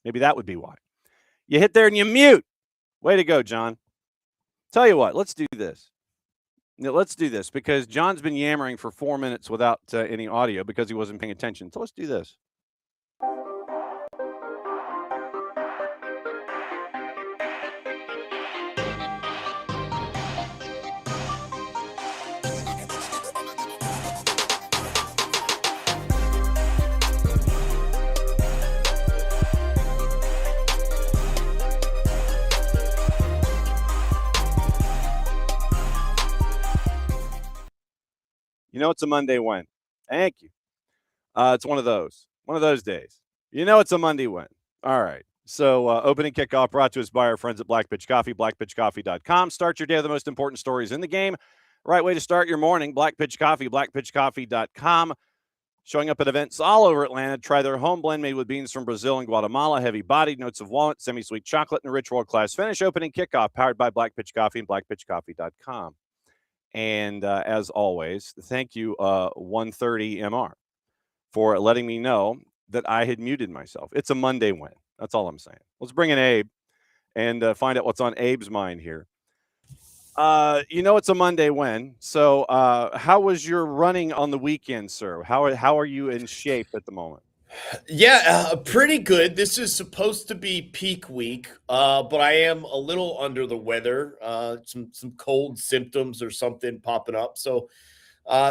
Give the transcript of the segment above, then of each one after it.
Maybe that would be why. You hit there and you mute. Way to go, John. Tell you what, let's do this. Let's do this because John's been yammering for 4 minutes without any audio because he wasn't paying attention. So let's do this. You know it's a Monday when. Thank you. It's one of those days. You know it's a Monday when. All right. So opening kickoff brought to us by our friends at Black Pitch Coffee, blackpitchcoffee.com. Start your day with the most important stories in the game. Right way to start your morning, Black Pitch Coffee, blackpitchcoffee.com. Showing up at events all over Atlanta. Try their home blend made with beans from Brazil and Guatemala. Heavy-bodied, notes of walnut, semi-sweet chocolate, and a rich world-class finish. Opening kickoff powered by Black Pitch Coffee and blackpitchcoffee.com. And as always, thank you, 130 MR, for letting me know that I had muted myself. It's a Monday win. That's all I'm saying. Let's bring in Abe and find out what's on Abe's mind here. It's a Monday win. So, how was your running on the weekend, sir? How are you in shape at the moment? Yeah, pretty good. This is supposed to be peak week, but I am a little under the weather. Some cold symptoms or something popping up. So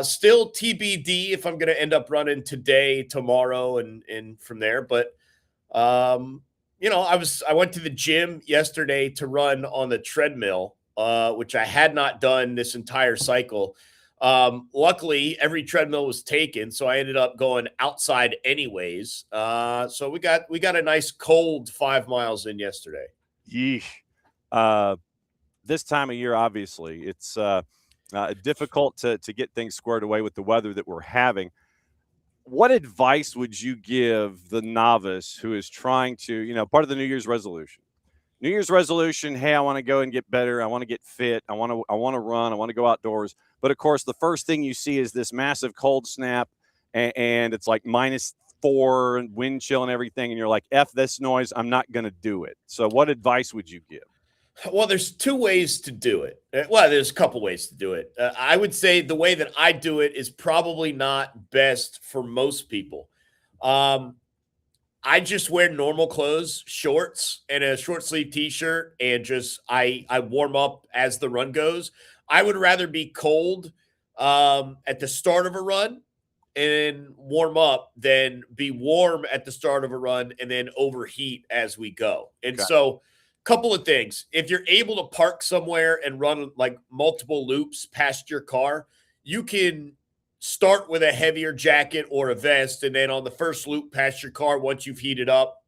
still TBD if I'm going to end up running today, tomorrow, and from there. But um, I went to the gym yesterday to run on the treadmill, which I had not done this entire cycle. Luckily, every treadmill was taken, so I ended up going outside anyways. So we got a nice cold 5 miles in yesterday. Yeesh. Uh, this time of year, obviously, it's difficult to get things squared away with the weather that we're having. What advice would you give the novice who is trying to, part of the New Year's resolution? New Year's resolution, hey, I want to go and get better. I want to get fit. I want to run. I want to go outdoors. But of course, the first thing you see is this massive cold snap, and it's like -4 and wind chill and everything. And you're like, F this noise. I'm not going to do it. So, what advice would you give? Well, there's two ways to do it. Well, there's a couple ways to do it. I would say the way that I do it is probably not best for most people. Um, I just wear normal clothes, shorts, and a short sleeve t-shirt, and just I warm up as the run goes. I would rather be cold at the start of a run and warm up than be warm at the start of a run and then overheat as we go. And Okay. so, couple of things. If you're able to park somewhere and run like multiple loops past your car, you can start with a heavier jacket or a vest. And then on the first loop past your car, once you've heated up,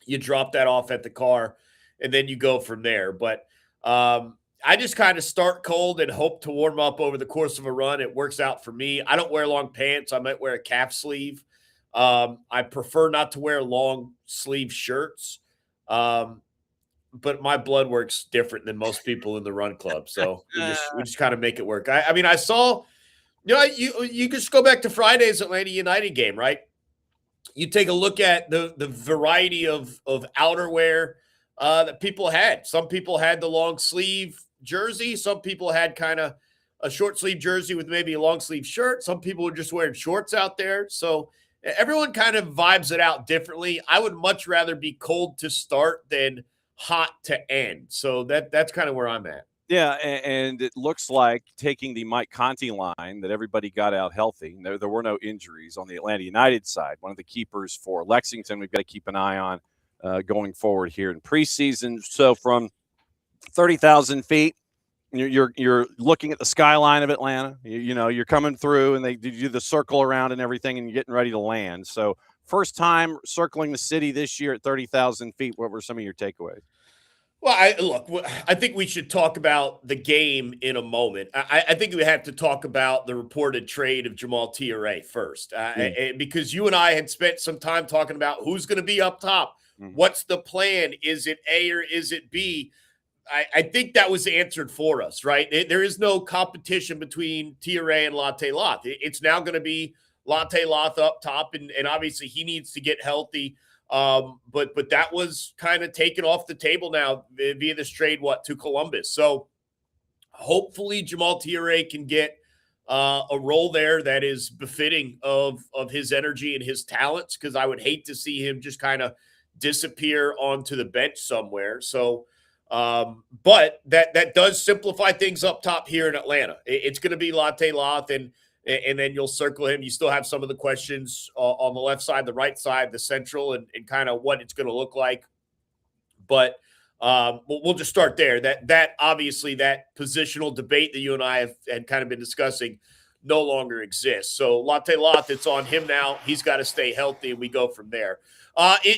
you drop that off at the car and then you go from there. But I just kind of start cold and hope to warm up over the course of a run. It works out for me. I don't wear long pants. I might wear a calf sleeve. I prefer not to wear long sleeve shirts. But my blood works different than most people in the run club. So we just kind of make it work. I mean, I saw, you just go back to Friday's Atlanta United game, right? You take a look at the variety of outerwear that people had. Some people had the long sleeve jersey. Some people had kind of a short sleeve jersey with maybe a long sleeve shirt. Some people were just wearing shorts out there. So everyone kind of vibes it out differently. I would much rather be cold to start than hot to end. So that's kind of where I'm at. Yeah, and it looks like taking the Mike Conti line that everybody got out healthy. There were no injuries on the Atlanta United side. One of the keepers for Lexington we've got to keep an eye on going forward here in preseason. So from 30,000 feet, you're looking at the skyline of Atlanta. You're coming through, and they do the circle around and everything, and you're getting ready to land. So first time circling the city this year at 30,000 feet. What were some of your takeaways? Well, I think we should talk about the game in a moment. I think we have to talk about the reported trade of Jamal Tiare first, because you and I had spent some time talking about who's going to be up top. Mm-hmm. What's the plan? Is it A or is it B? I think that was answered for us, right? There is no competition between Tiare and Latte Loth. It's now going to be Latte Loth up top, and obviously he needs to get healthy. But that was kind of taken off the table now via this trade, to Columbus. So hopefully Jamal Tiare can get a role there that is befitting of his energy and his talents, because I would hate to see him just kind of disappear onto the bench somewhere. So, but that does simplify things up top here in Atlanta. It's going to be Latte Loth, and then you'll circle him. You still have some of the questions on the left side, the right side, the central, and kind of what it's going to look like. But we'll just start there. That obviously that positional debate that you and I had kind of been discussing no longer exists. So Latte Loth, it's on him now. He's got to stay healthy, and we go from there.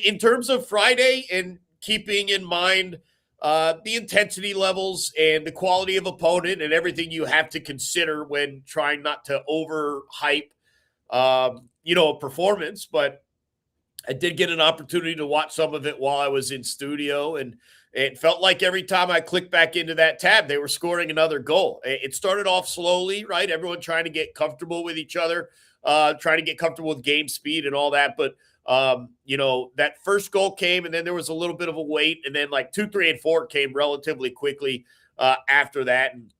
In terms of Friday, and keeping in mind the intensity levels and the quality of opponent and everything you have to consider when trying not to overhype, a performance. But I did get an opportunity to watch some of it while I was in studio, and it felt like every time I clicked back into that tab, they were scoring another goal. It started off slowly, right? Everyone trying to get comfortable with each other, trying to get comfortable with game speed and all that. But, that first goal came, and then there was a little bit of a wait, and then like 2, 3, and 4 came relatively quickly after that. And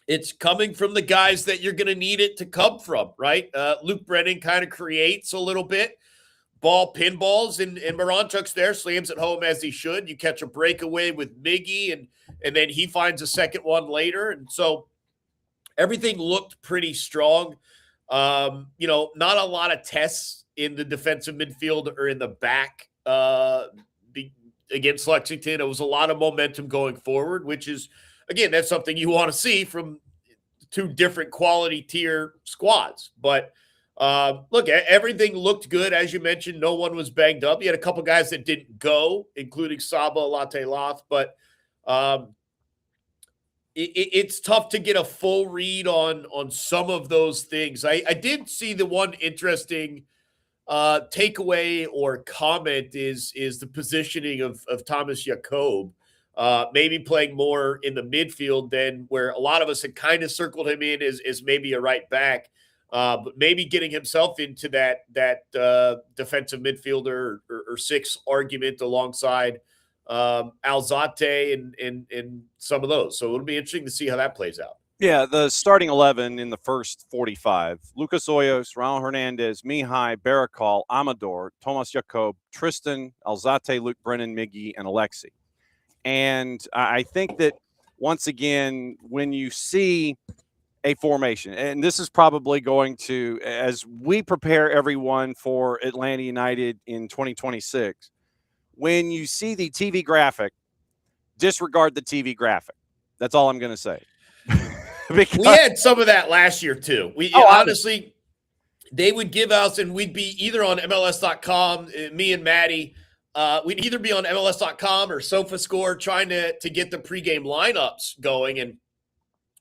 it's coming from the guys that you're going to need it to come from, right? Luke Brennan kind of creates a little bit. Ball pinballs, and Moronchuk's there, slams it home as he should. You catch a breakaway with Miggy, and then he finds a second one later. And so everything looked pretty strong. Not a lot of tests in the defensive midfield or in the back against Lexington. It was a lot of momentum going forward, which is, again, that's something you want to see from two different quality tier squads. But look, everything looked good. As you mentioned, no one was banged up. You had a couple guys that didn't go, including Saba Latte-Loth, but it's tough to get a full read on some of those things. I did see the one interesting takeaway or comment is the positioning of Thomas Jakob, maybe playing more in the midfield than where a lot of us had kind of circled him in as maybe a right back. But maybe getting himself into that defensive midfielder or 6 argument alongside Alzate and some of those. So it'll be interesting to see how that plays out. Yeah, the starting 11 in the first 45: Lucas Hoyos, Raul Hernandez, Mihai, Barakal, Amador, Tomas Jakob, Tristan, Alzate, Luke Brennan, Miggy, and Alexi. And I think that, once again, when you see a formation, and this is probably going to, as we prepare everyone for Atlanta United in 2026, when you see the TV graphic, disregard the TV graphic. That's all I'm going to say. We had some of that last year too. Honestly, they would give us, and we'd be either on MLS.com, me and Maddie, we'd either be on MLS.com or SofaScore trying to get the pregame lineups going. And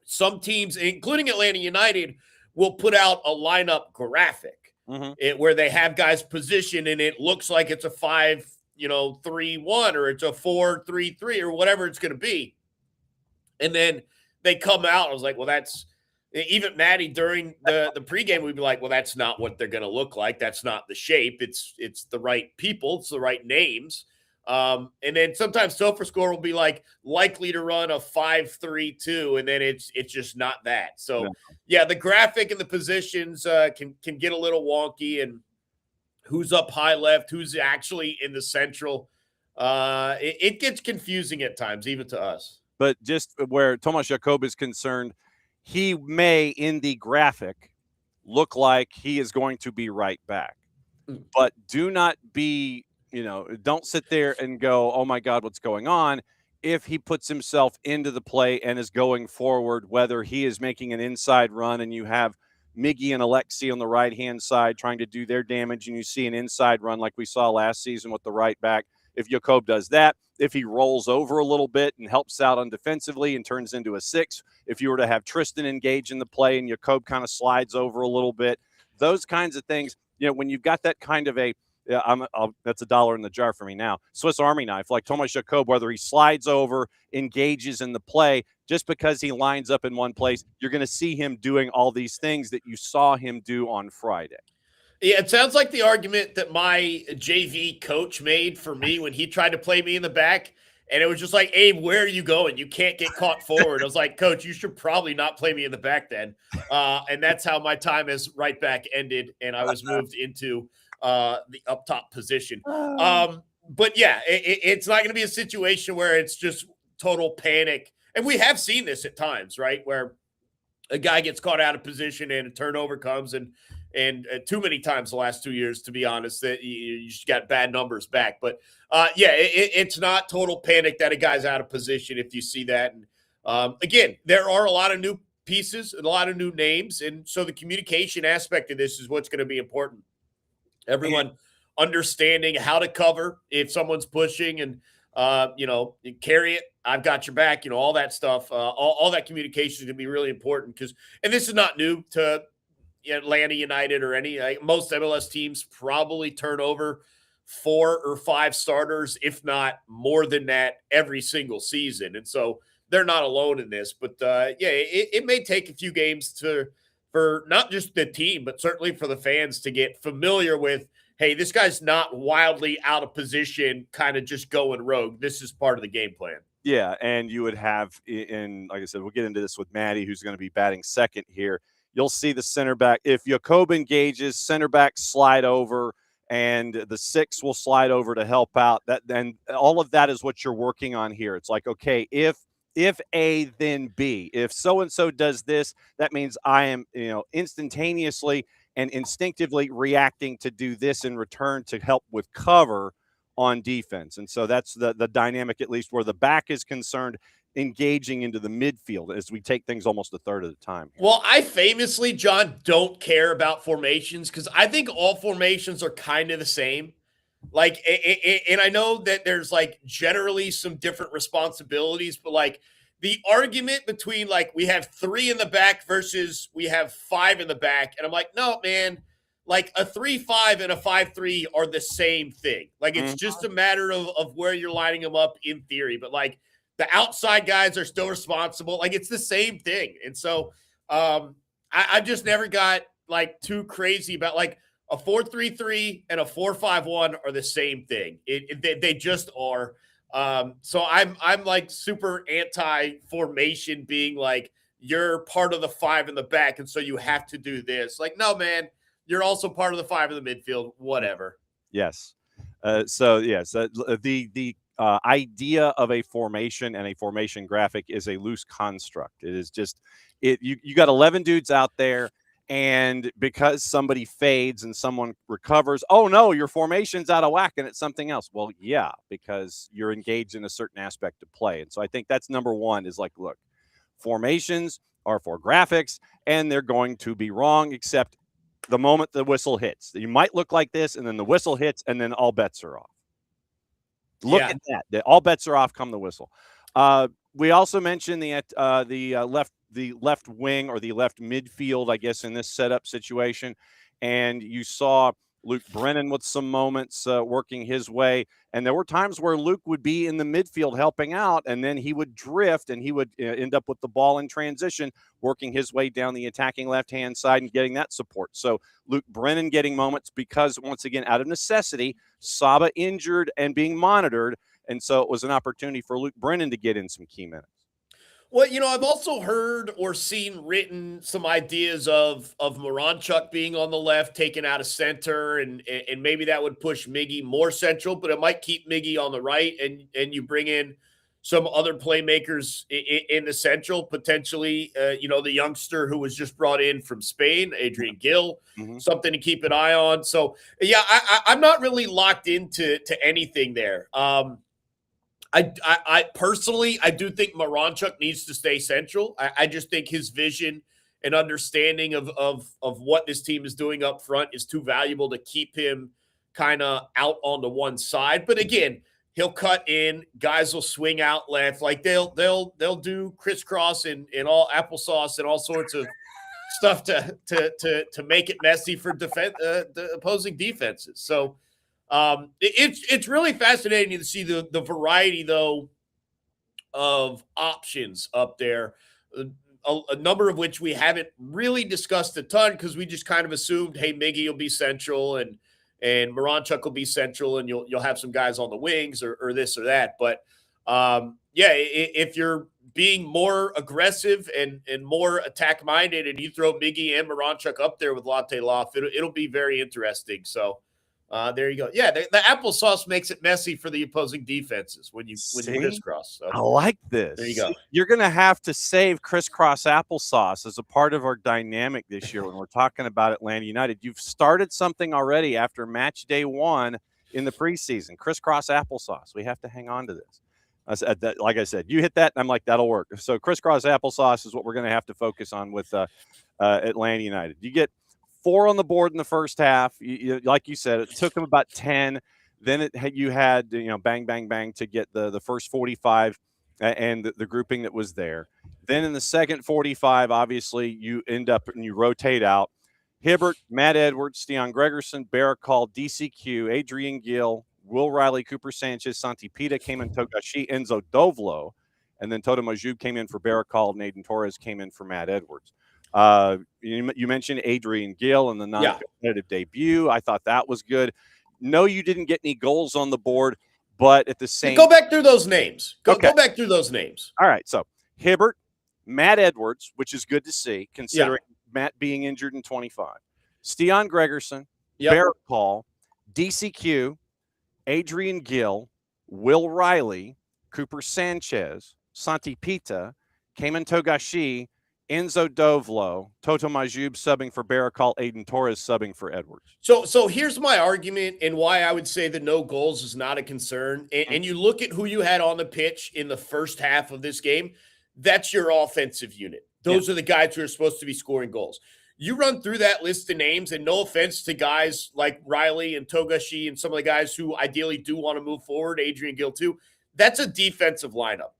some teams, including Atlanta United, will put out a lineup graphic where they have guys positioned, and it looks like it's a 5-3-1 or it's a 4-3-3 or whatever it's going to be. And then they come out. I was like, well, that's even Maddie during the pregame. We'd be like, well, that's not what they're going to look like. That's not the shape. It's the right people. It's the right names. And then sometimes SofaScore will be like likely to run a 5-3-2, and then it's just not that. So yeah, the graphic and the positions can get a little wonky, and who's up high left, who's actually in the central. It gets confusing at times, even to us. But just where Tomas Jakob is concerned, he may in the graphic look like he is going to be right back, but do not be. Don't sit there and go, oh, my God, what's going on? If he puts himself into the play and is going forward, whether he is making an inside run and you have Miggy and Alexi on the right-hand side trying to do their damage, and you see an inside run like we saw last season with the right back, if Jakob does that, if he rolls over a little bit and helps out on defensively and turns into a 6, if you were to have Tristan engage in the play and Jakob kind of slides over a little bit, those kinds of things, when you've got that kind of that's $1 in the jar for me now. Swiss Army knife, like Tomas Jakob, whether he slides over, engages in the play, just because he lines up in one place, you're going to see him doing all these things that you saw him do on Friday. Yeah, it sounds like the argument that my JV coach made for me when he tried to play me in the back. And it was just like, Abe, where are you going? You can't get caught forward. I was like, Coach, you should probably not play me in the back then. And that's how my time as right back ended. And I was moved into the up top position. But yeah, it's not going to be a situation where it's just total panic. And we have seen this at times, right? Where a guy gets caught out of position and a turnover comes, and too many times the last 2 years, to be honest, that you just got bad numbers back. But it's not total panic that a guy's out of position if you see that. And again, there are a lot of new pieces, a lot of new names. And so the communication aspect of this is what's going to be important. Everyone understanding how to cover if someone's pushing and, carry it. I've got your back, all that stuff. All that communication is going to be really important and this is not new to Atlanta United or most MLS teams probably turn over 4 or 5 starters, if not more than that, every single season. And so they're not alone in this. But it may take a few games for not just the team, but certainly for the fans to get familiar with, hey, this guy's not wildly out of position, kind of just going rogue. This is part of the game plan. Yeah, and you would have like I said, we'll get into this with Maddie, who's going to be batting second here. You'll see the center back. If Jacob engages, center back slide over, and the 6 will slide over to help out. That then all of that is what you're working on here. It's like, okay, if A, then B. If so and so does this, that means I am, instantaneously and instinctively reacting to do this in return to help with cover on defense. And so that's the dynamic, at least where the back is concerned, engaging into the midfield as we take things almost a third of the time here. Well, I famously, John, don't care about formations because I think all formations are kind of the same. Like, and I know that there's like generally some different responsibilities, but like the argument between like we have 3 in the back versus we have 5 in the back, and I'm like, no, man, like a 3-5 and a 5-3 are the same thing. Like it's just a matter of where you're lining them up in theory, but like the outside guys are still responsible. Like it's the same thing. And so I just never got like too crazy about like a 4-3-3 and a 4-5-1 are the same thing. They just are. So I'm like super anti formation being like, you're part of the 5 in the back. And so you have to do this. Like, no, man, you're also part of the 5 in the midfield, whatever. Yes. The idea of a formation and a formation graphic is a loose construct. It is just you got 11 dudes out there, and because somebody fades and someone recovers, oh no, your formation's out of whack and it's something else. Well, yeah, because you're engaged in a certain aspect of play. And so I think that's number one is like, look, formations are for graphics and they're going to be wrong, except the moment the whistle hits. You might look like this, and then the whistle hits, and then all bets are off. Look at that. All bets are off come the whistle. We also mentioned the left wing or the left midfield, I guess, in this setup situation. And you saw Luke Brennan with some moments working his way. And there were times where Luke would be in the midfield helping out, and then he would drift and he would end up with the ball in transition, working his way down the attacking left-hand side and getting that support. So Luke Brennan getting moments because, once again, out of necessity, Saba injured and being monitored. And so it was an opportunity for Luke Brennan to get in some key minutes. Well, I've also heard or seen written some ideas of Moranchuk being on the left, taken out of center, and maybe that would push Miggy more central, but it might keep Miggy on the right, and you bring in some other playmakers in the central, potentially, the youngster who was just brought in from Spain, Adrian Gill, something to keep an eye on. So, yeah, I'm not really locked into anything there. I personally, I do think Moranchuk needs to stay central. I just think his vision and understanding of what this team is doing up front is too valuable to keep him kind of out on the one side. But again, he'll cut in. Guys will swing out left. Like they'll do crisscross and all applesauce and all sorts of stuff to make it messy for the opposing defenses. So. It's really fascinating to see the variety, though, of options up there, a number of which we haven't really discussed a ton because we just kind of assumed, hey, Miggy will be central and Moranchuk will be central, and you'll have some guys on the wings or this or that. But if you're being more aggressive and more attack minded, and you throw Miggy and Moranchuk up there with Latte Loft, it'll be very interesting. So. There you go. Yeah, the applesauce makes it messy for the opposing defenses when you crisscross. So, I like this. There you go. You're going to have to save crisscross applesauce as a part of our dynamic this year when we're talking about Atlanta United. You've started something already after match day 1 in the preseason. Crisscross applesauce. We have to hang on to this. Like I said, you hit that, and I'm like, that'll work. So crisscross applesauce is what we're going to have to focus on with Atlanta United. You get 4 on the board in the first half. Like you said, it took them about 10. Then you had bang, bang, bang to get the first 45 and the grouping that was there. Then in the second 45, obviously, you end up and you rotate out. Hibbert, Matt Edwards, Steon Gregerson, Barracall, DCQ, Adrian Gill, Will Riley, Cooper Sanchez, Santi Pita came in, Togashi, Enzo Dovlo, and then Tota Majub came in for Barakal, and Aiden Torres came in for Matt Edwards. You mentioned Adrian Gill in the non-competitive debut. I thought that was good. No, you didn't get any goals on the board, but at the same go back through those names. Go back through those names. All right, so Hibbert, Matt Edwards, which is good to see, considering Matt being injured in 25. Stian Gregerson, Barakal, DCQ, Adrian Gill, Will Riley, Cooper Sanchez, Santi Pita, Cayman Togashi, Enzo Dovlo, Toto Majub subbing for Barakal, Aiden Torres subbing for Edwards. So here's my argument and why I would say the no goals is not a concern. And you look at who you had on the pitch in the first half of this game, that's your offensive unit. Those are the guys who are supposed to be scoring goals. You run through that list of names, and no offense to guys like Riley and Togashi and some of the guys who ideally do want to move forward, Adrian Gill too, that's a defensive lineup.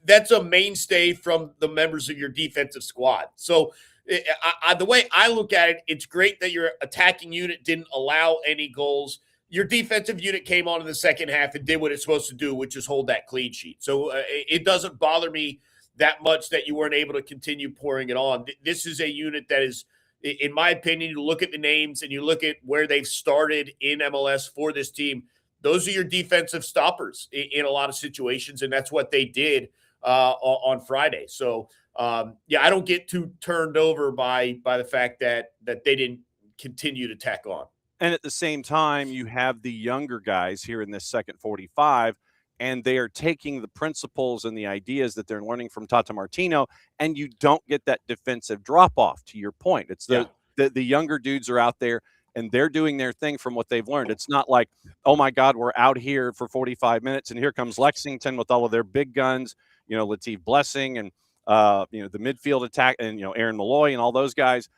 That's a mainstay from the members of your defensive squad. So the way I look at it, it's great that your attacking unit didn't allow any goals. Your defensive unit came on in the second half and did what it's supposed to do, which is hold that clean sheet. So it doesn't bother me that much that you weren't able to continue pouring it on. This is a unit that is, in my opinion, you look at the names and you look at where they've started in MLS for this team, those are your defensive stoppers in a lot of situations, and that's what they did on Friday. So, I don't get too turned over by the fact that they didn't continue to tack on. And at the same time, you have the younger guys here in this second 45, and they are taking the principles and the ideas that they're learning from Tata Martino, and you don't get that defensive drop-off, to your point. It's the younger dudes are out there, and they're doing their thing from what they've learned. It's not like, oh, my God, we're out here for 45 minutes, and here comes Lexington with all of their big guns, Latif Blessing and, the midfield attack and, Aaron Malloy and all those guys.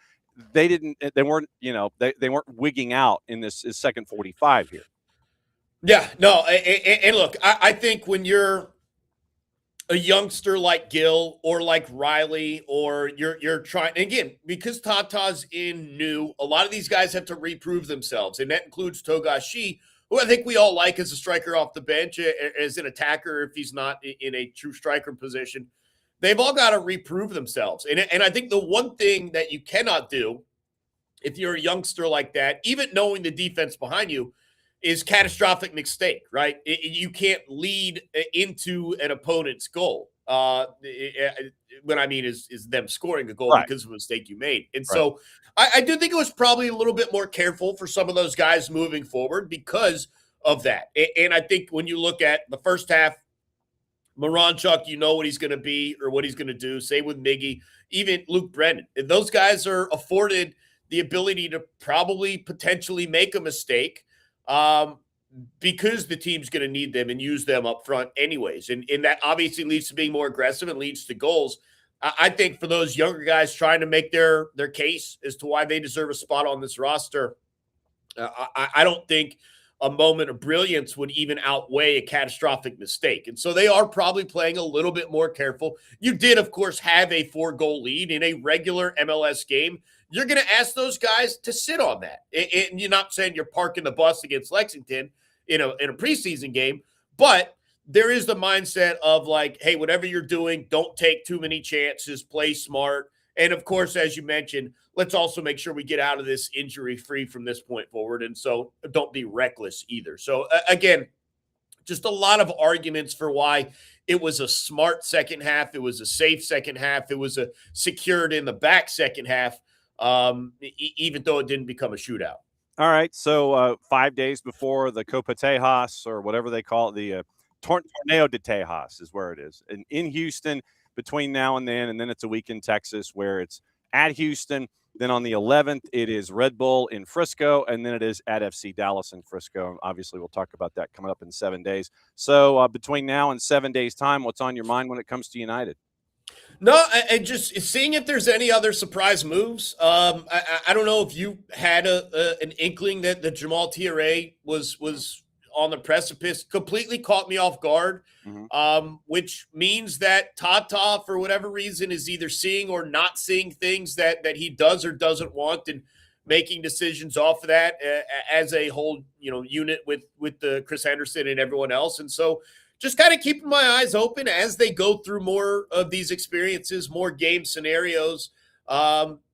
They weren't wigging out in this second 45 here. Yeah, no, and look, I think when you're a youngster like Gill or like Riley, or you're trying, again, because Tata's in new, a lot of these guys have to reprove themselves, and that includes Togashi, who I think we all like as a striker off the bench, as an attacker if he's not in a true striker position. They've all got to reprove themselves. And I think the one thing that you cannot do if you're a youngster like that, even knowing the defense behind you, is catastrophic mistake, right? You can't lead into an opponent's goal. What I mean is them scoring a goal because of a mistake you made. And so I do think it was probably a little bit more careful for some of those guys moving forward because of that. And I think when you look at the first half, Moranchuk, you know what he's going to be or what he's going to do. Same with Miggy, even Luke Brennan. Those guys are afforded the ability to probably potentially make a mistake because the team's going to need them and use them up front anyways. And that obviously leads to being more aggressive and leads to goals. I think for those younger guys trying to make their case as to why they deserve a spot on this roster, I don't think a moment of brilliance would even outweigh a catastrophic mistake. And so they are probably playing a little bit more careful. You did, of course, have a 4-goal lead in a regular MLS game. You're going to ask those guys to sit on that. And you're not saying you're parking the bus against Lexington in a preseason game, but there is the mindset of like, hey, whatever you're doing, don't take too many chances, play smart. And of course, as you mentioned, let's also make sure we get out of this injury-free from this point forward. And so don't be reckless either. So again, just a lot of arguments for why it was a smart second half. It was a safe second half. It was a secured in the back second half, even though it didn't become a shootout. All right. So 5 days before the Copa Tejas, or whatever they call it, the Torneo de Tejas is where it is. And in Houston, between now and then it's a week in Texas where it's at Houston. Then on the 11th, it is Red Bull in Frisco, and then it is at FC Dallas in Frisco. Obviously, we'll talk about that coming up in 7 days. So between now and 7 days' time, what's on your mind when it comes to United? No, and just seeing if there's any other surprise moves. I don't know if you had an inkling that Jamal Tiare was on the precipice. Completely caught me off guard, which means that Tata, for whatever reason, is either seeing or not seeing things that he does or doesn't want. And making decisions off of that as a whole, unit with the Chris Henderson and everyone else. And so just kind of keeping my eyes open as they go through more of these experiences, more game scenarios.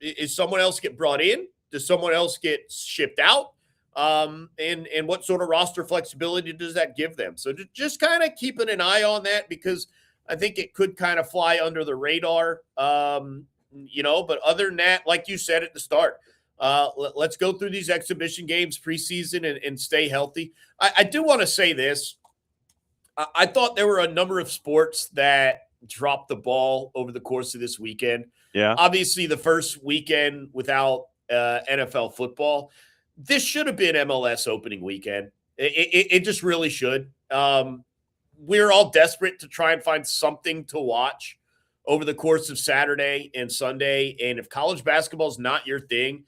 Is someone else get brought in? Does someone else get shipped out? And what sort of roster flexibility does that give them? So just kind of keeping an eye on that, because I think it could kind of fly under the radar. But other than that, like you said at the start, let's go through these exhibition games preseason and stay healthy. I do want to say this. I thought there were a number of sports that dropped the ball over the course of this weekend. Yeah. Obviously, the first weekend without NFL football, this should have been MLS opening weekend. It just really should. We're all desperate to try and find something to watch over the course of Saturday and Sunday. And if college basketball is not your thing,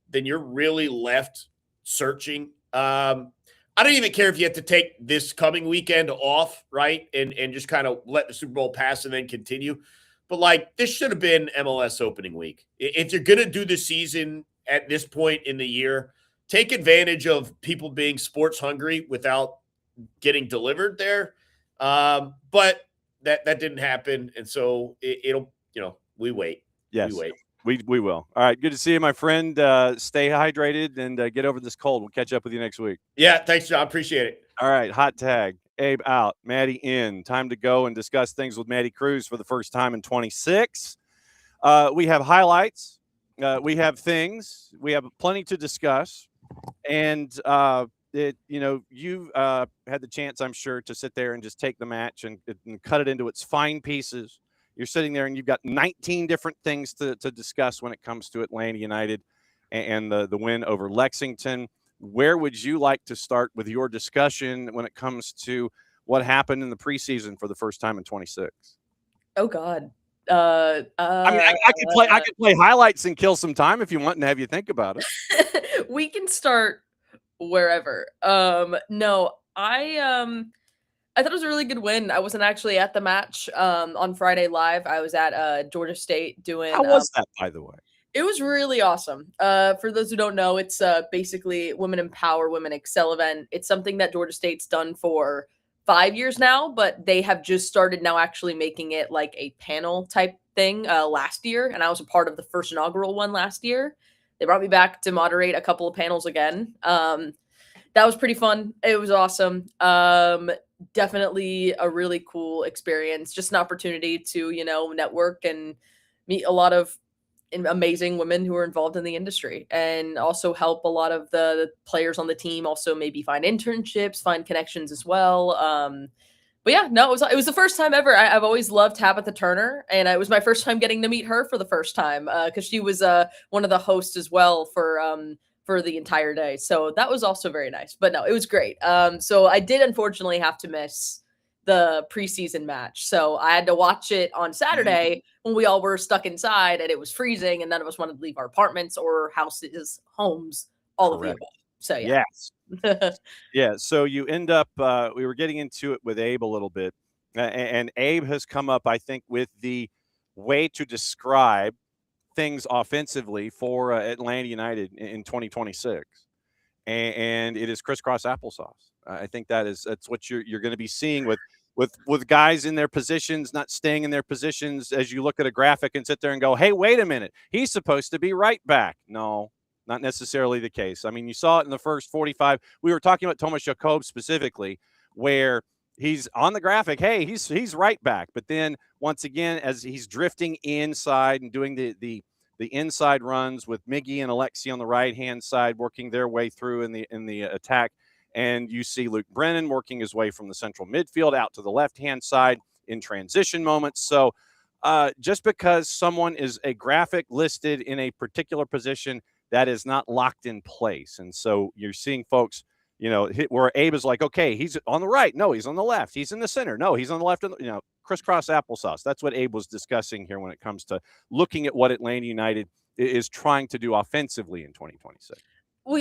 then you're really left searching. I don't even care if you have to take this coming weekend off, right? And just kind of let the Super Bowl pass and then continue. But this should have been MLS opening week. If you're going to do the season at this point in the year, take advantage of people being sports hungry without getting delivered there. But that didn't happen. And so it'll, we wait. Yes. We wait. We will. All right. Good to see you, my friend. Stay hydrated and get over this cold. We'll catch up with you next week. Yeah. Thanks, John. Appreciate it. All right. Hot tag. Abe out. Maddie in. Time to go and discuss things with Maddie Cruz for the first time in 26. We have highlights. We have things. We have plenty to discuss. And, you had the chance, I'm sure, to sit there and just take the match and cut it into its fine pieces. You're sitting there and you've got 19 different things to discuss when it comes to Atlanta United and the win over Lexington. Where would you like to start with your discussion when it comes to what happened in the preseason for the first time in 26? Oh God. I could play highlights and kill some time if you want and have you think about it. We can start wherever. No, I thought it was a really good win. I wasn't actually at the match on Friday Live. I was at Georgia State doing. How was that, by the way? It was really awesome. For those who don't know, it's basically Women Empower, Women Excel event. It's something that Georgia State's done for 5 years now, but they have just started now actually making it like a panel type thing last year. And I was a part of the first inaugural one last year. They brought me back to moderate a couple of panels again. That was pretty fun. It was awesome. Definitely a really cool experience. Just an opportunity to, network and meet a lot of amazing women who are involved in the industry, and also help a lot of the players on the team also maybe find internships, find connections as well. But yeah, no, it was the first time ever. I've always loved Tabitha Turner, and it was my first time getting to meet her for the first time because she was one of the hosts as well for the entire day. So that was also very nice. But no, it was great. So I did unfortunately have to miss the preseason match. So I had to watch it on Saturday when we all were stuck inside and it was freezing and none of us wanted to leave our apartments or houses, homes, all Correct. of the above. So yeah. Yes. Yeah. So you end up, we were getting into it with Abe a little bit, and Abe has come up, I think, with the way to describe things offensively for Atlanta United in 2026. And it is crisscross applesauce. I think that's what you're going to be seeing with guys in their positions, not staying in their positions as you look at a graphic and sit there and go, hey, wait a minute, he's supposed to be right back. No, not necessarily the case. I mean, you saw it in the first 45. We were talking about Thomas Jakob specifically, where he's on the graphic. Hey, he's right back. But then once again, as he's drifting inside and doing the inside runs with Miggy and Alexi on the right-hand side, working their way through in the attack. And you see Luke Brennan working his way from the central midfield out to the left-hand side in transition moments. So just because someone is a graphic listed in a particular position, that is not locked in place. And so you're seeing folks, where Abe is like, okay, he's on the right. No, he's on the left. He's in the center. No, he's on the left. Crisscross applesauce. That's what Abe was discussing here when it comes to looking at what Atlanta United is trying to do offensively in 2026.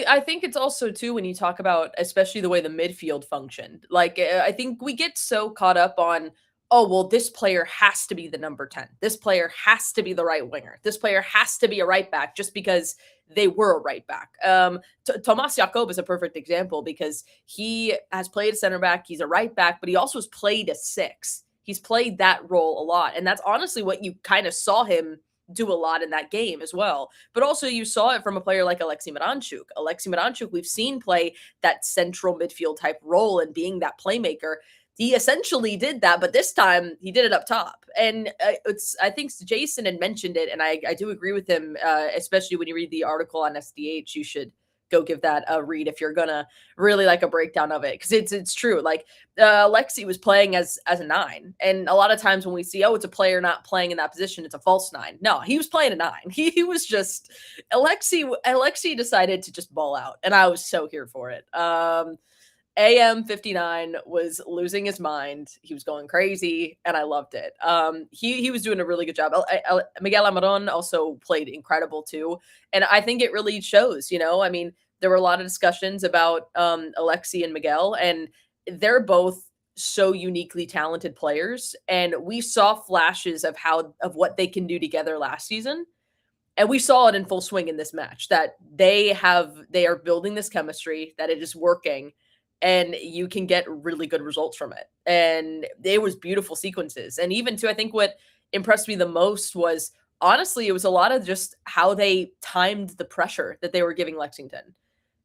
I think it's also, too, when you talk about, especially the way the midfield functioned, I think we get so caught up on, oh, well, this player has to be the number 10. This player has to be the right winger. This player has to be a right back just because they were a right back. Tomas Jakob is a perfect example because he has played a center back. He's a right back, but he also has played a 6. He's played that role a lot. And that's honestly what you kind of saw him do a lot in that game as well. But also you saw it from a player like Alexei Miranchuk. Alexei Miranchuk, we've seen play that central midfield type role and being that playmaker. He essentially did that, but this time he did it up top. And I think Jason had mentioned it, and I do agree with him, especially when you read the article on SDH. You should go give that a read if you're gonna really like a breakdown of it, because it's true. Like Alexei was playing as a 9, and a lot of times when we see, oh, it's a player not playing in that position, it's a false 9. No, he was playing a 9. He was just Alexei decided to just ball out, and I was so here for it. AM 59 was losing his mind. He was going crazy, and I loved it. He was doing a really good job. Miguel Amaron also played incredible too, and I think it really shows. I mean, there were a lot of discussions about Alexei and Miguel, and they're both so uniquely talented players, and we saw flashes of what they can do together last season. And we saw it in full swing in this match, that they are building this chemistry, that it is working, and you can get really good results from it. And it was beautiful sequences. And even too, I think what impressed me the most was, honestly, it was a lot of just how they timed the pressure that they were giving Lexington.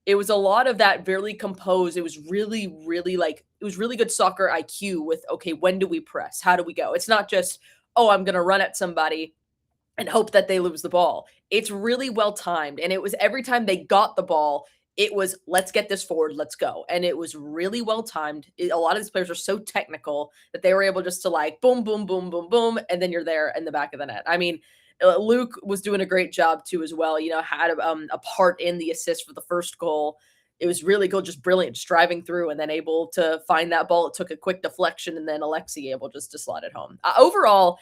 It was a lot of that very composed. It was really, really it was really good soccer IQ with, okay, when do we press? How do we go? It's not just, oh, I'm going to run at somebody and hope that they lose the ball. It's really well timed. And it was every time they got the ball, it was, let's get this forward, let's go. And it was really well timed. A lot of these players are so technical that they were able just to boom, boom, boom, boom, boom, and then you're there in the back of the net. I mean, Luke was doing a great job too as well. Had a part in the assist for the first goal. It was really good, just brilliant, just driving through and then able to find that ball. It took a quick deflection, and then Alexei able just to slot it home. Overall,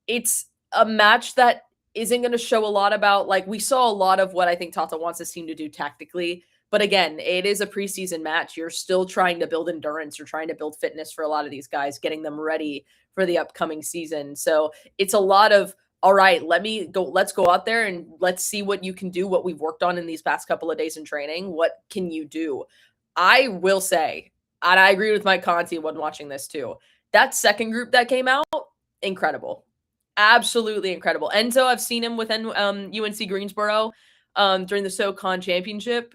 it's a match that isn't going to show a lot about, we saw a lot of what I think Tata wants his team to do tactically. But again, it is a preseason match. You're still trying to build endurance. You're trying to build fitness for a lot of these guys, getting them ready for the upcoming season. So it's a lot of, all right, let's go out there and let's see what you can do, what we've worked on in these past couple of days in training. What can you do? I will say, and I agree with Mike Conti when watching this too, that second group that came out, incredible. Absolutely incredible. Enzo, I've seen him with UNC Greensboro during the SoCon championship.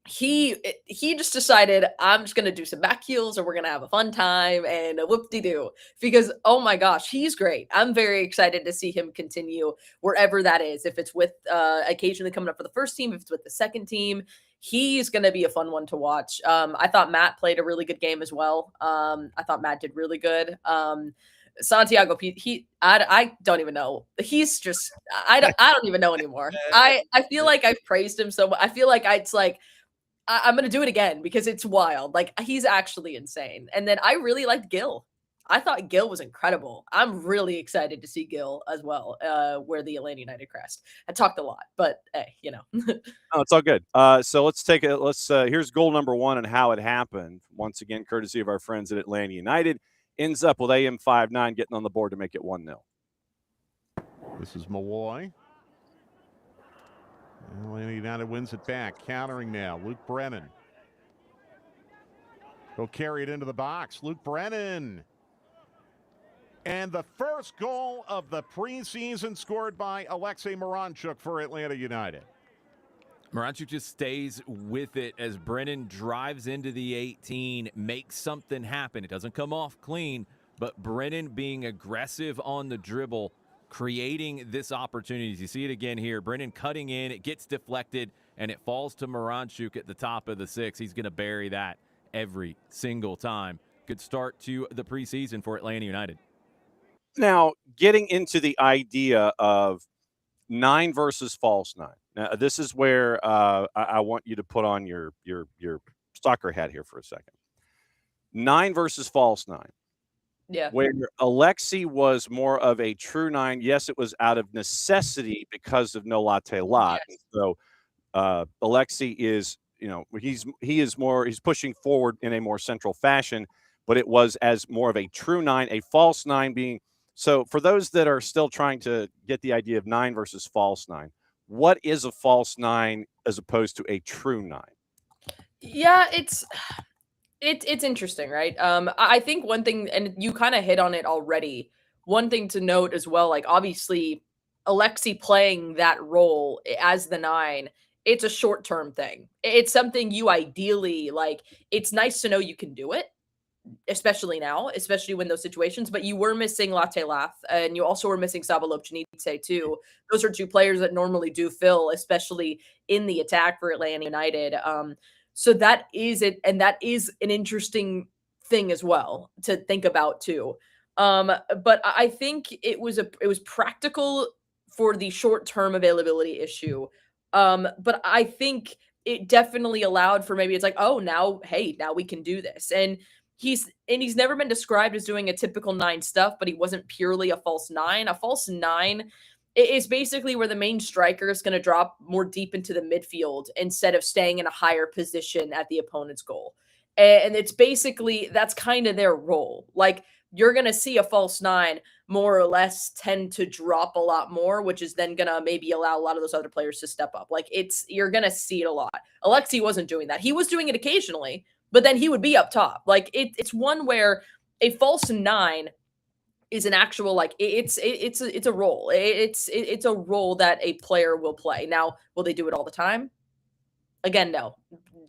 He just decided, I'm just going to do some back heels, and we're going to have a fun time and a whoop-de-doo, because, oh my gosh, he's great. I'm very excited to see him continue wherever that is. If it's with occasionally coming up for the first team, if it's with the second team, he's going to be a fun one to watch. I thought Matt played a really good game as well. I thought Matt did really good. Santiago, I don't even know. He's just, I don't even know anymore. I feel like I've praised him so much. I feel like I'm going to do it again because it's wild. He's actually insane. And then I really liked Gil. I thought Gil was incredible. I'm really excited to see Gil as well, where the Atlanta United crest. I talked a lot, but hey, Oh, it's all good. So here's goal number 1 and how it happened. Once again, courtesy of our friends at Atlanta United. Ends up with AM 59 getting on the board to make it 1-0. This is Malloy. Atlanta United wins it back. Countering now. Luke Brennan. He'll carry it into the box. Luke Brennan. And the first goal of the preseason scored by Alexei Miranchuk for Atlanta United. Miranchuk just stays with it as Brennan drives into the 18, makes something happen. It doesn't come off clean, but Brennan being aggressive on the dribble, creating this opportunity. You see it again here. Brennan cutting in, it gets deflected, and it falls to Miranchuk at the top of the 6. He's going to bury that every single time. Good start to the preseason for Atlanta United. Now, getting into the idea of 9 versus false 9. Now, this is where I want you to put on your soccer hat here for a second. 9 versus false 9. Yeah. Where Alexei was more of a true 9. Yes, it was out of necessity because of no latte lot. Yes. So Alexei is, he's pushing forward in a more central fashion. but it was as more of a true 9, a false 9 being. So for those that are still trying to get the idea of 9 versus false 9, what is a false 9 as opposed to a true 9? Yeah, it's interesting, right? I think one thing, and you kind of hit on it already. One thing to note as well, like obviously, Alexi playing that role as the 9, it's a short-term thing. It's something you ideally like. It's nice to know you can do it, especially now, especially when those situations. But you were missing Latte Lath, and you also were missing Saba Lobjanidze too. Those are two players that normally do fill, especially in the attack for Atlanta United. So that is it, and that is an interesting thing as well to think about too. But I think it was practical for the short term availability issue. But I think it definitely allowed for maybe it's like, oh, now, hey, now we can do this. And he's never been described as doing a typical 9 stuff, but he wasn't purely a false 9. A false 9 is basically where the main striker is going to drop more deep into the midfield instead of staying in a higher position at the opponent's goal. And it's basically, that's kind of their role. Like, you're going to see a false 9 more or less tend to drop a lot more, which is then going to maybe allow a lot of those other players to step up. Like, you're going to see it a lot. Alexi wasn't doing that. He was doing it occasionally, but then he would be up top. Like, it's one where a false 9 is an actual, like, it's a role. It's a role that a player will play. Now, will they do it all the time? Again, no.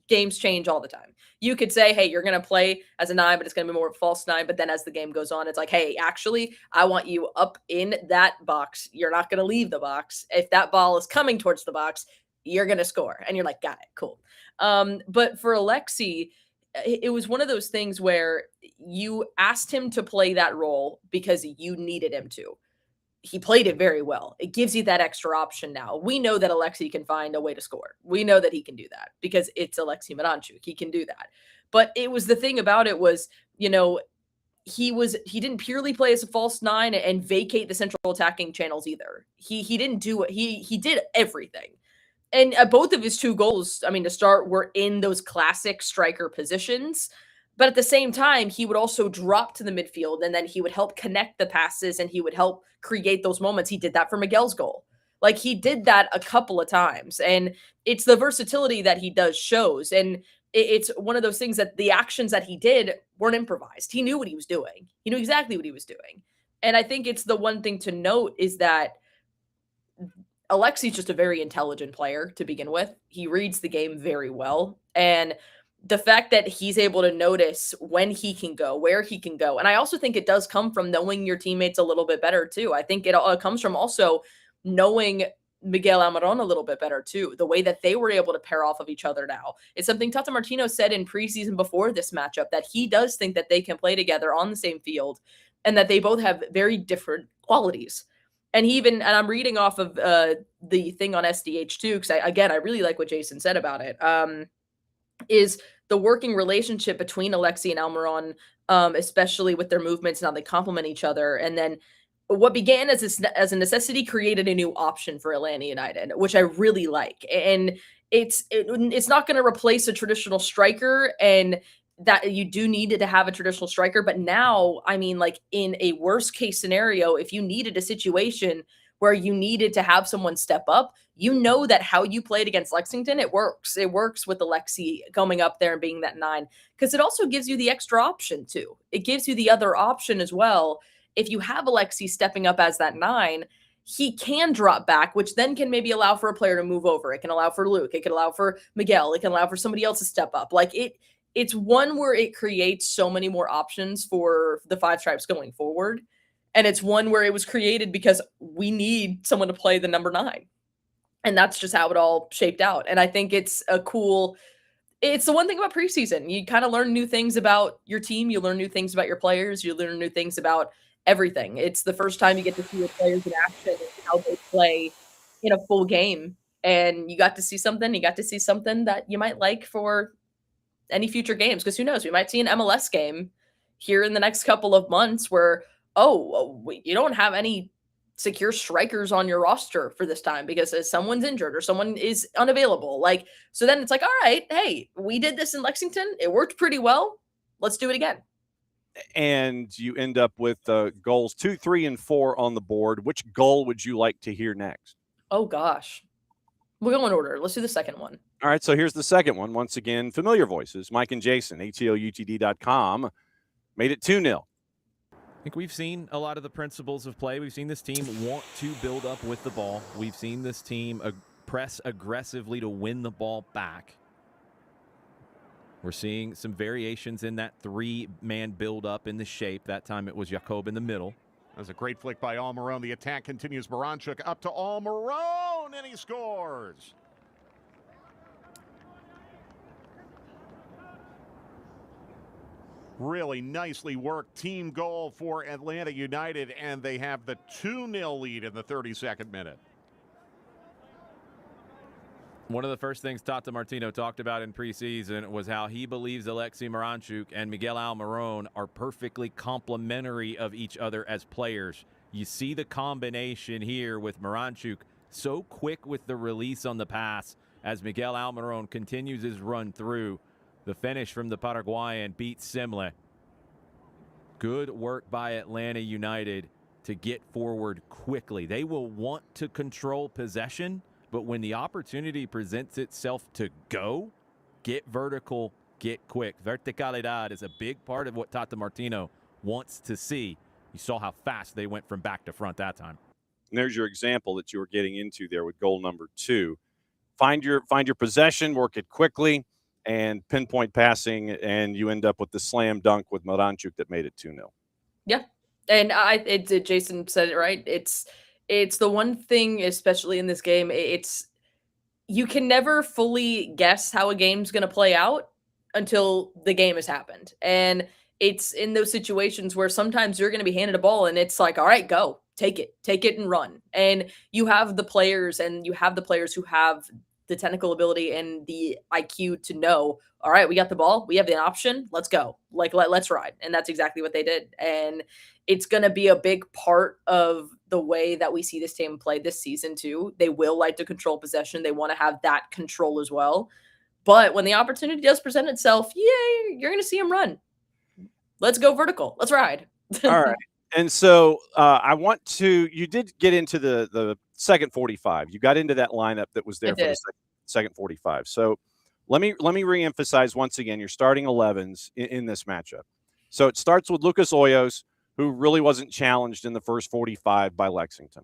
Games change all the time. You could say, hey, you're going to play as a 9, but it's going to be more of a false 9. But then as the game goes on, it's like, hey, actually, I want you up in that box. You're not going to leave the box. If that ball is coming towards the box, you're going to score. And you're like, got it, cool. But for Alexi, it was one of those things where you asked him to play that role because you needed him to. He played it very well. It gives you that extra option now. We know that Alexi can find a way to score. We know that he can do that because it's Alexi Miranchuk. He can do that. But it was the thing about it was, he didn't purely play as a false 9 and vacate the central attacking channels either. He didn't do it. He did everything. And both of his 2 goals, I mean, to start, were in those classic striker positions. But at the same time, he would also drop to the midfield, and then he would help connect the passes, and he would help create those moments. He did that for Miguel's goal. Like, he did that a couple of times. And it's the versatility that he does shows. And it's one of those things that the actions that he did weren't improvised. He knew what he was doing. He knew exactly what he was doing. And I think it's the one thing to note is that Alexi's just a very intelligent player to begin with. He reads the game very well. And the fact that he's able to notice when he can go, where he can go. And I also think it does come from knowing your teammates a little bit better too. I think it all comes from also knowing Miguel Almiron a little bit better too. The way that they were able to pair off of each other now. It's something Tata Martino said in preseason before this matchup, that he does think that they can play together on the same field and that they both have very different qualities. And I'm reading off of the thing on SDH too, because I really like what Jason said about it, is the working relationship between Alexi and Almiron, especially with their movements and how they complement each other. And then what began as a necessity created a new option for Atlanta United, which I really like. And it's not going to replace a traditional striker, and that you do need to have a traditional striker. But now, I mean, like, in a worst case scenario, if you needed a situation where you needed to have someone step up, you know that how you played against Lexington, it works. It works with Alexi coming up there and being that 9, because it also gives you the extra option too. It gives you the other option as well. If you have Alexi stepping up as that 9, he can drop back, which then can maybe allow for a player to move over. It can allow for Luke. It can allow for Miguel. It can allow for somebody else to step up. Like, it's one where it creates so many more options for the Five Stripes going forward. And it's one where it was created because we need someone to play the number 9. And that's just how it all shaped out. And I think it's the one thing about preseason. You kind of learn new things about your team. You learn new things about your players. You learn new things about everything. It's the first time you get to see your players in action and how they play in a full game. And you got to see something. You got to see something that you might like for any future games. Because who knows? We might see an MLS game here in the next couple of months where, you don't have any secure strikers on your roster for this time because someone's injured or someone is unavailable. Like, so then it's like, all right, hey, we did this in Lexington. It worked pretty well. Let's do it again. and you end up with goals 2, 3, and 4 on the board. Which goal would you like to hear next? Oh, gosh. We'll go in order. Let's do the second one. All right, so here's the second one. Once again, familiar voices. Mike and Jason, ATLUTD.com, made it 2-0. I think we've seen a lot of the principles of play. We've seen this team want to build up with the ball. We've seen this team press aggressively to win the ball back. We're seeing some variations in that three-man build-up in the shape. That time it was Jakob in the middle. That was a great flick by Almiron. The attack continues. Moranchuk up to Almiron, and he scores. Really nicely worked team goal for Atlanta United, and they have the 2-0 lead in the 32nd minute. One of the first things Tata Martino talked about in preseason was how he believes Alexei Moranchuk and Miguel Almiron are perfectly complementary of each other as players. You see the combination here with Moranchuk so quick with the release on the pass as Miguel Almiron continues his run through. The finish from the Paraguayan beats Simle. Good work by Atlanta United to get forward quickly. They will want to control possession, but when the opportunity presents itself to go, get vertical, get quick. Verticalidad is a big part of what Tata Martino wants to see. You saw how fast they went from back to front that time. And there's your example that you were getting into there with goal number 2. Find your possession, work it quickly, and pinpoint passing, and you end up with the slam dunk with Moranchuk that made it 2-0. Yeah. And Jason said it right. It's the one thing, especially in this game, you can never fully guess how a game's going to play out until the game has happened. And it's in those situations where sometimes you're going to be handed a ball and it's like, all right, go, take it and run. And you have the players who have the technical ability and the IQ to know, all right, we got the ball, we have the option, let's go. Let's ride. And that's exactly what they did. And it's going to be a big part of the way that we see this team play this season too. They will like to control possession. They want to have that control as well. But when the opportunity does present itself, you're going to see them run. Let's go vertical. Let's ride. All right. And so you did get into the second 45. You got into that lineup that was there for the second 45. So let me reemphasize once again, your starting 11s in this matchup. So it starts with Lucas Hoyos, who really wasn't challenged in the first 45 by Lexington.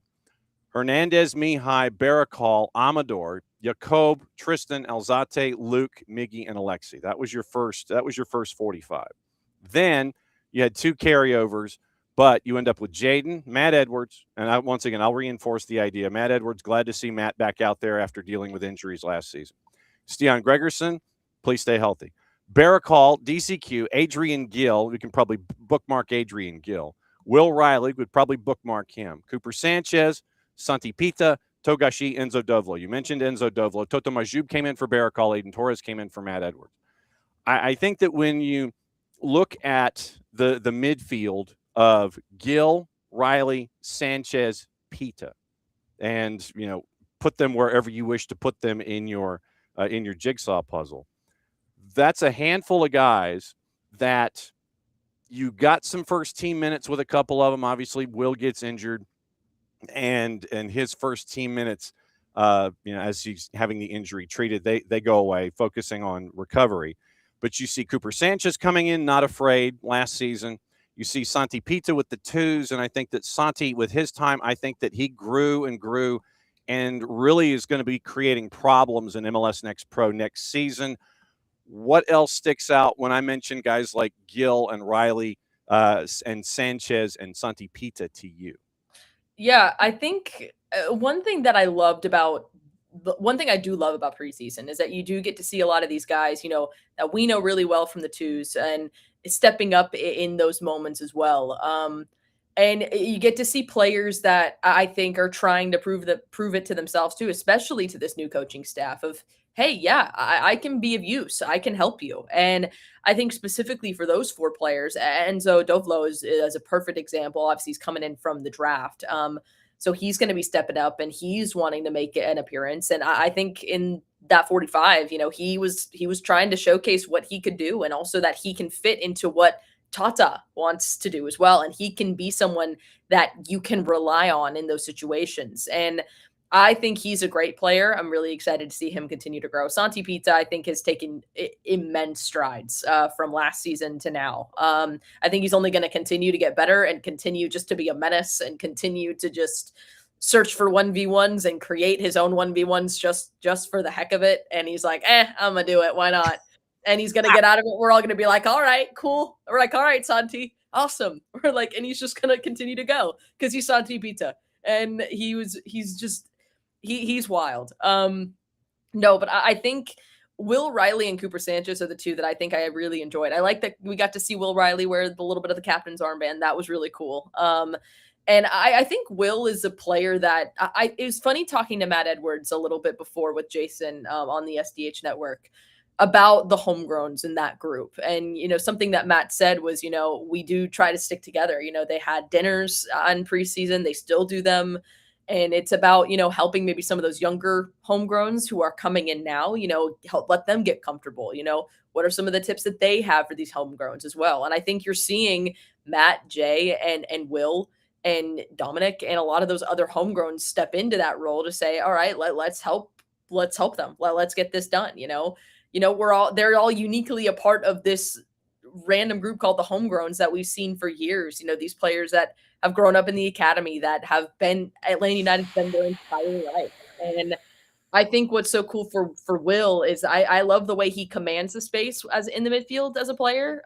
Hernandez, Mihai, Barakal, Amador, Jakob, Tristan, Alzate, Luke, Miggy, and Alexei. That was your first 45. Then you had 2 carryovers, but you end up with Jaden, Matt Edwards, and I'll reinforce the idea. Matt Edwards, glad to see Matt back out there after dealing with injuries last season. Stian Gregerson, please stay healthy. Barakal, DCQ, Adrian Gill, we can probably bookmark Adrian Gill. Will Riley, would probably bookmark him. Cooper Sanchez, Santi Pita, Togashi, Enzo Dovlo. You mentioned Enzo Dovlo. Toto Majub came in for Barakal. Aiden Torres came in for Matt Edwards. I think that when you look at the midfield of Gill, Riley, Sanchez, Pita, and put them wherever you wish to put them in your jigsaw puzzle. That's a handful of guys that you got some first team minutes with a couple of them. Obviously, Will gets injured, and his first team minutes, as he's having the injury treated, they go away, focusing on recovery. But you see Cooper Sanchez coming in, not afraid last season. You see Santi Pita with the 2s, and I think that Santi, with his time, I think that he grew and really is going to be creating problems in MLS Next Pro next season. What else sticks out when I mention guys like Gill and Riley and Sanchez and Santi Pita to you? Yeah, I think one thing I do love about preseason is that you do get to see a lot of these guys, that we know really well from the 2s and stepping up in those moments as well. And you get to see players that I think are trying to prove it to themselves too, especially to this new coaching staff of, hey, yeah, I can be of use. I can help you. And I think specifically for those 4 players, Enzo Dovlo is a perfect example. Obviously, he's coming in from the draft. So he's going to be stepping up and he's wanting to make an appearance. And I think in that 45, he was trying to showcase what he could do and also that he can fit into what Tata wants to do as well. And he can be someone that you can rely on in those situations. And I think he's a great player. I'm really excited to see him continue to grow. Santi Pita, I think, has taken immense strides from last season to now. I think he's only going to continue to get better and continue just to be a menace and continue to just search for 1v1s and create his own 1v1s just for the heck of it. And he's like, I'm going to do it. Why not? And he's going to get out of it. We're all going to be like, all right, cool. We're like, all right, Santi, awesome. We're like, and he's just going to continue to go because he's Santi Pita. And he's wild. No, but I think Will Riley and Cooper Sanchez are the two that I think I really enjoyed. I like that we got to see Will Riley wear the little bit of the captain's armband. That was really cool. And I think Will is a player that it was funny talking to Matt Edwards a little bit before with Jason on the SDH network about the homegrowns in that group. And, something that Matt said was, we do try to stick together. They had dinners on preseason. They still do them. And it's about, helping maybe some of those younger homegrowns who are coming in now, help let them get comfortable. What are some of the tips that they have for these homegrowns as well? And I think you're seeing Matt, Jay, and Will and Dominic and a lot of those other homegrowns step into that role to say, all right, let's help them. Let's get this done. They're all uniquely a part of this random group called the homegrowns that we've seen for years. These players that have grown up in the academy that have been Atlanta United their entire life. And I think what's so cool for Will is I love the way he commands the space as in the midfield as a player.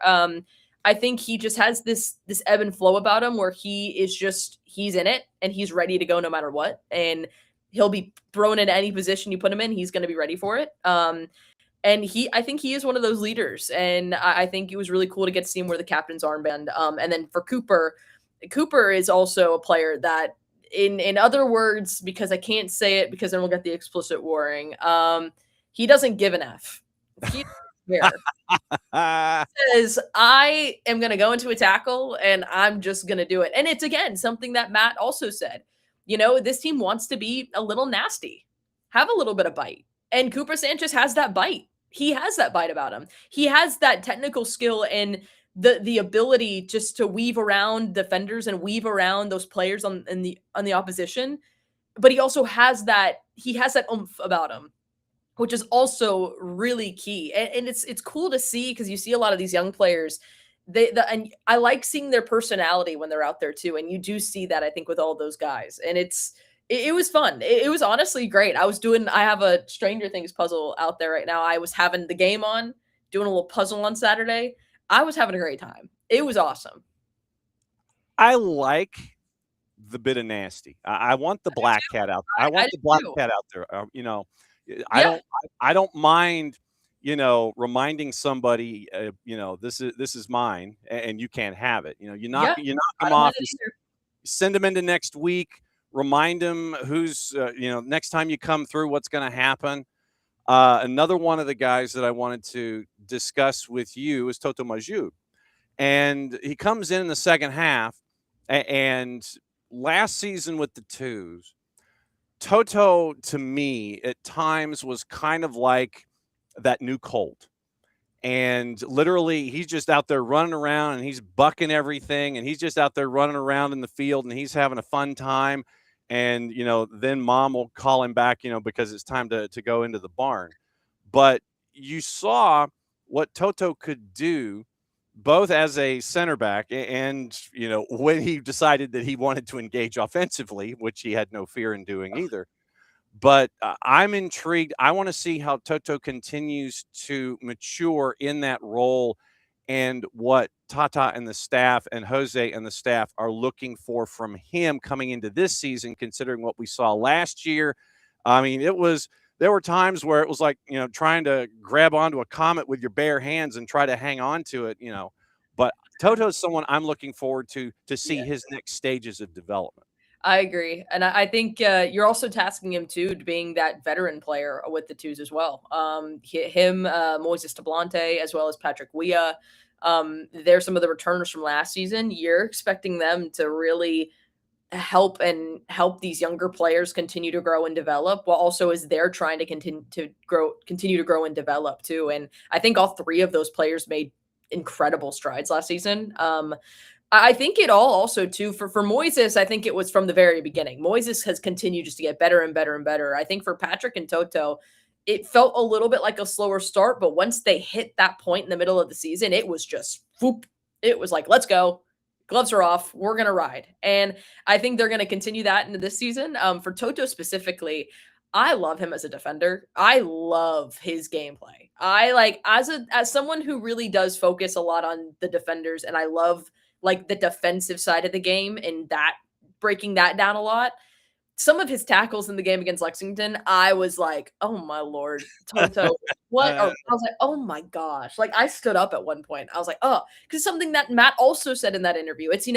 I think he just has this ebb and flow about him where he's in it and he's ready to go no matter what. And he'll be thrown in any position you put him in. He's going to be ready for it. And I think he is one of those leaders. And I think it was really cool to get to see him wear the captain's armband. And then for Cooper is also a player that in other words, because I can't say it because then we'll get the explicit warning. He doesn't give an F. He doesn't care. He says, I am going to go into a tackle and I'm just going to do it. And it's, again, something that Matt also said. This team wants to be a little nasty, have a little bit of bite. And Cooper Sanchez has that bite. He has that bite about him. He has that technical skill and the ability just to weave around defenders and weave around those players on the opposition. But he also has that oomph about him, which is really key. And it's cool to see because you see a lot of these young players. And I like seeing their personality when they're out there too. And you do see that, I think, with all those guys. And it was fun. It was honestly great. I have a Stranger Things puzzle out there right now. I was having the game on, doing a little puzzle on Saturday. I was having a great time. It was awesome. I like the bit of nasty. I want the black cat out. I want the black cat out there. I don't mind, reminding somebody, this is mine and you can't have it. You knock them off, send them into next week. Remind them who's, next time you come through, what's going to happen. Another one of the guys that I wanted to discuss with you is Toto Majud. And he comes in the second half. And last season with the twos, Toto, to me, at times was kind of like that new Colt. And literally, he's just out there running around and he's bucking everything. And he's just out there running around in the field and he's having a fun time. And, then mom will call him back, because it's time to go into the barn. But you saw what Toto could do both as a center back and, when he decided that he wanted to engage offensively, which he had no fear in doing either. But I'm intrigued. I want to see how Toto continues to mature in that role and what Tata and the staff and Jose and the staff are looking for from him coming into this season, considering what we saw last year. I mean, there were times where it was like, trying to grab onto a comet with your bare hands and try to hang on to it, But Toto's someone I'm looking forward to see his next stages of development. I agree. And I think you're also tasking him, too, being that veteran player with the twos as well. Moises Tablante, as well as Patrick Weah. They're some of the returners from last season. You're expecting them to really help these younger players continue to grow and develop, while also as they're trying to continue to grow and develop, too. And I think all three of those players made incredible strides last season. I think it all also too for Moises, I think it was from the very beginning. Moises has continued just to get better and better and better. I think for Patrick and Toto, it felt a little bit like a slower start, but once they hit that point in the middle of the season, it was just whoop. It was like, let's go. Gloves are off. We're going to ride. And I think they're going to continue that into this season. For Toto specifically, I love him as a defender. I love his gameplay. I like as someone who really does focus a lot on the defenders, and I love like the defensive side of the game and that breaking that down a lot. Some of his tackles in the game against Lexington, I was like, oh my Lord, Toto, what? I was like, oh my gosh. Like I stood up at one point. I was like, oh, because something that Matt also said in that interview, it's,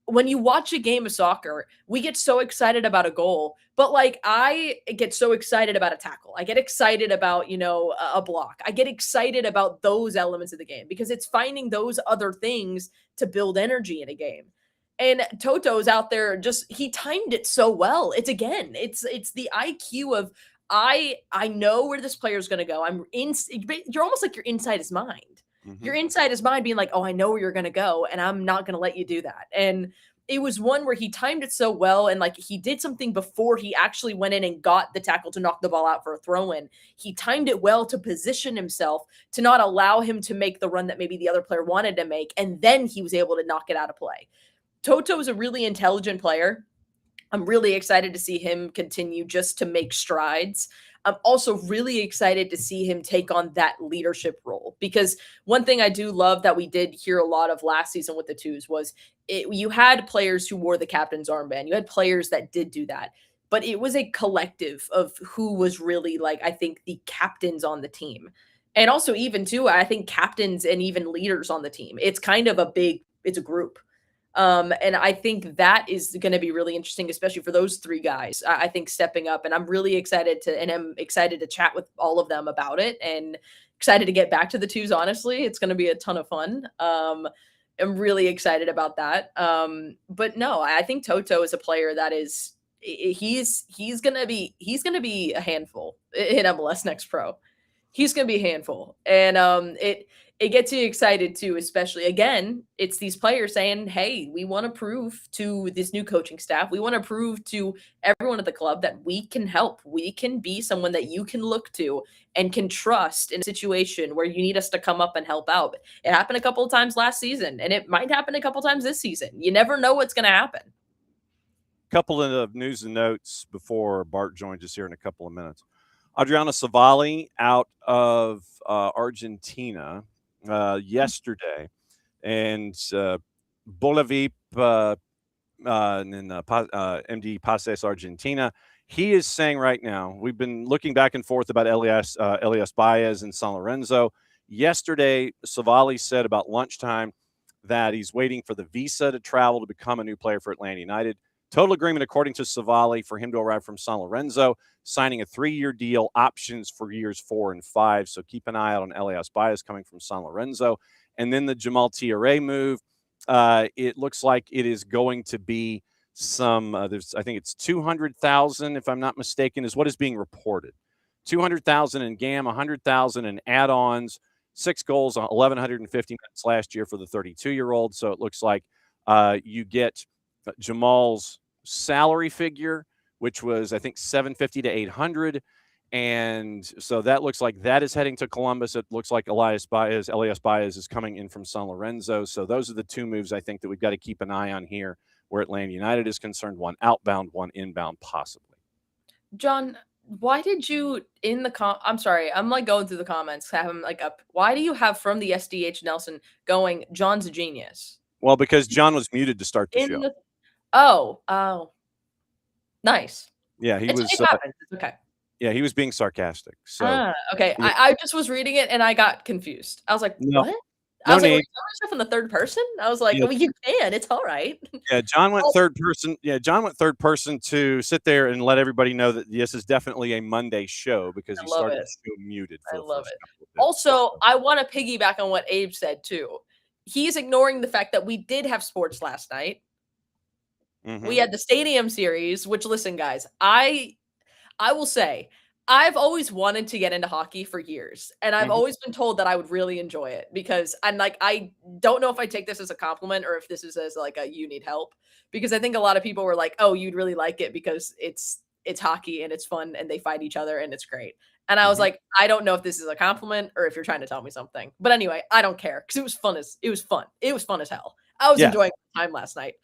when you watch a game of soccer, we get so excited about a goal, but like I get so excited about a tackle. I get excited about, a block. I get excited about those elements of the game because it's finding those other things to build energy in a game. And Toto's out there he timed it so well. It's the IQ of I know where this player is going to go. You're almost like you're inside his mind. Mm-hmm. You're inside his mind being like, oh, I know where you're going to go and I'm not going to let you do that. And it was one where he timed it so well. And like he did something before he actually went in and got the tackle to knock the ball out for a throw in. He timed it well to position himself to not allow him to make the run that maybe the other player wanted to make. And then he was able to knock it out of play. Toto is a really intelligent player. I'm really excited to see him continue just to make strides. I'm also really excited to see him take on that leadership role because one thing I do love that we did hear a lot of last season with the twos was you had players who wore the captain's armband. You had players that did do that, but it was a collective of who was really like, I think the captains on the team. And also even too, I think captains and even leaders on the team. It's kind of it's a group. And I think that is going to be really interesting, especially for those three guys, I think stepping up, and I'm really excited to chat with all of them about it and excited to get back to the twos. Honestly, it's going to be a ton of fun. I'm really excited about that. But no, I think Toto is a player that he's going to be a handful in MLS Next Pro. He's going to be a handful. And, it gets you excited too, especially again, it's these players saying, hey, we want to prove to this new coaching staff, we want to prove to everyone at the club that we can help. We can be someone that you can look to and can trust in a situation where you need us to come up and help out. It happened a couple of times last season, and it might happen a couple of times this season. You never know what's going to happen. Couple of news and notes before Bart joins us here in a couple of minutes. Adriana Savali out of Argentina yesterday, and Bolivip MD Pases Argentina. He is saying right now, we've been looking back and forth about Elias Baez and San Lorenzo. Yesterday, Savali said about lunchtime that he's waiting for the visa to travel to become a new player for Atlanta United. Total agreement, according to Savali, for him to arrive from San Lorenzo, signing a 3-year deal, options for years 4 and 5. So keep an eye out on Elias Baez coming from San Lorenzo. And then the Jamal Tiare move, it looks like it is going to be I think it's 200,000, if I'm not mistaken, is what is being reported. 200,000 in GAM, 100,000 in add-ons, 6 goals, 1,150 minutes last year for the 32-year-old. So it looks like you get Jamal's salary figure, which was, I think, 750 to 800. And so that looks like that is heading to Columbus. It looks like Elias Baez is coming in from San Lorenzo. So those are the 2 moves I think that we've got to keep an eye on here where Atlanta United is concerned, one outbound, one inbound, possibly. John, why did you I'm sorry, I'm like going through the comments, have him like up. Why do you have from the SDH Nelson going, John's a genius? Well, because John was muted to start the show. Oh, nice. Yeah, It happens. It's okay. Yeah, he was being sarcastic. So okay. Yeah. I just was reading it and I got confused. I was like, No. what? No I was like, need. are you telling yourself in the third person? I was like, Yeah. well, you can. It's all right. Yeah, John went third person. Yeah, John went third person to sit there and let everybody know that this is definitely a Monday show because he started the show muted. For I the love first it. couple of bits. Also, I want to piggyback on what Abe said too. He's ignoring the fact that we did have sports last night. Mhm. We had the Stadium Series, which, listen, guys, I will say, I've always wanted to get into hockey for years, and I've always been told that I would really enjoy it because I don't know if I take this as a compliment or if this is as like a you need help, because I think a lot of people were like, "Oh, you'd really like it because it's hockey and it's fun and they fight each other and it's great." And I was like, "I don't know if this is a compliment or if you're trying to tell me something." But anyway, I don't care because it was fun as hell. I was enjoying my time last night.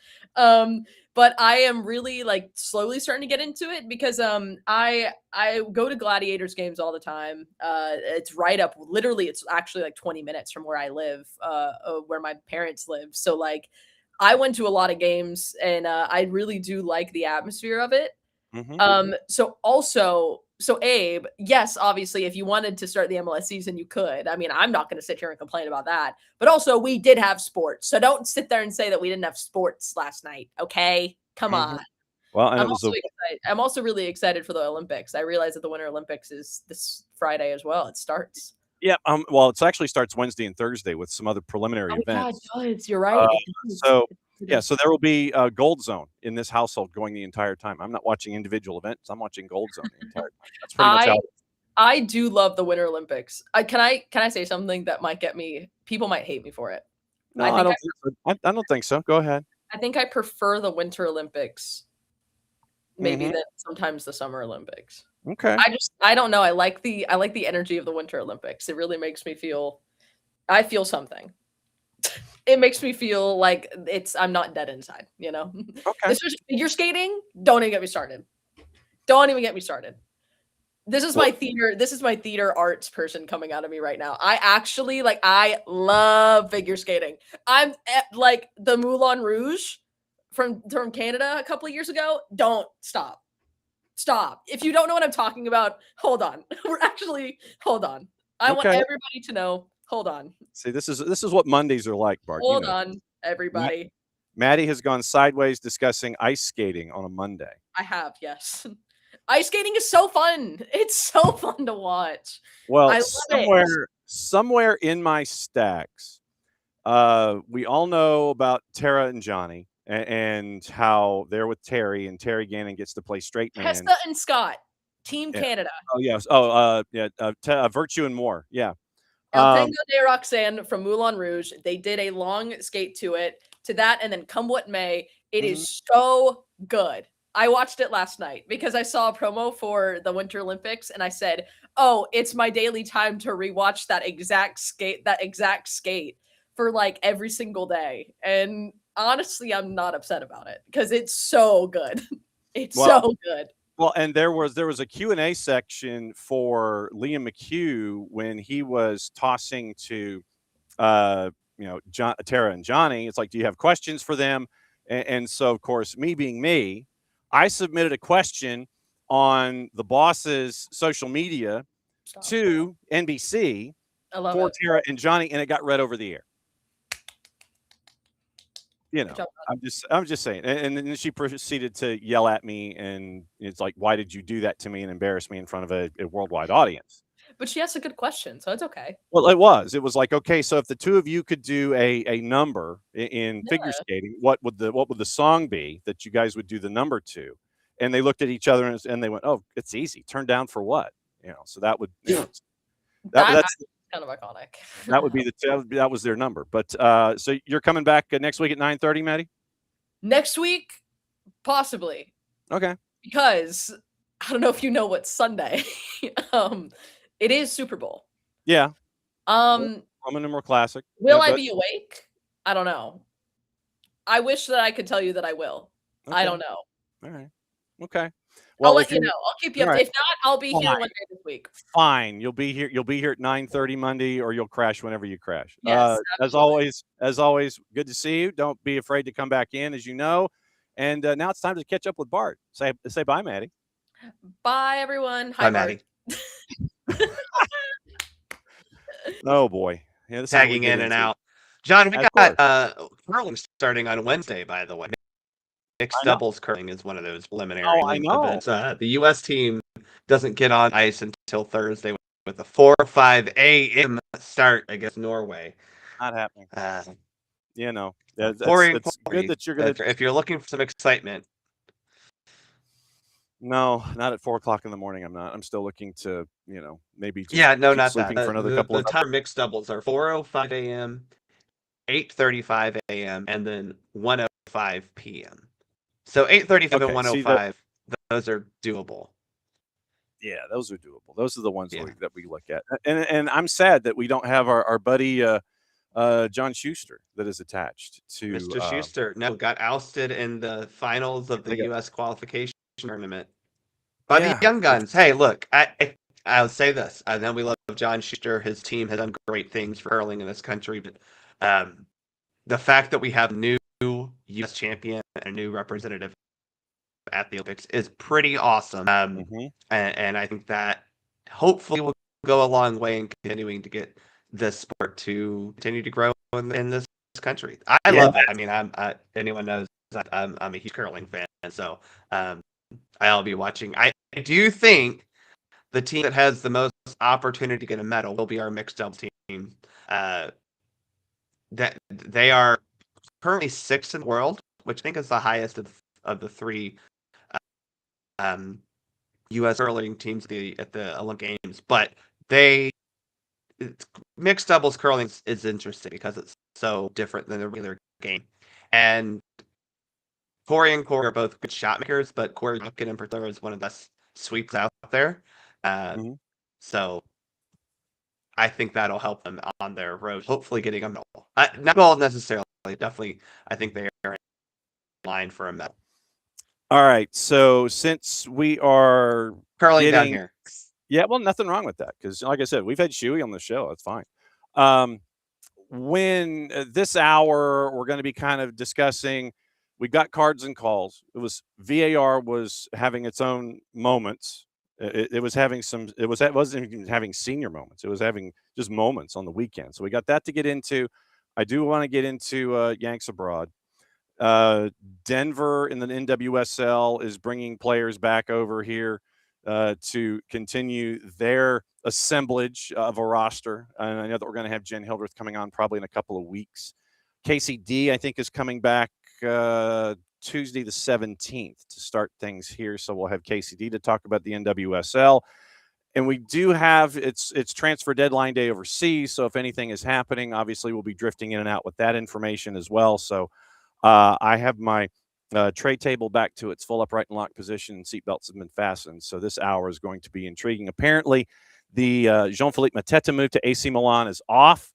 But I am really like slowly starting to get into it because I go to Gladiators games all the time. It's right up, literally it's actually like 20 minutes from where I live, where my parents live. So like I went to a lot of games and I really do like the atmosphere of it. So Abe, yes, obviously, if you wanted to start the MLS season, you could. I mean, I'm not going to sit here and complain about that. But also, we did have sports, so don't sit there and say that we didn't have sports last night. Okay, come on. Well, and I'm also excited. I'm also really excited for the Olympics. I realize that the Winter Olympics is this Friday as well. It starts. Yeah. Well, it actually starts Wednesday and Thursday with some other preliminary events. Yeah, it does. You're right. So there will be a Gold Zone in this household going the entire time. I'm not watching individual events. I'm watching Gold Zone the entire time. That's pretty much how. I do love the Winter Olympics. Can I say something that might get me? People might hate me for it. No, I don't think so. I don't think so. Go ahead. I think I prefer the Winter Olympics maybe than sometimes the Summer Olympics. Okay. I don't know. I like the energy of the Winter Olympics. It really makes me feel. I feel something. It makes me feel like I'm not dead inside, you know? Okay. This was figure skating. Don't even get me started. Don't even get me started. This is my theater arts person coming out of me right now. I love figure skating. I'm like the Moulin Rouge from Canada a couple of years ago. Don't stop. If you don't know what I'm talking about, hold on. Hold on. I want everybody to know. Hold on. See, this is what Mondays are like, Bart. Hold on, everybody. Maddie has gone sideways discussing ice skating on a Monday. I have, yes. Ice skating is so fun. It's so fun to watch. Well, somewhere in my stacks, we all know about Tara and Johnny and how they're with Terry, and Terry Gannon gets to play straight man. Hesta and Scott, Team Canada. Oh yes. Virtue and More. Yeah. El Tango de Roxanne from Moulin Rouge. They did a long skate to that, and then come what may, it is so good. I watched it last night because I saw a promo for the Winter Olympics, and I said, "Oh, it's my daily time to rewatch that exact skate for like every single day." And honestly, I'm not upset about it because it's so good. So good. Well, and there was a Q&A section for Liam McHugh when he was tossing to, Tara and Johnny. It's like, do you have questions for them? And so, of course, me being me, I submitted a question on the boss's social media to NBC for Tara and Johnny, and it got read over the air. You know, I'm just saying. And then she proceeded to yell at me, and it's like, why did you do that to me and embarrass me in front of a worldwide audience? But she asked a good question, so it's okay. Well, it was like, okay, so if the two of you could do a number in figure skating, what would the song be that you guys would do the number to? And they looked at each other and they went, oh, it's easy. Turn down for what? So that would that's kind of iconic. that was their number. But so you're coming back next week at 9:30, Maddie? Next week, possibly. Okay. Because I don't know if you know what's Sunday. It is Super Bowl. Yeah. Roman numeral classic. Will I be awake? I don't know. I wish that I could tell you that I will. Okay. I don't know. All right. Okay. Well, I'll let you know. I'll keep you up. Right. If not, I'll be here one day this week. Fine. You'll be here at 9:30 Monday, or you'll crash whenever you crash. Yes, as always, good to see you. Don't be afraid to come back in, as you know. And now it's time to catch up with Bart. Say bye, Maddie. Bye, everyone. Hi, Maddie. Oh boy. Yeah, tagging in and out. John, we got curling starting on Wednesday, by the way. Mixed doubles curling is one of those preliminary events. The U.S. team doesn't get on ice until Thursday with a 4:05 a.m. start against Norway. Not happening. It's it's good that you're going to. If you're looking for some excitement, No, not at 4:00 in the morning. I'm not. I'm still looking to, maybe just Yeah, no, keep not that. sleeping for another couple The of. time mixed doubles are 4:05 a.m., 8:35 a.m., and then 1:05 p.m. So 8:35 and Okay, see that? 1:05, those are doable. Yeah, those are doable. Those are the ones Yeah. that we look at. And I'm sad that we don't have our buddy John Schuster that is attached to Mr. Schuster got ousted in the finals of the U.S. qualification tournament by the Young Guns. Hey, look, I'll say this. I know we love John Schuster. His team has done great things for hurling in this country, but the fact that we have a new U.S. champion and a new representative at the Olympics is pretty awesome. And I think that hopefully will go a long way in continuing to get this sport to continue to grow in this country. I love it. I mean, anyone knows that I'm a huge curling fan, so I'll be watching. I do think the team that has the most opportunity to get a medal will be our mixed doubles team. That they are currently 6th in the world, which I think is the highest of the 3 U.S. curling teams at the Olympic Games. But mixed doubles curling is interesting because it's so different than the regular game. And Corey and Corey are both good shot makers, but Corey Bucket in particular is one of the best sweeps out there. So I think that'll help them on their road, hopefully getting a medal. Not gold necessarily, definitely. I think they are in line for a medal. All right, so since we are curling down here, yeah, well, nothing wrong with that because, like I said, we've had Shuey on the show. That's fine. When this hour, we're going to be kind of discussing. We got cards and calls. It was VAR was having its own moments. It was having some. It wasn't even having senior moments. It was having just moments on the weekend. So we got that to get into. I do want to get into Yanks abroad. Denver in the NWSL is bringing players back over here to continue their assemblage of a roster. And I know that we're going to have Jen Hildreth coming on probably in a couple of weeks. KCD, I think, is coming back Tuesday the 17th to start things here. So we'll have KCD to talk about the NWSL. And we do have it's transfer deadline day overseas. So if anything is happening, obviously we'll be drifting in and out with that information as well. So I have my tray table back to its full upright and locked position, and seatbelts have been fastened. So this hour is going to be intriguing. Apparently, the Jean-Philippe Mateta move to AC Milan is off,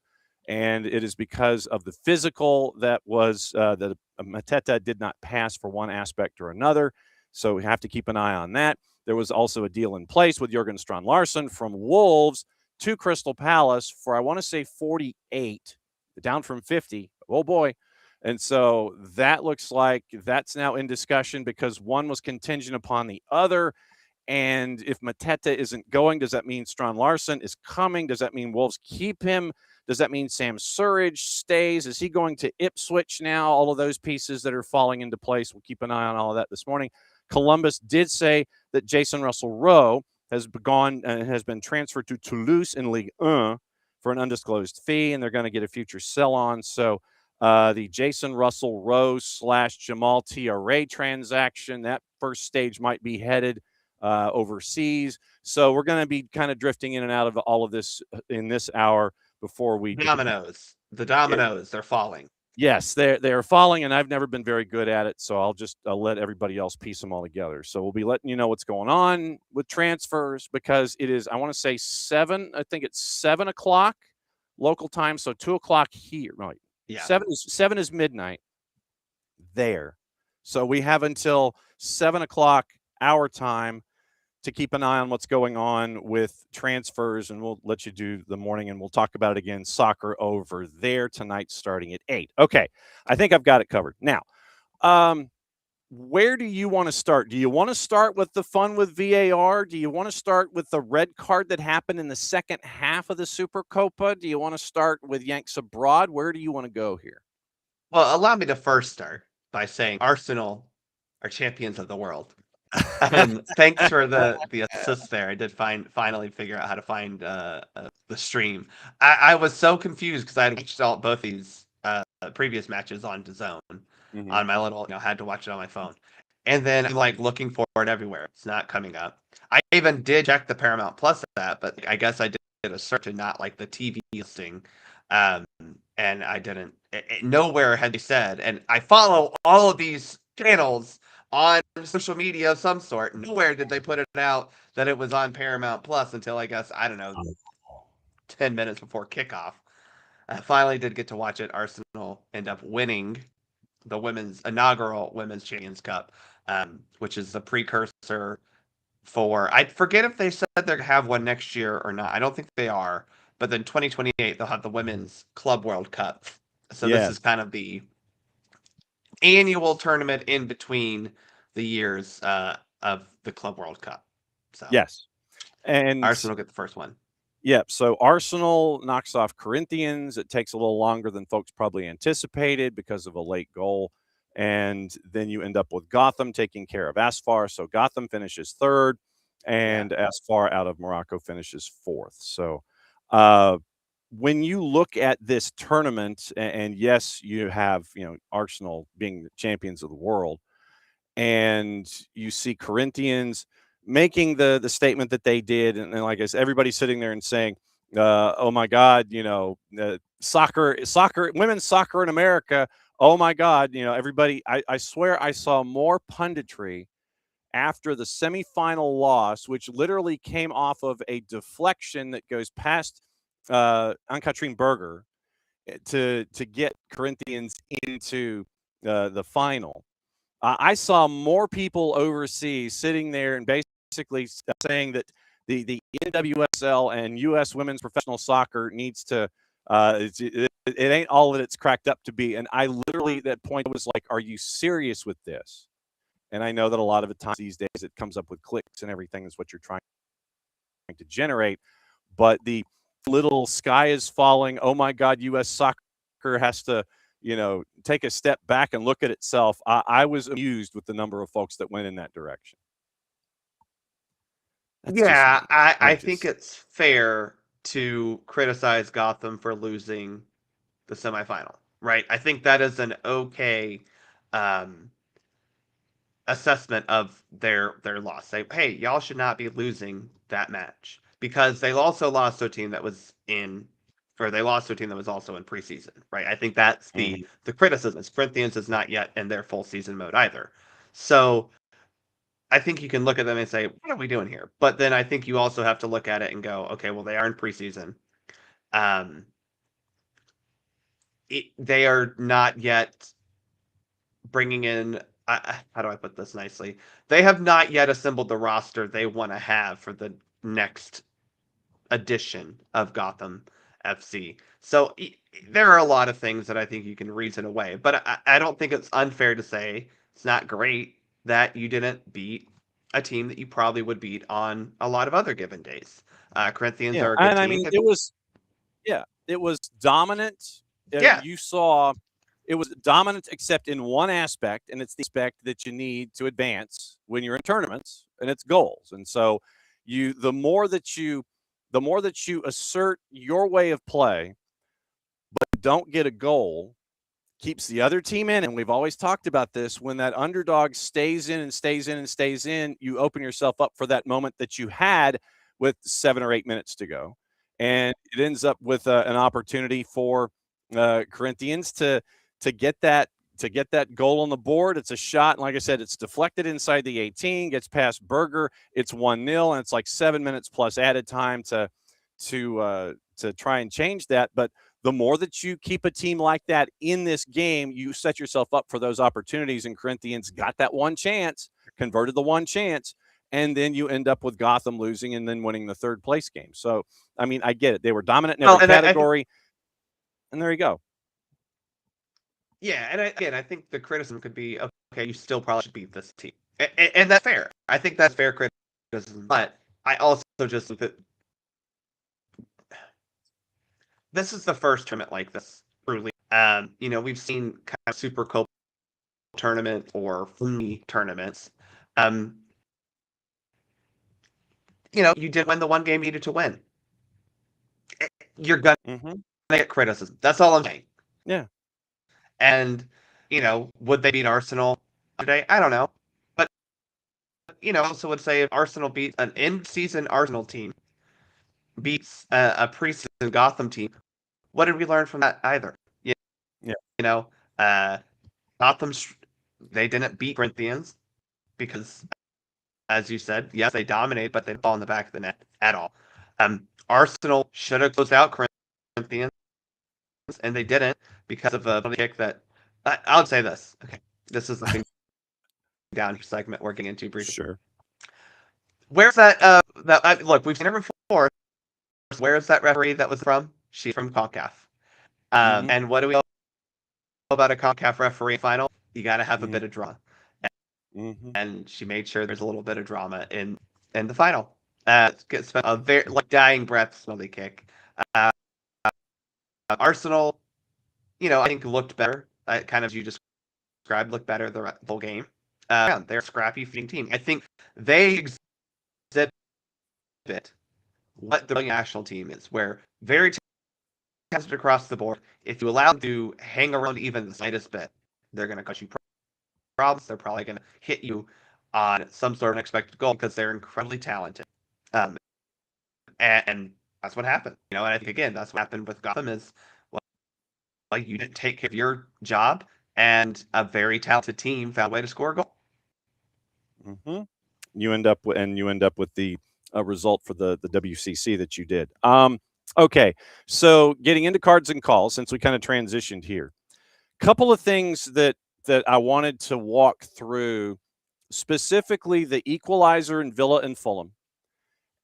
and it is because of the physical that was that Mateta did not pass for one aspect or another. So we have to keep an eye on that. There was also a deal in place with Jurgen Strand-Larsen from Wolves to Crystal Palace for, I want to say, 48, down from 50. Oh, boy. And so that looks like that's now in discussion because one was contingent upon the other. And if Mateta isn't going, does that mean Strand-Larsen is coming? Does that mean Wolves keep him? Does that mean Sam Surridge stays? Is he going to Ipswich now? All of those pieces that are falling into place. We'll keep an eye on all of that this morning. Columbus did say that Jason Russell-Rowe has been transferred to Toulouse in Ligue 1 for an undisclosed fee, and they're going to get a future sell-on. So the Jason Russell-Rowe / Jamal TRA transaction, that first stage might be headed overseas. So we're going to be kind of drifting in and out of all of this in this hour before we the dominoes they're falling. Yes, they're falling, and I've never been very good at it, so I'll let everybody else piece them all together. So we'll be letting you know what's going on with transfers because it is, I want to say 7 o'clock local time, so 2 o'clock here. Right. Yeah. 7 is midnight there. So we have until 7 o'clock our time to keep an eye on what's going on with transfers, and we'll let you do the morning, and we'll talk about it again. Soccer over there tonight starting at 8. Okay, I think I've got it covered. Now, where do you want to start? Do you want to start with the fun with VAR? Do you want to start with the red card that happened in the second half of the Supercopa? Do you want to start with Yanks abroad? Where do you want to go here? Well, allow me to first start by saying Arsenal are champions of the world. And thanks for the assist there. I did finally figure out how to find the stream. I was so confused because I had watched both these previous matches on DAZN on my little, had to watch it on my phone. And then I'm like looking for it everywhere. It's not coming up. I even did check the Paramount Plus app, but I guess I did a search and not like the TV listing. And I didn't. Nowhere had they said. And I follow all of these channels on social media of some sort. Nowhere did they put it out that it was on Paramount Plus until I guess, I don't know, 10 minutes before kickoff. I finally did get to watch it. Arsenal end up winning the inaugural Women's Champions Cup, which is the precursor for, I forget if they said they're going to have one next year or not. I don't think they are. But then 2028, they'll have the Women's Club World Cup. So this is kind of the annual tournament in between the years of the Club World Cup. So yes. And Arsenal get the first one. Yep. So Arsenal knocks off Corinthians. It takes a little longer than folks probably anticipated because of a late goal. And then you end up with Gotham taking care of Asfar. So Gotham finishes third, and Asfar out of Morocco finishes fourth. So when you look at this tournament, and yes, you have, Arsenal being the champions of the world, and you see Corinthians making the statement that they did, and like I said, everybody's sitting there and saying, "Oh my God, soccer, women's soccer in America. Oh my God, everybody." I swear I saw more punditry after the semifinal loss, which literally came off of a deflection that goes past Ann-Kathrin Berger to get Corinthians into the final. I saw more people overseas sitting there and basically saying that the NWSL and U.S. Women's Professional Soccer needs to it ain't all that it's cracked up to be. And I literally at that point was like, "Are you serious with this?" And I know that a lot of the times these days it comes up with clicks and everything is what you're trying to generate, but the little sky is falling. Oh my God, U.S. soccer has to take a step back and look at itself. I was amused with the number of folks that went in that direction. I think it's fair to criticize Gotham for losing the semifinal, right? I think that is an okay assessment of their loss. Say, hey, y'all should not be losing that match because they also lost to a team that was they lost to a team that was also in preseason, right? I think that's the criticism. Corinthians is not yet in their full season mode either. So I think you can look at them and say, what are we doing here? But then I think you also have to look at it and go, okay, well, they are in preseason. They are not yet bringing in, how do I put this nicely? They have not yet assembled the roster they want to have for the next edition of Gotham FC. So there are a lot of things that I think you can reason away, but I don't think it's unfair to say it's not great that you didn't beat a team that you probably would beat on a lot of other given days. Corinthians are a good team. I mean, it was dominant. You saw it was dominant except in one aspect, and it's the aspect that you need to advance when you're in tournaments, and it's goals. And so the more that you assert your way of play, but don't get a goal, keeps the other team in. And we've always talked about this. When that underdog stays in and stays in and stays in, you open yourself up for that moment that you had with 7 or 8 minutes to go. And it ends up with an opportunity for Corinthians to get that goal on the board. It's a shot. And like I said, it's deflected inside the 18, gets past Berger. It's 1-0, and it's like 7 minutes plus added time to try and change that. But the more that you keep a team like that in this game, you set yourself up for those opportunities. And Corinthians got that one chance, converted the one chance, and then you end up with Gotham losing and then winning the third place game. So, I mean, I get it. They were dominant in every category. And there you go. Yeah, and I think the criticism could be, okay, you still probably should beat this team. And that's fair. I think that's fair criticism. But I also just think that this is the first tournament like this, truly. We've seen kind of Super Copa tournament or free tournaments. You did win the one game you needed to win. You're going to get criticism. That's all I'm saying. Yeah. And, would they beat Arsenal today? I don't know. But also would say if Arsenal beats an in-season Arsenal team, beats a preseason Gotham team, what did we learn from that either? Gotham, they didn't beat Corinthians because, as you said, yes, they dominate, but they didn't fall in the back of the net at all. Arsenal should have closed out Corinthians, and they didn't because of a kick that. I'll say this. Okay, this is the down segment we're getting into briefly. Sure. Where's that? Look, we've seen her before. Where's that referee that was from? She's from CONCACAF. And what do we know about a CONCACAF referee final? You got to have a bit of drama. And she made sure there's a little bit of drama in the final. Spent a very dying breath penalty kick. Arsenal, I think looked better. Kind of as you described, looked better the whole game. They're a scrappy feeding team. I think they exhibit what the national team is, where very tested across the board. If you allow them to hang around even the slightest bit, they're going to cause you problems. They're probably going to hit you on some sort of unexpected goal because they're incredibly talented. And that's what happened. And I think, again, that's what happened with Gotham is, you didn't take care of your job, and a very talented team found a way to score a goal. You end up with the result for the WCC that you did. Okay, so getting into cards and calls, since we kind of transitioned here, couple of things that I wanted to walk through, specifically the equalizer in Villa and Fulham,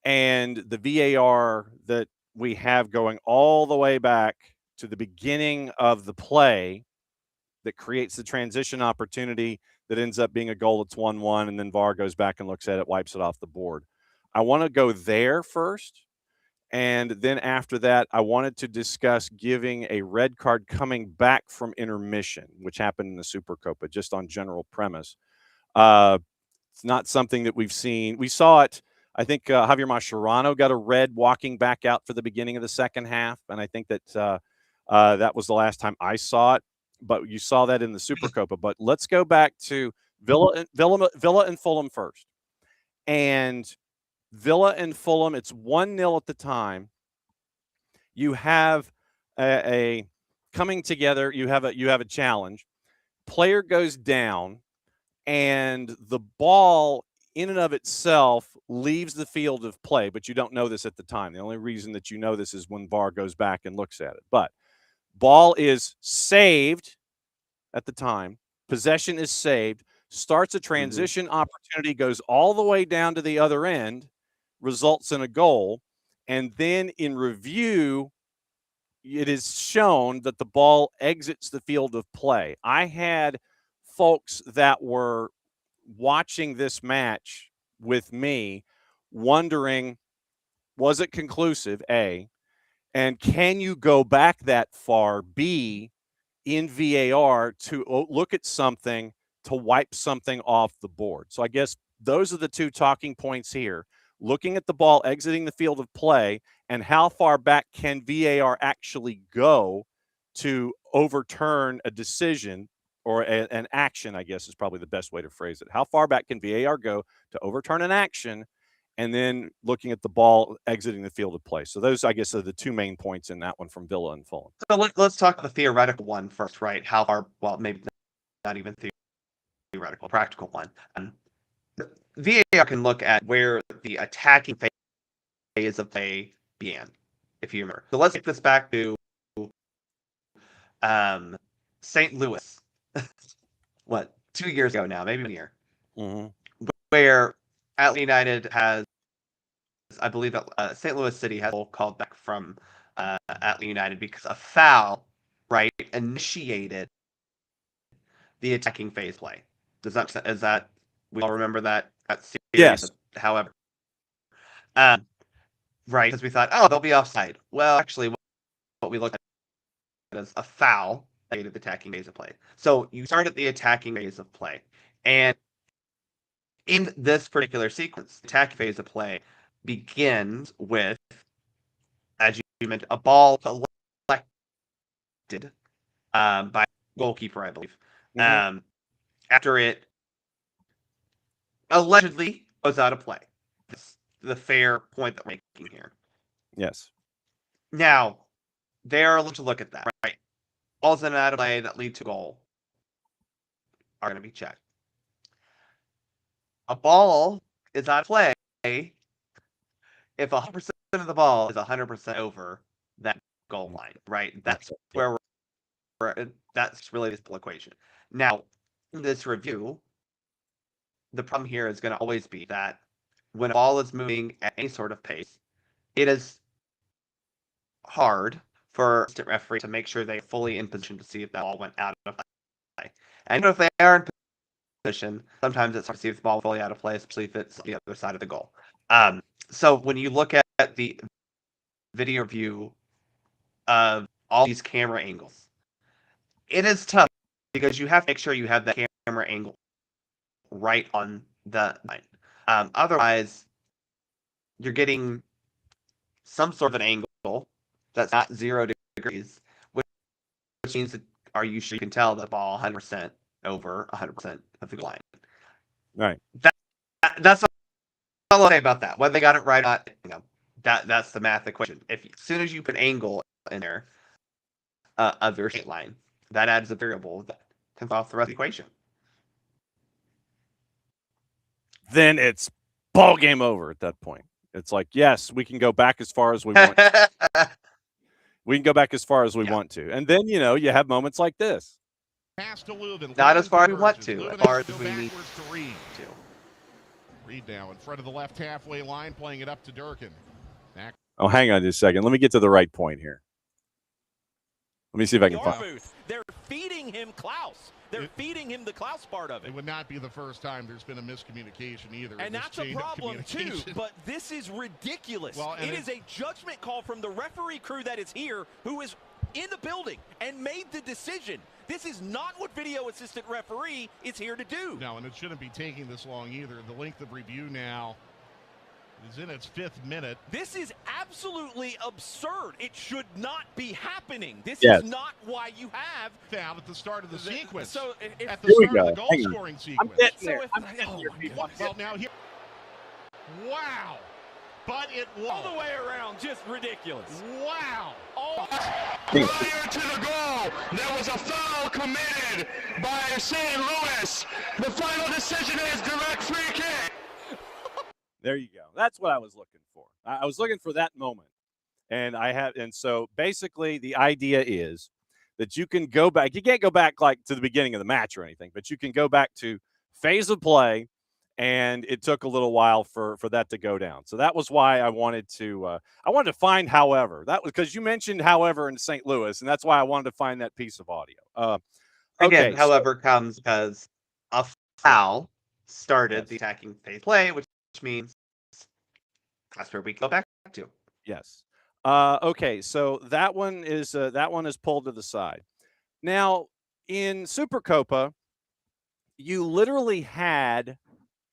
and the VAR that we have going all the way back to the beginning of the play that creates the transition opportunity that ends up being a goal that's 1-1, and then VAR goes back and looks at it, wipes it off the board. I want to go there first, and then after that, I wanted to discuss giving a red card coming back from intermission, which happened in the Supercopa, just on general premise. It's not something that we've seen. We saw it. I think Javier Mascherano got a red walking back out for the beginning of the second half, and I think that that was the last time I saw it. But you saw that in the Supercopa. But let's go back to Villa and Fulham first. And Villa and Fulham, it's 1-0 at the time. You have a coming together. You have a challenge. Player goes down, and the ball in and of itself leaves the field of play, but you don't know this at the time. The only reason that you know this is when VAR goes back and looks at it. But ball is saved at the time. Possession is saved. Starts a transition opportunity, goes all the way down to the other end, results in a goal. And then in review, it is shown that the ball exits the field of play. I had folks that were watching this match with me wondering, was it conclusive, A, and can you go back that far, B, in VAR to look at something to wipe something off the board? So I guess those are the two talking points here. Looking at the ball exiting the field of play, and how far back can VAR actually go to overturn a decision or an action, I guess is probably the best way to phrase it. How far back can VAR go to overturn an action, and then looking at the ball exiting the field of play? So those, I guess, are the two main points in that one from Villa and Fulham. So let's talk the theoretical one first, right? How far, well, maybe not even theoretical, practical one. VAR can look at where the attacking phase of play began, if you remember. So let's take this back to St. Louis. 2 years ago now, maybe a year, where Atlanta United has, I believe that St. Louis City has a goal called back from Atlanta United because a foul, right, initiated the attacking phase play. Is that we all remember that series? Yes. However, right, because we thought, they'll be offside. Well, actually, what we looked at is a foul the attacking phase of play. So you start at the attacking phase of play, and in this particular sequence, the attacking phase of play begins with, as you mentioned, a ball collected by goalkeeper, I believe. After it allegedly was out of play. That's the fair point that we're making here. Yes. Now, they are allowed to look at that, right? Balls in and out of play that lead to goal are going to be checked. A ball is out of play if 100% of the ball is 100% over that goal line, right? That's where that's really the simple equation. Now, in this review, the problem here is going to always be that when a ball is moving at any sort of pace, it is hard for the assistant referee to make sure they're fully in position to see if that ball went out of play. And even if they are in position, sometimes it's hard to see if the ball fully out of play, especially if it's the other side of the goal. So when you look at the video view of all these camera angles, it is tough because you have to make sure you have that camera angle right on the line. Otherwise, you're getting some sort of an angle that's not 0 degrees, which means that you can tell the ball 100% over 100% of the line. Right. That's all I'll say about that. Whether they got it right or not, that's the math equation. As soon as you put an angle in there of your straight line, that adds a variable that can off the rest of the equation. Then it's ball game over at that point. It's like, yes, we can go back as far as we want. We can go back as far as we want to. And then, you have moments like this. Not as far as we want to, as far as we need to. Reed now in front of the left halfway line, playing it up to Durkin. Oh, hang on just a second. Let me get to the right point here. Let me see if I can find. They're feeding him Klaus. They're feeding him the Klaus part of it. It would not be the first time there's been a miscommunication either. And that's a problem too, but this is ridiculous. Well, it is a judgment call from the referee crew that is here, who is in the building and made the decision. This is not what video assistant referee is here to do. No, and it shouldn't be taking this long either. The length of review now is in its 5th minute. This is absolutely absurd. It should not be happening. This yes. is not why you have foul at the start of the sequence. So at the start of the goal-scoring sequence. I'm getting there. Well, now here. Wow. But it was all the way around, just ridiculous. Wow. Prior to the goal, there was a foul committed by St. Louis. The final decision is direct free kick. There you go. That's what I was looking for. I was looking for that moment. And so basically the idea is that you can go back. You can't go back like to the beginning of the match or anything, but you can go back to phase of play. And it took a little while for that to go down. So that was why I wanted to find however. That was because you mentioned however in St. Louis, and that's why I wanted to find that piece of audio. Again, however, comes because a foul started the attacking phase play, which means that's where we go back to. Yes. Okay, so that one is pulled to the side. Now in Supercopa, you literally had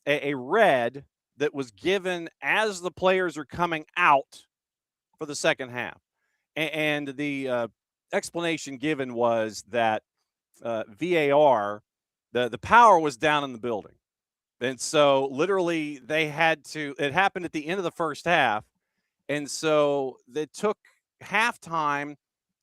a red that was given as the players are coming out for the second half. And the explanation given was that VAR, the power was down in the building. And so literally it happened at the end of the first half. And so they took halftime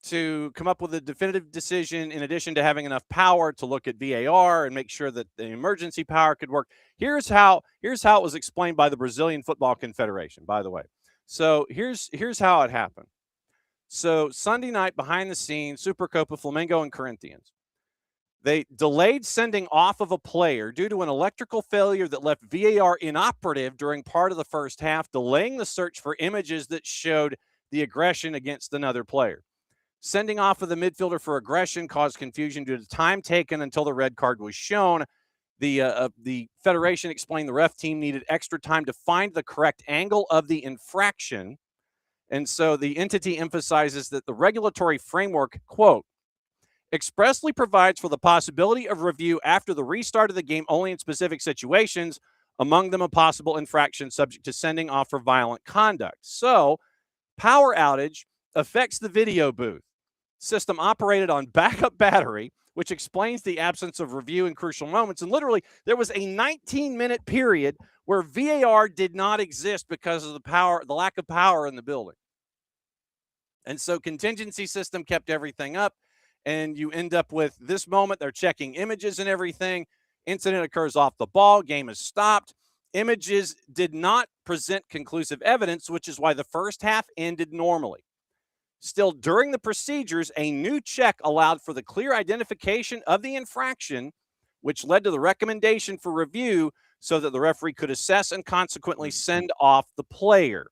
to come up with a definitive decision in addition to having enough power to look at VAR and make sure that the emergency power could work. Here's how it was explained by the Brazilian Football Confederation, by the way. So here's how it happened. So Sunday night, behind the scenes, Supercopa, Flamengo and Corinthians. They delayed sending off of a player due to an electrical failure that left VAR inoperative during part of the first half, delaying the search for images that showed the aggression against another player. Sending off of the midfielder for aggression caused confusion due to time taken until the red card was shown. The Federation explained the ref team needed extra time to find the correct angle of the infraction. And so the entity emphasizes that the regulatory framework, quote, expressly provides for the possibility of review after the restart of the game only in specific situations, among them a possible infraction subject to sending off for violent conduct. So power outage affects the video booth. system operated on backup battery, which explains the absence of review in crucial moments. And literally, there was a 19-minute period where VAR did not exist because of the lack of power in the building. And so contingency system kept everything up, and you end up with this moment. They're checking images and everything. Incident occurs off the ball. Game is stopped. Images did not present conclusive evidence, which is why the first half ended normally. Still, during the procedures, a new check allowed for the clear identification of the infraction, which led to the recommendation for review so that the referee could assess and consequently send off the player.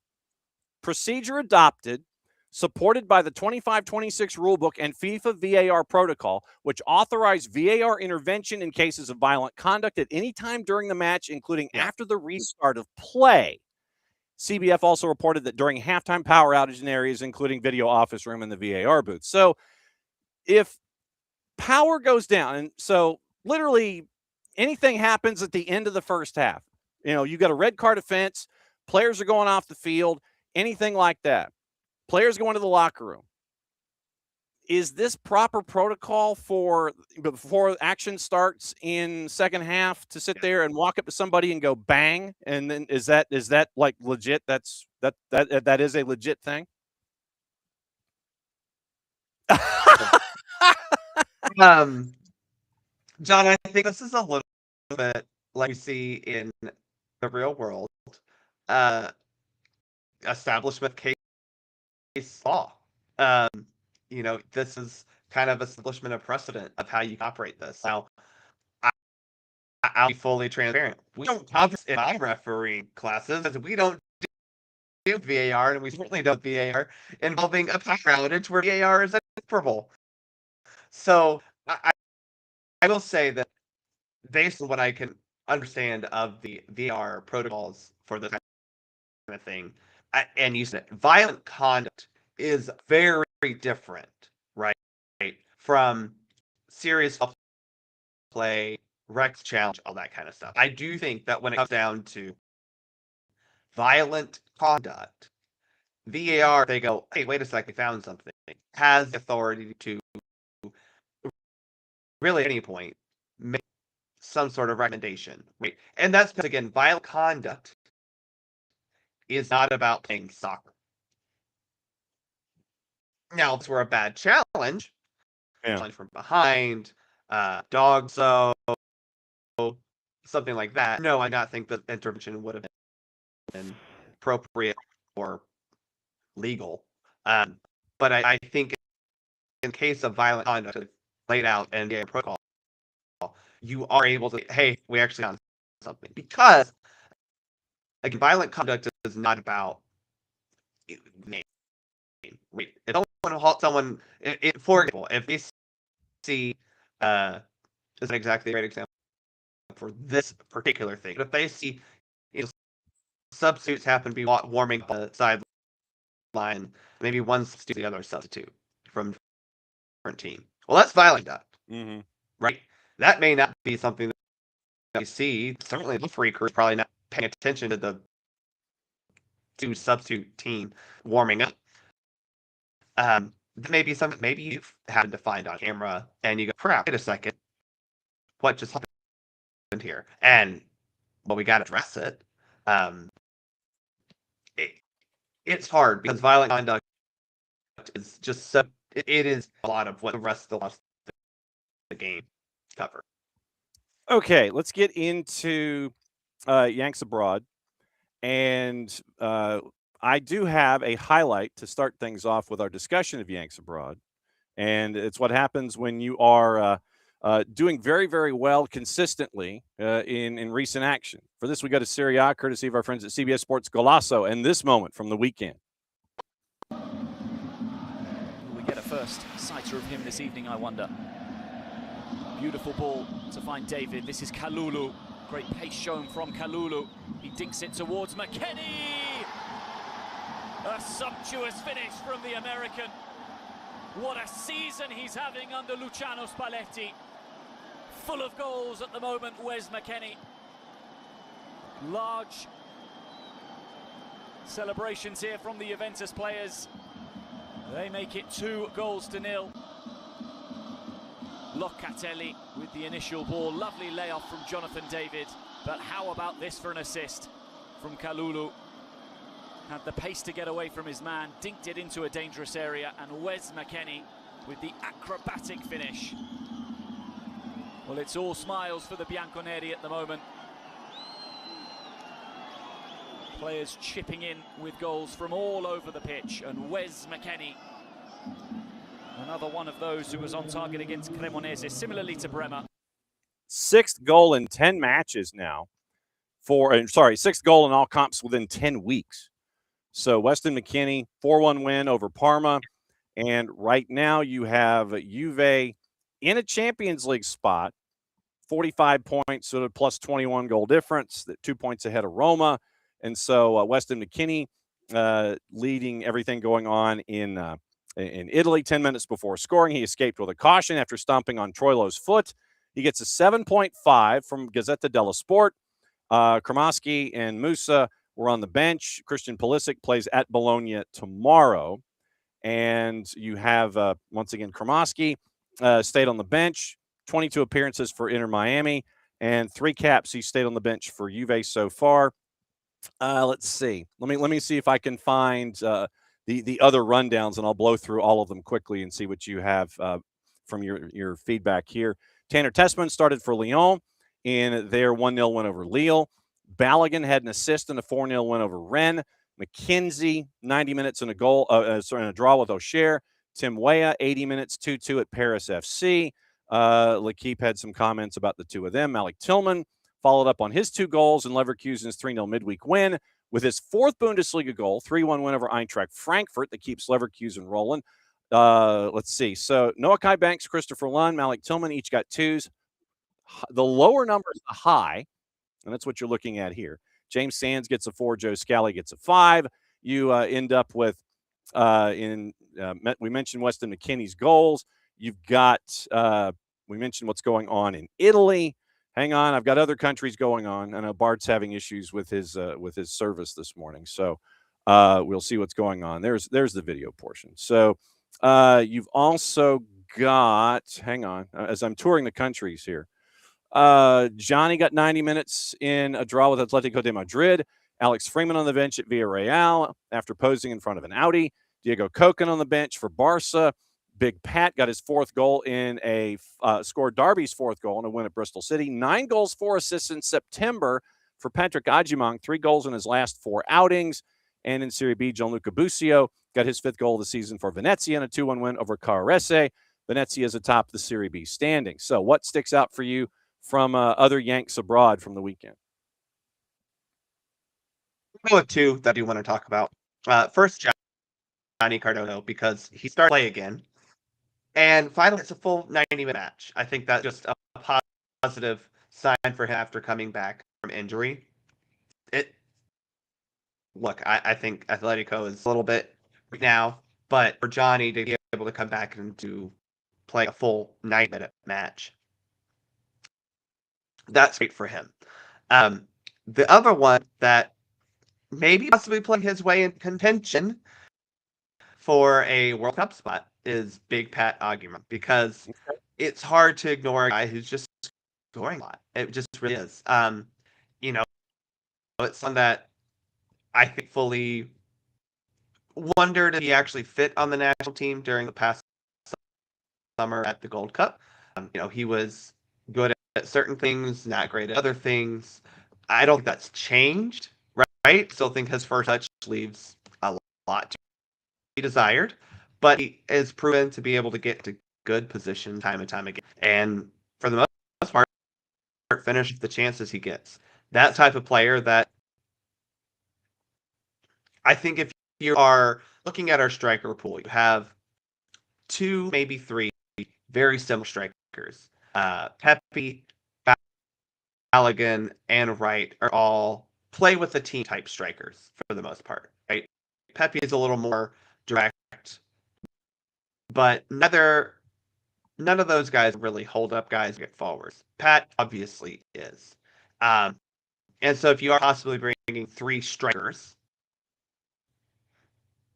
Procedure adopted, supported by the 25-26 rulebook and FIFA VAR protocol, which authorized VAR intervention in cases of violent conduct at any time during the match, including after the restart of play. CBF also reported that during halftime power outage in areas including video office room and the VAR booth. So if power goes down, and so literally anything happens at the end of the first half, you got a red card offense, players are going off the field, anything like that, players go into the locker room. Is this proper protocol for before action starts in second half to sit there and walk up to somebody and go bang? And then is that like legit? That is a legit thing. John, I think this is a little bit like we see in the real world. Establishment case law. This is kind of establishment of precedent of how you operate this. Now, I'll be fully transparent. We don't have this in our refereeing classes, as we don't do VAR, and we certainly don't VAR involving a power outage where VAR is inoperable. So I will say that based on what I can understand of the VAR protocols for this kind of thing, and you said violent conduct is very different, right, from serious play, Rex challenge, all that kind of stuff. I do think that when it comes down to violent conduct, VAR, they go, hey, wait a second, we found something. Has the authority to really at any point make some sort of recommendation, right? And that's because, again, violent conduct is not about playing soccer. Now, if this were a bad challenge, challenge from behind, dog zone, something like that, no, I do not think that intervention would have been appropriate or legal. But I think in case of violent conduct laid out in the protocol, you are able to, hey, we actually found something. Because, again, violent conduct is not about name. Right? If someone halt someone, for example, if they see, isn't exactly the right example for this particular thing, but if they see substitutes happen to be warming up the sideline, maybe one substitute, the other substitute from a different team. Well, that's violent conduct, right? That may not be something that you see. Certainly, the referee crew is probably not paying attention to the two substitute team warming up. Maybe something maybe you've happened to find on camera, and you go, "Crap! Wait a second, what just happened here?" And well, we got to address it. It's hard because violent conduct is just so. It is a lot of what the rest of the game cover. Okay, let's get into Yanks Abroad, and I do have a highlight to start things off with our discussion of Yanks Abroad, and it's what happens when you are doing very, very well consistently in recent action. For this, we go to Serie A, courtesy of our friends at CBS Sports Golasso, and this moment from the weekend. We get a first sighter of him this evening, I wonder. Beautiful ball to find David. This is Kalulu. Great pace shown from Kalulu. He dinks it towards McKennie. A sumptuous finish from the American. What a season he's having under Luciano Spalletti. Full of goals at the moment, Wes McKennie. Large celebrations here from the Juventus players. They make it 2-0. Locatelli with the initial ball. Lovely layoff from Jonathan David. But how about this for an assist from Kalulu? Had the pace to get away from his man, dinked it into a dangerous area, and Wes McKennie with the acrobatic finish. Well, it's all smiles for the Bianconeri at the moment. Players chipping in with goals from all over the pitch, and Wes McKennie, another one of those who was on target against Cremonese, similarly to Bremer. Sixth goal in 10 matches now. Sixth goal in all comps within 10 weeks. So Weston McKennie, 4-1 win over Parma. And right now you have Juve in a Champions League spot, 45 points, sort of plus 21 goal difference, 2 points ahead of Roma. And so Weston McKennie leading everything going on in Italy. 10 minutes before scoring, he escaped with a caution after stomping on Troilo's foot. He gets a 7.5 from Gazzetta dello Sport. Kremasky and Musa were on the bench. Christian Pulisic plays at Bologna tomorrow. And you have, once again, Kremasky stayed on the bench, 22 appearances for Inter Miami, and 3 caps. He stayed on the bench for Juve so far. Let's see. Let me see if I can find the other rundowns, and I'll blow through all of them quickly and see what you have from your feedback here. Tanner Tessman started for Lyon in their 1-0 win over Lille. Balogun had an assist in a 4-0 win over Rennes. McKenzie, 90 minutes in a goal, in a draw with Auxerre. Tim Weah, 80 minutes, 2-2 at Paris FC. L'Equipe had some comments about the two of them. Malik Tillman followed up on his 2 goals in Leverkusen's 3-0 midweek win with his 4th Bundesliga goal, 3-1 win over Eintracht Frankfurt that keeps Leverkusen rolling. Let's see. So Noah Kai Banks, Christopher Lund, Malik Tillman each got 2s. The lower number is the high, and that's what you're looking at here. James Sands gets a 4. Joe Scally gets a 5. You end up with, we mentioned Weston McKennie's goals. You've got, we mentioned what's going on in Italy. Hang on, I've got other countries going on. I know Bart's having issues with his service this morning, so we'll see what's going on. There's the video portion. So you've also got, hang on, as I'm touring the countries here. Johnny got 90 minutes in a draw with Atletico de Madrid. Alex Freeman on the bench at Villarreal after posing in front of an Audi. Diego Cocan on the bench for Barca. Big Pat got his 4th goal in scored Derby's 4th goal in a win at Bristol City. 9 goals, 4 assists in September for Patrick Agimang. 3 goals in his last 4 outings. And in Serie B, Gianluca Busio got his 5th goal of the season for Venezia in a 2-1 win over Carrese. Venezia is atop the Serie B standing. So what sticks out for you from other Yanks abroad from the weekend? I'll go with 2 that you want to talk about. First, Johnny Cardoso, because he started to play again. And finally, it's a full 90-minute match. I think that's just a positive sign for him after coming back from injury. I think Atletico is a little bit right now, but for Johnny to be able to come back and to play a full 90-minute match, that's great for him. The other one that maybe possibly playing his way in contention for a World Cup spot is Big Pat Agimang, because it's hard to ignore a guy who's just scoring a lot. It just really is. It's something that I think fully wondered if he actually fit on the national team during the past summer at the Gold Cup. He was good at certain things, not great at other things. I don't think that's changed, right? Still think his first touch leaves a lot to be desired, but he is proven to be able to get to good position time and time again. And for the most part, finish the chances he gets. That type of player that I think if you are looking at our striker pool, you have 2, maybe 3 very similar strikers. Pepe, Balogun, and Wright are all play with the team type strikers for the most part, right? Pepe is a little more direct, but none of those guys really hold up guys get forwards. Pat obviously is. And so if you are possibly bringing 3 strikers,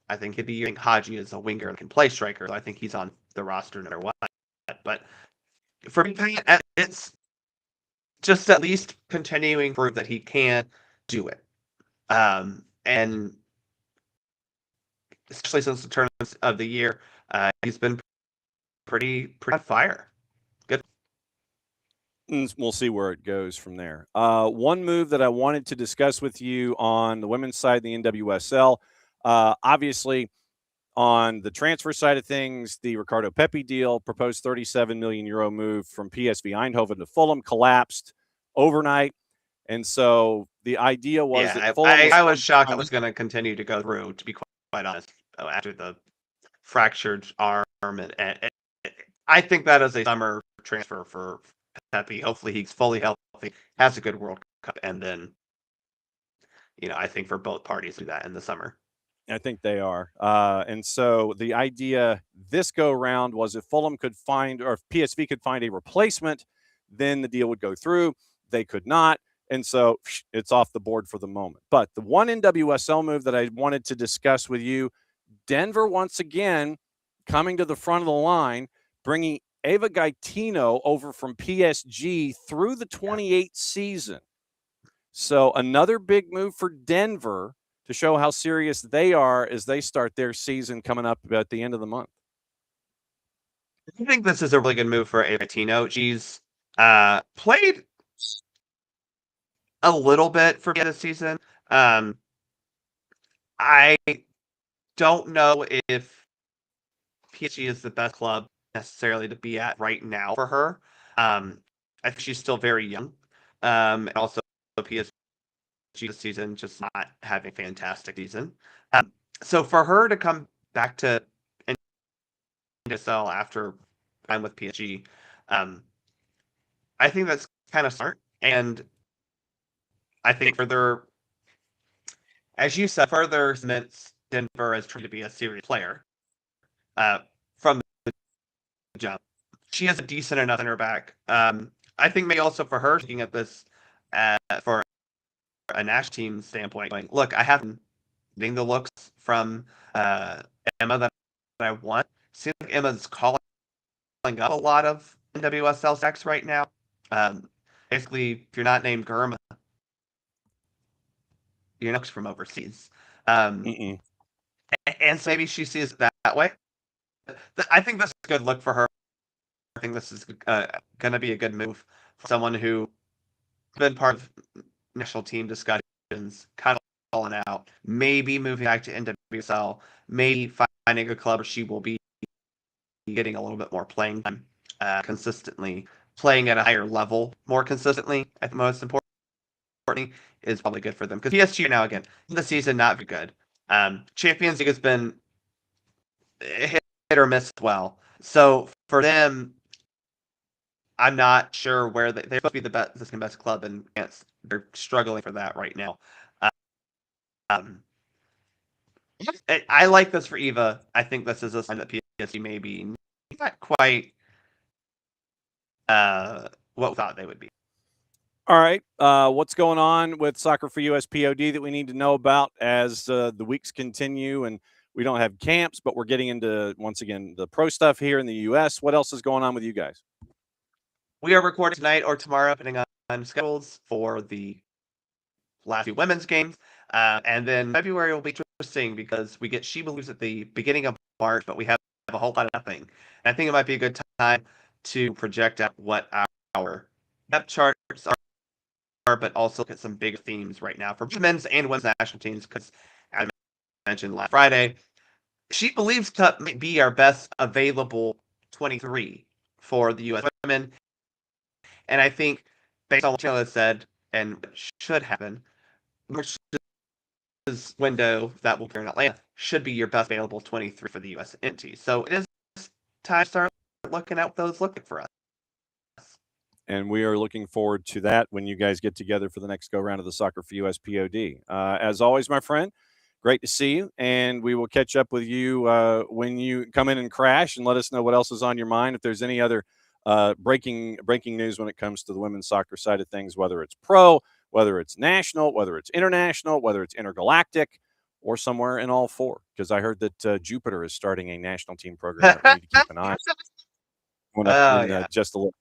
I think it'd be using Haji as a winger and can play striker. So I think he's on the roster no matter what. But for me, it's just at least continuing to prove that he can do it. And especially since the turn of the year, he's been pretty on fire. Good. We'll see where it goes from there. One move that I wanted to discuss with you on the women's side, the NWSL, obviously on the transfer side of things, the Ricardo Pepi deal, proposed 37 million euro move from PSV Eindhoven to Fulham, collapsed overnight. And so the idea was that Fulham I was shocked that was going to continue to go through, to be quite honest, after the fractured arm. And I think that is a summer transfer for Pepi. Hopefully he's fully healthy, has a good World Cup, and then, I think for both parties to do that in the summer. I think they are. And so the idea this go round was if Fulham could find, or if PSV could find a replacement, then the deal would go through. They could not. And so it's off the board for the moment. But the one NWSL move that I wanted to discuss with you, Denver once again coming to the front of the line, bringing Eva Gaetino over from PSG through the 28 season. So another big move for Denver to show how serious they are as they start their season coming up at the end of the month. I think this is a really good move for Eva Gaetino. She's played a little bit for this season. I don't know if PSG is the best club necessarily to be at right now for her. I think she's still very young. And also PSG this season just not having a fantastic season. So for her to come back to NWSL after time with PSG, I think that's kind of smart. And I think further, as you said, further cements Denver as trying to be a serious player from the jump. She has a decent enough center back. I think maybe also for her, looking at this for a national team standpoint, going, look, I haven't getting the looks from Emma that I want. Seems like Emma's calling up a lot of NWSL stacks right now. Basically, if you're not named Gurma, you're not from overseas. And so maybe she sees it that way. I think that's a good look for her. I think this is going to be a good move for someone who been part of national team discussions, kind of falling out, maybe moving back to NWSL, maybe finding a club where she will be getting a little bit more playing time consistently, playing at a higher level more consistently. I think most important is probably good for them because PSG now again the season not very good. Champions League has been hit or miss as well. So for them, I'm not sure where they're supposed to be the best club, and they're struggling for that right now. I like this for Eva. I think this is a sign that PSG maybe not quite what we thought they would be. All right. What's going on with SoccerForUSPod that we need to know about as the weeks continue and we don't have camps, but we're getting into, once again, the pro stuff here in the U.S. What else is going on with you guys? We are recording tonight or tomorrow, depending on schedules, for the last few women's games. And then February will be interesting because we get She Believes at the beginning of March, but we have a whole lot of nothing. And I think it might be a good time to project out what our depth charts are, but also look at some big themes right now for men's and women's national teams because, as I mentioned last Friday, She Believes Cup might be our best available 23 for the U.S. women. And I think, based on what Taylor said, and what should happen, March's window that will be in Atlanta should be your best available 23 for the USMNT. So it is time to start looking at what those look like for us. And we are looking forward to that when you guys get together for the next go-round of the SoccerForUSPod. As always, my friend, great to see you, and we will catch up with you when you come in and crash and let us know what else is on your mind. If there's any other breaking news when it comes to the women's soccer side of things, whether it's pro, whether it's national, whether it's international, whether it's intergalactic, or somewhere in all four. Because I heard that Jupiter is starting a national team program that we need to keep an eye on. Just a little.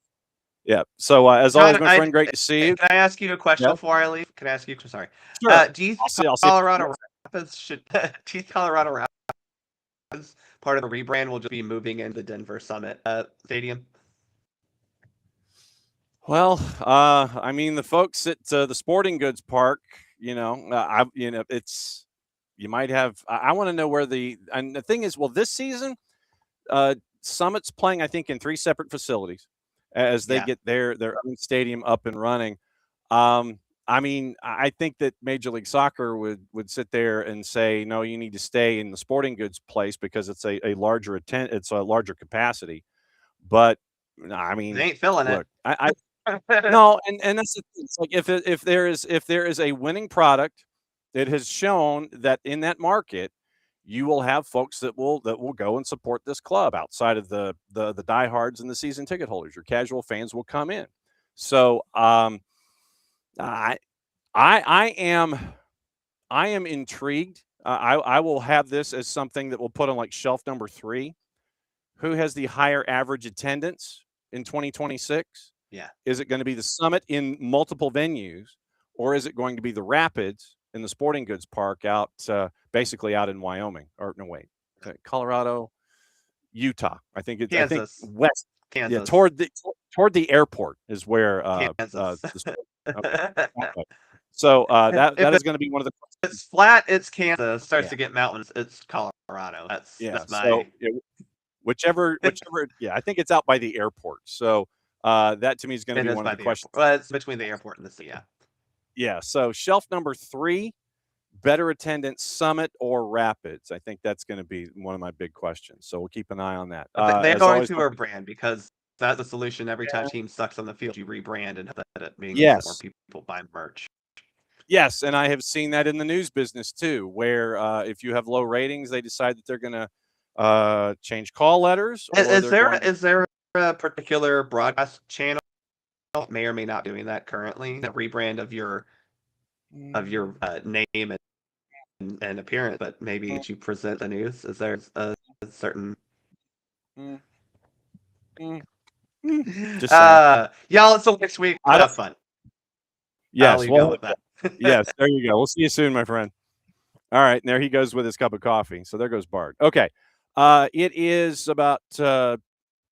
Yeah. So as John, always, my friend, great to see you. Can I ask you a question Yep. before I leave? Can I ask you? Sorry. Sure. Do you I'll think see. Colorado Rapids should? Do you think Colorado Rapids part of the rebrand will just be moving into the Denver Summit Stadium? Well, I mean, the folks at the Sporting Goods Park, it's you might have. I want to know where and the thing is, well, this season, Summit's playing, I think, in 3 separate facilities as they get their own stadium up and running. I mean, I think that Major League Soccer would sit there and say, no, you need to stay in the Sporting Goods place because it's a larger it's a larger capacity. But I mean, they ain't filling look, it. No, and that's it's like if there is a winning product, it has shown that in that market, you will have folks that will go and support this club outside of the diehards and the season ticket holders. Your casual fans will come in. So I am intrigued. I will have this as something that we'll put on like shelf number 3. Who has the higher average attendance in 2026? Yeah. Is it going to be the Summit in multiple venues, or is it going to be the Rapids in the Sporting Goods Park basically out in Wyoming? Or no, wait, Colorado, Utah. I think it's Kansas. I think west. Kansas. Yeah, toward the airport is where Kansas. Okay. So that is going to be one of the. It's flat. It's Kansas. Starts to get mountains. It's Colorado. That's my. So, whichever. Yeah, I think it's out by the airport. So that to me is going to be one of the questions. Well, it's between the airport and the city. Yeah. Yeah. So shelf number 3, better attendance, Summit or Rapids. I think that's going to be one of my big questions. So we'll keep an eye on that. They're going to rebrand because that's the solution. Every time team sucks on the field, you rebrand and that it means that more people buy merch. Yes, and I have seen that in the news business too, where if you have low ratings, they decide that they're going to change call letters. Is there a particular broadcast channel may or may not doing that currently? The rebrand of your name and appearance, but maybe you present the news. Is there a certain? Y'all, so next week we'll have fun. Yes, well, with that. Yes, there you go. We'll see you soon, my friend. All right, and there he goes with his cup of coffee. So there goes Bart. Okay, it is about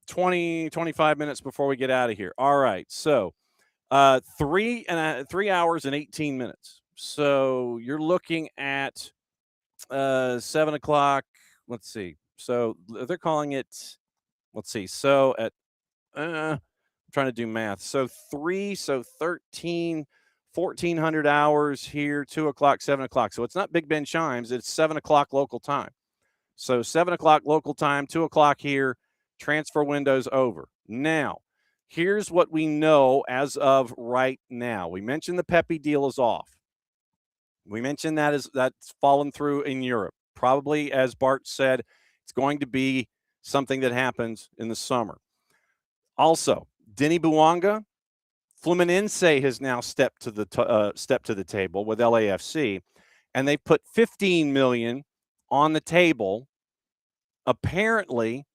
25 minutes before we get out of here. All right, so 3 hours and 18 minutes. So you're looking at 7 o'clock. Let's see. So they're calling it. Let's see. So at I'm trying to do math. So 13, 1,400 hours here. 2 o'clock, 7 o'clock. So it's not Big Ben chimes. It's 7 o'clock local time. So 7 o'clock local time, 2 o'clock here. Transfer windows over. Now, here's what we know as of right now. We mentioned the Pepe deal is off. We mentioned that's fallen through in Europe. Probably, as Bart said, it's going to be something that happens in the summer. Also, Denny Bouanga, Fluminense has now stepped to the table with LAFC, and they put $15 million on the table, apparently,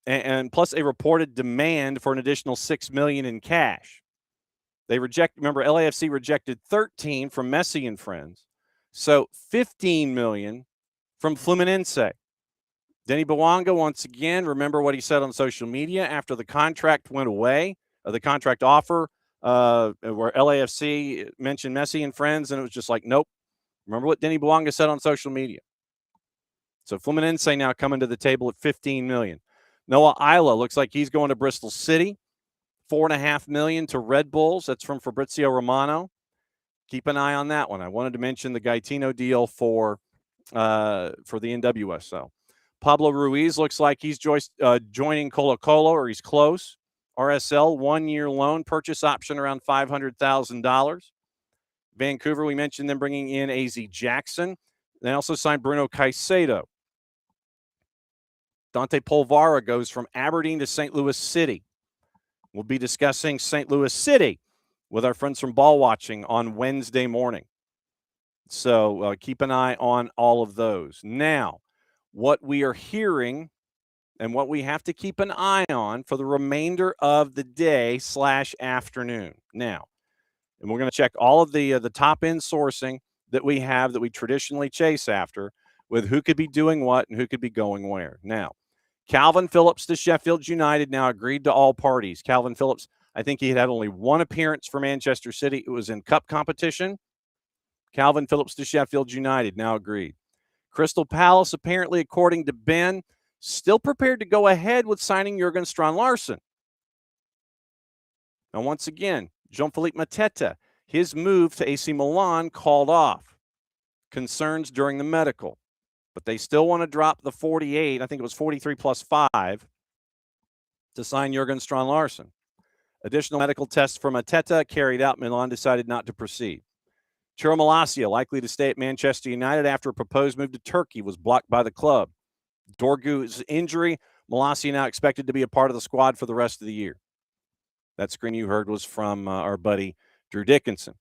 and plus a reported demand for an additional $6 million in cash. Remember, LAFC rejected 13 from Messi and friends, so $15 million from Fluminense. Denny Bouanga, once again, remember what he said on social media after the contract went away, the contract offer, where LAFC mentioned Messi and friends, and it was just like, nope. Remember what Denny Bouanga said on social media. So Fluminense now coming to the table at $15 million. Noah Isla looks like he's going to Bristol City. $4.5 million to Red Bulls. That's from Fabrizio Romano. Keep an eye on that one. I wanted to mention the Gaetino deal for the NWSL. Pablo Ruiz looks like he's joining Colo-Colo, or he's close. RSL, 1-year loan, purchase option around $500,000. Vancouver, we mentioned them bringing in AZ Jackson. They also signed Bruno Caicedo. Dante Polvara goes from Aberdeen to St. Louis City. We'll be discussing St. Louis City with our friends from Ball Watching on Wednesday morning. So keep an eye on all of those. Now, what we are hearing and what we have to keep an eye on for the remainder of the day / afternoon. Now, and we're going to check all of the top-end sourcing that we have that we traditionally chase after with who could be doing what and who could be going where. Now, Calvin Phillips to Sheffield United now agreed to all parties. Calvin Phillips, I think he had only one appearance for Manchester City. It was in cup competition. Calvin Phillips to Sheffield United now agreed. Crystal Palace, apparently, according to Ben, still prepared to go ahead with signing Jurgen Strand-Larsen. Now, once again, Jean-Philippe Mateta, his move to AC Milan called off. Concerns during the medical. But they still want to drop the 48, I think it was 43 plus 5, to sign Jurgen Strand-Larsen. Additional medical tests for Mateta carried out. Milan decided not to proceed. Chiro Malacia, likely to stay at Manchester United after a proposed move to Turkey was blocked by the club. Dorgu's injury, Malacia now expected to be a part of the squad for the rest of the year. That screen you heard was from our buddy Drew Dickinson.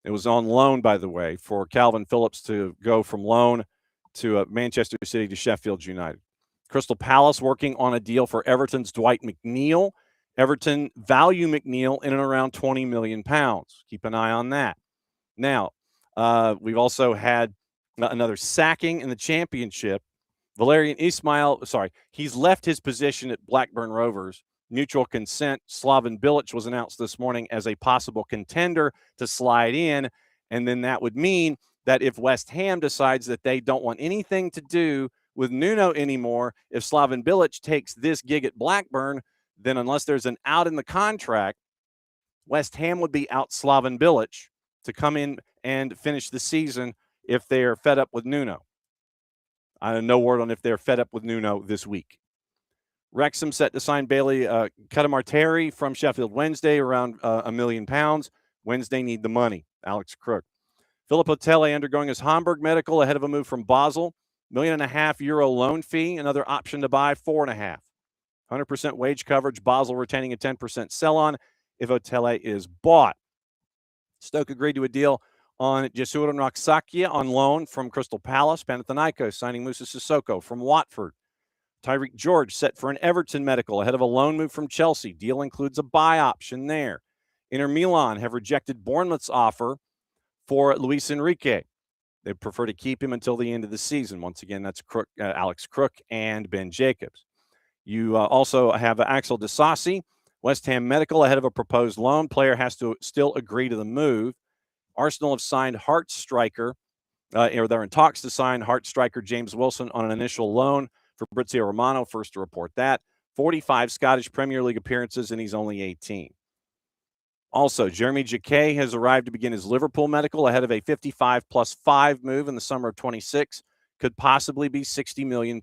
It was on loan, by the way, for Calvin Phillips to go from loan to Manchester City to Sheffield United. Crystal Palace working on a deal for Everton's Dwight McNeil. Everton value McNeil in and around £20 million. Keep an eye on that. Now, we've also had another sacking in the championship. Valerian Ismail, he's left his position at Blackburn Rovers. Mutual consent. Slaven Bilic was announced this morning as a possible contender to slide in. And then that would mean that if West Ham decides that they don't want anything to do with Nuno anymore, if Slaven Bilic takes this gig at Blackburn, then unless there's an out in the contract, West Ham would be out Slaven Bilic to come in and finish the season if they're fed up with Nuno. I have no word on if they're fed up with Nuno this week. Wrexham set to sign Bailey Cadamarteri from Sheffield Wednesday, around £1 million. Wednesday need the money. Alex Crook. Philip Otele undergoing his Hamburg medical ahead of a move from Basel. €1.5 million loan fee. Another option to buy, 4.5. 100% wage coverage. Basel retaining a 10% sell-on if Otele is bought. Stoke agreed to a deal on Jesús Noxakia on loan from Crystal Palace. Panathinaikos signing Moussa Sissoko from Watford. Tyreek George set for an Everton medical ahead of a loan move from Chelsea. Deal includes a buy option there. Inter Milan have rejected Bournemouth's offer for Luis Enrique. They prefer to keep him until the end of the season. Once again, that's Alex Crook and Ben Jacobs. You also have Axel Disasi, West Ham medical ahead of a proposed loan. Player has to still agree to the move. Arsenal have signed Hearts striker, or they're in talks to sign Hearts striker James Wilson on an initial loan. Fabrizio Romano, first to report that. 45 Scottish Premier League appearances, and he's only 18. Also, Jeremy Jacquet has arrived to begin his Liverpool medical ahead of a 55 plus 5 move in the summer of 26. Could possibly be £60 million.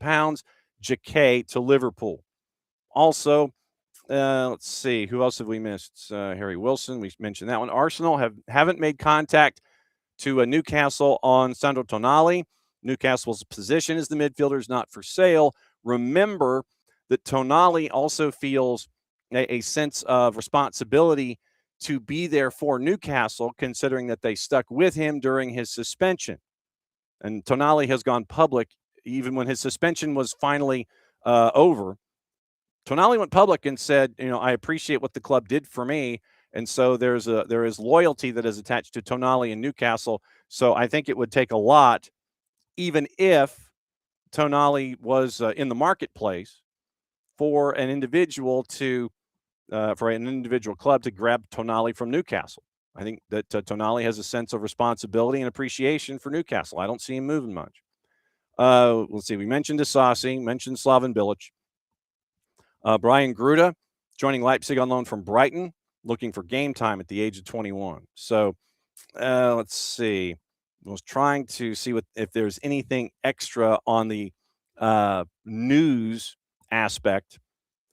Jacquet to Liverpool. Also, let's see, who else have we missed? Harry Wilson, we mentioned that one. Arsenal haven't made contact to Newcastle on Sandro Tonali. Newcastle's position as the midfielder is not for sale. Remember that Tonali also feels a sense of responsibility to be there for Newcastle, considering that they stuck with him during his suspension. And Tonali has gone public even when his suspension was finally over. Tonali went public and said, I appreciate what the club did for me. And so there is loyalty that is attached to Tonali and Newcastle. So I think it would take a lot, even if Tonali was in the marketplace, for an individual club to grab Tonali from Newcastle. I think that Tonali has a sense of responsibility and appreciation for Newcastle. I don't see him moving much. Let's see. We mentioned Disasi, mentioned Slaven Bilic. Brian Gruda joining Leipzig on loan from Brighton, looking for game time at the age of 21. So let's see. I was trying to see if there's anything extra on the news aspect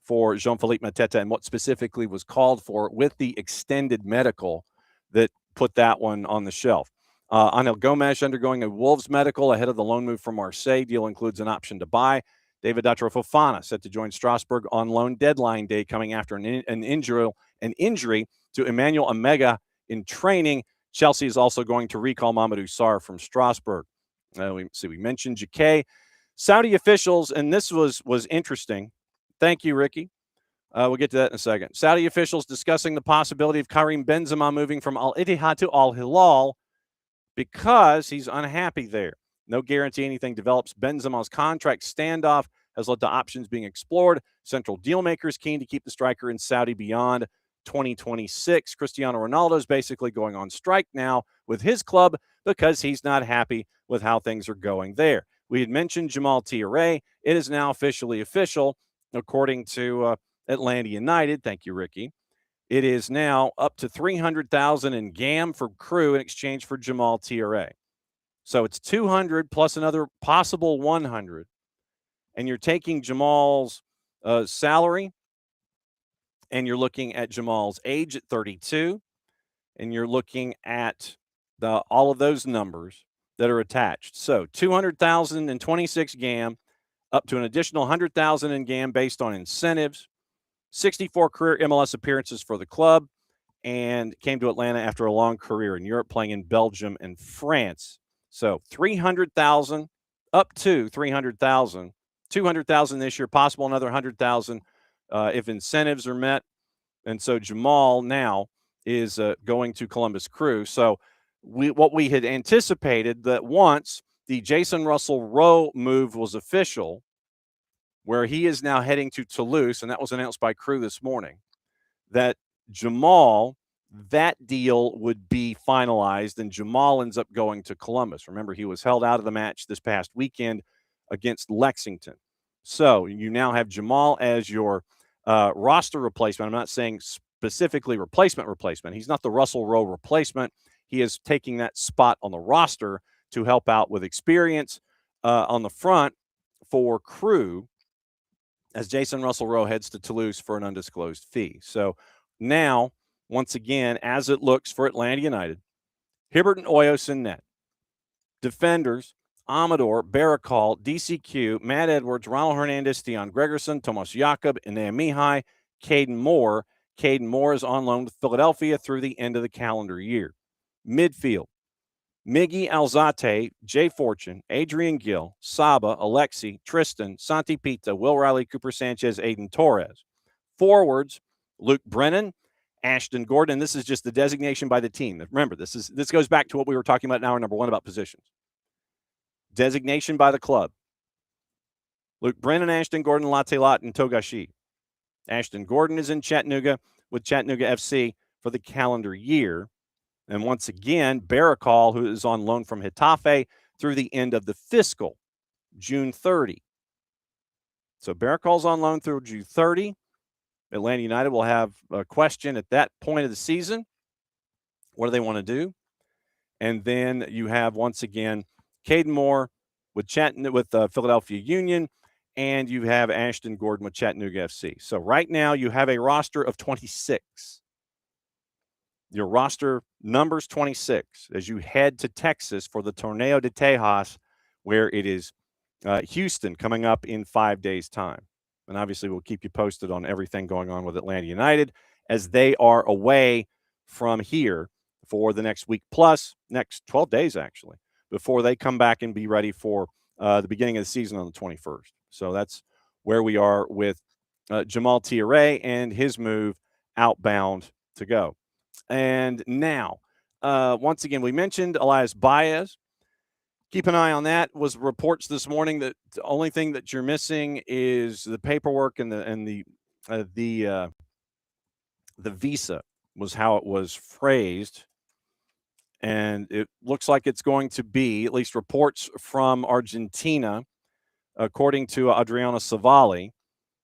for Jean-Philippe Mateta and what specifically was called for with the extended medical that put that one on the shelf. Angel Gomes undergoing a Wolves medical ahead of the loan move from Marseille. Deal includes an option to buy. David Datro Fofana set to join Strasbourg on loan deadline day, coming after an injury to Emmanuel Omega in training. Chelsea is also going to recall Mamadou Sarr from Strasbourg. We mentioned Jacquet. Saudi officials, and this was interesting. Thank you, Ricky. We'll get to that in a second. Saudi officials discussing the possibility of Karim Benzema moving from Al Ittihad to Al Hilal because he's unhappy there. No guarantee anything develops. Benzema's contract standoff has led to options being explored. Central dealmakers keen to keep the striker in Saudi beyond 2026. Cristiano Ronaldo is basically going on strike now with his club because he's not happy with how things are going there. We had mentioned Jamal Touré. It is now officially official, according to Atlanta United. Thank you, Ricky. It is now up to $300,000 in GAM for Crew in exchange for Jamal Touré. So it's 200 plus another possible 100, and you're taking Jamal's salary, and you're looking at Jamal's age at 32, and you're looking at all of those numbers that are attached. So 200,000 and 26 GAM, up to an additional 100,000 in GAM based on incentives. 64 career MLS appearances for the club, and came to Atlanta after a long career in Europe, playing in Belgium and France. So 300,000 up to 300,000, 200,000 this year, possible another 100,000 if incentives are met. And so Jamal now is going to Columbus Crew. So what we had anticipated that once the Jason Russell Rowe move was official, where he is now heading to Toulouse, and that was announced by Crew this morning, that Jamal, that deal would be finalized, and Jamal ends up going to Columbus. Remember, he was held out of the match this past weekend against Lexington. So you now have Jamal as your roster replacement. I'm not saying specifically replacement. He's not the Russell Rowe replacement. He is taking that spot on the roster to help out with experience on the front for Crew as Jason Russell Rowe heads to Toulouse for an undisclosed fee. So now, once again, as it looks for Atlanta United, Hibbert and Oyos in net. Defenders, Amador, Barakal, DCQ, Matt Edwards, Ronald Hernandez, Theon Gregerson, Tomas Jakob, Inea Mihai, Caden Moore. Caden Moore is on loan with Philadelphia through the end of the calendar year. Midfield, Miggy Alzate, Jay Fortune, Adrian Gill, Saba, Alexi, Tristan, Santi Pita, Will Riley, Cooper Sanchez, Aiden Torres. Forwards, Luke Brennan, Ashton Gordon. And this is just the designation by the team. Remember, this goes back to what we were talking about in hour number one about positions. Designation by the club. Luke Brennan, Ashton Gordon, Latte Lot, and Togashi. Ashton Gordon is in Chattanooga with Chattanooga FC for the calendar year. And once again, Barakal, who is on loan from Getafe through the end of the fiscal, June 30. So Barakal's on loan through June 30. Atlanta United will have a question at that point of the season. What do they want to do? And then you have, once again, Caden Moore with Philadelphia Union, and you have Ashton Gordon with Chattanooga FC. So right now you have a roster of 26. Your roster numbers 26 as you head to Texas for the Torneo de Tejas, where it is Houston coming up in 5 days' time. And obviously we'll keep you posted on everything going on with Atlanta United as they are away from here for the next week plus, next 12 days actually, before they come back and be ready for the beginning of the season on the 21st. So that's where we are with Jamal Touré and his move outbound to go. And now, once again, we mentioned Elias Baez. Keep an eye on that. Was reports this morning that the only thing that you're missing is the paperwork and the visa was how it was phrased. And it looks like it's going to be, at least reports from Argentina, according to Adriano Savali,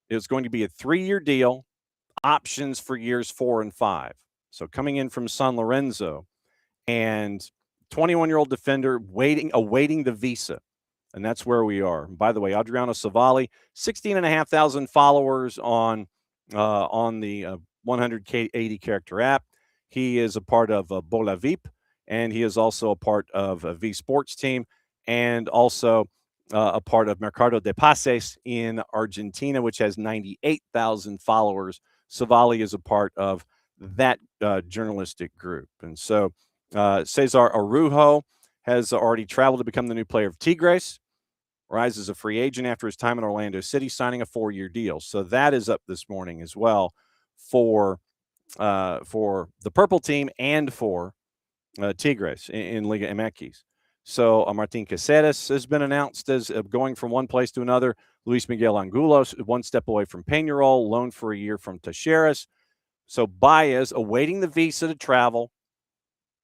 it's going to be a 3-year deal, options for years 4 and 5. So coming in from San Lorenzo, and 21-year-old defender awaiting the visa. And that's where we are. And by the way, Adriano Savali, 16,500 followers on the 180 character app. He is a part of Bola VIP, and he is also a part of a V Sports team, and also a part of Mercado de Pases in Argentina, which has 98,000 followers. Savali is a part of that journalistic group. And so Cesar Araujo has already traveled to become the new player of Tigres. Rise is a free agent after his time in Orlando City, signing a 4-year deal. So that is up this morning as well for the purple team and for Tigres in Liga MX. So Martin Caceres has been announced as going from one place to another. Luis Miguel Angulos, one step away from Peñarol, loaned for a year from Talleres. So Baez awaiting the visa to travel.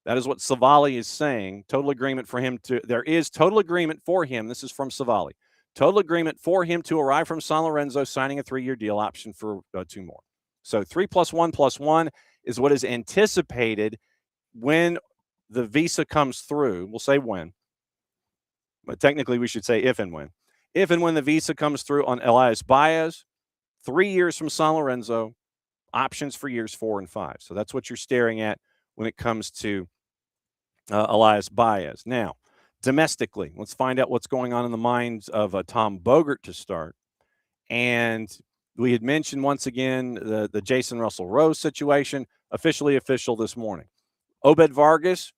That is what Savali is saying. Total agreement for him to – there is total agreement for him. This is from Savali. Total agreement for him to arrive from San Lorenzo, signing a 3-year deal, option for 2 more. So 3 + 1 + 1 is what is anticipated when the visa comes through. We'll say when. But technically we should say if and when. If and when the visa comes through on Elias Baez, 3 years from San Lorenzo, options for years 4 and 5. So that's what you're staring at when it comes to Elias Baez. Now, domestically, let's find out what's going on in the minds of Tom Bogert to start. And we had mentioned once again the Jason Russell Rose situation, officially official this morning. Obed Vargas,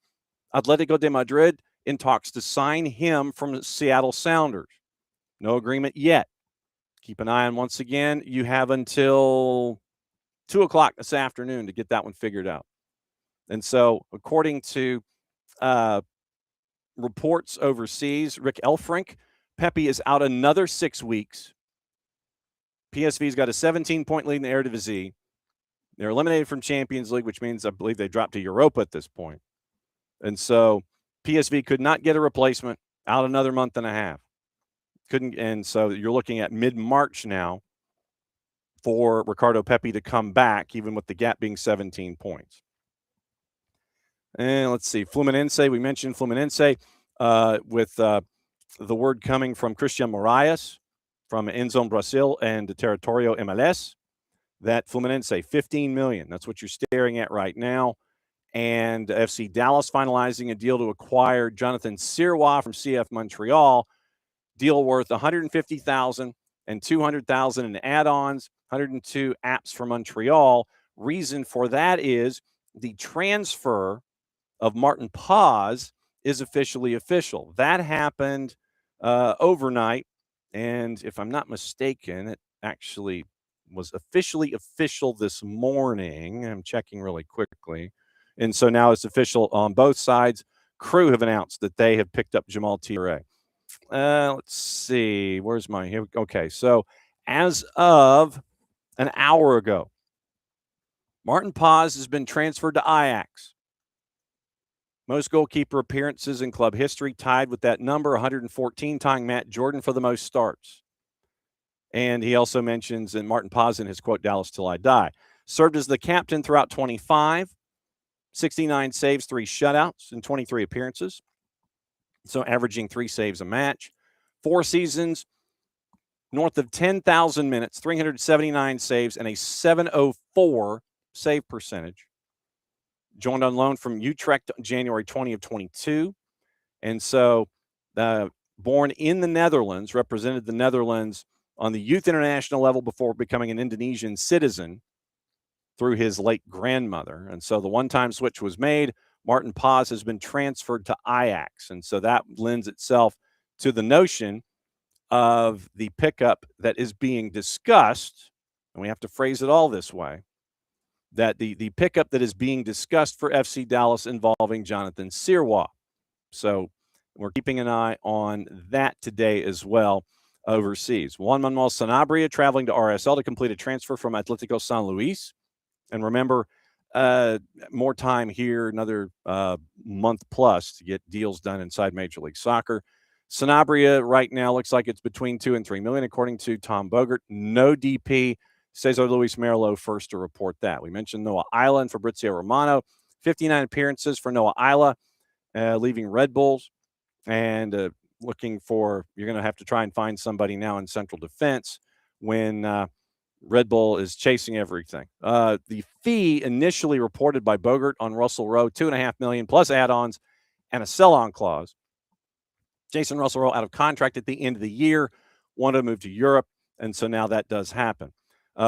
Atletico de Madrid, in talks to sign him from Seattle Sounders. No agreement yet. Keep an eye on, once again, you have until 2 o'clock this afternoon to get that one figured out. And so, according to reports overseas, Rick Elfrink, Pepe is out another 6 weeks. PSV's got a 17-point lead in the Eredivisie. They're eliminated from Champions League, which means I believe they dropped to Europa at this point. And so PSV could not get a replacement, out another month and a half. Couldn't, and so you're looking at mid-March now for Ricardo Pepi to come back, even with the gap being 17 points. And let's see, Fluminense, we mentioned Fluminense with the word coming from Christian Moraes from Enzone Brazil and Territorio MLS, that Fluminense, $15 million. That's what you're staring at right now. And FC Dallas finalizing a deal to acquire Jonathan Sirois from CF Montreal. Deal worth $150,000 and $200,000 in add-ons, 102 apps for Montreal. Reason for that is the transfer of Martin Paz is officially official. That happened overnight, and if I'm not mistaken, it actually was officially official this morning. I'm checking really quickly. And so now it's official on both sides. Crew have announced that they have picked up Jamal Touré. Let's see. Where's my here? Okay, so as of an hour ago, Martin Paz has been transferred to Ajax. Most goalkeeper appearances in club history, tied with that number, 114, tying Matt Jordan for the most starts. And he also mentions in Martin Paz in his quote, Dallas till I die. Served as the captain throughout 25, 69 saves, 3 shutouts in 23 appearances. So averaging 3 saves a match. 4 seasons, north of 10,000 minutes, 379 saves, and a 704 save percentage. Joined on loan from Utrecht January 20 of 22. And so born in the Netherlands, represented the Netherlands on the youth international level before becoming an Indonesian citizen through his late grandmother. And so the one-time switch was made. Martin Paz has been transferred to Ajax. And so that lends itself to the notion of the pickup that is being discussed, and we have to phrase it all this way, that the pickup that is being discussed for FC Dallas involving Jonathan Sirois. So we're keeping an eye on that today as well overseas. Juan Manuel Sanabria traveling to RSL to complete a transfer from Atletico San Luis. And remember, more time here, another month plus to get deals done inside Major League Soccer. Sanabria right now looks like it's between $2 and $3 million, according to Tom Bogert. No DP. Cesar Luis Merlo first to report that. We mentioned Noah Isla and Fabrizio Romano. 59 appearances for Noah Isla, leaving Red Bulls. And looking for, you're going to have to try and find somebody now in central defense when Red Bull is chasing everything. The fee initially reported by Bogert on Russell Rowe, $2.5 million plus add-ons and a sell-on clause. Jason Russell Rowe out of contract at the end of the year, wanted to move to Europe, and so now that does happen.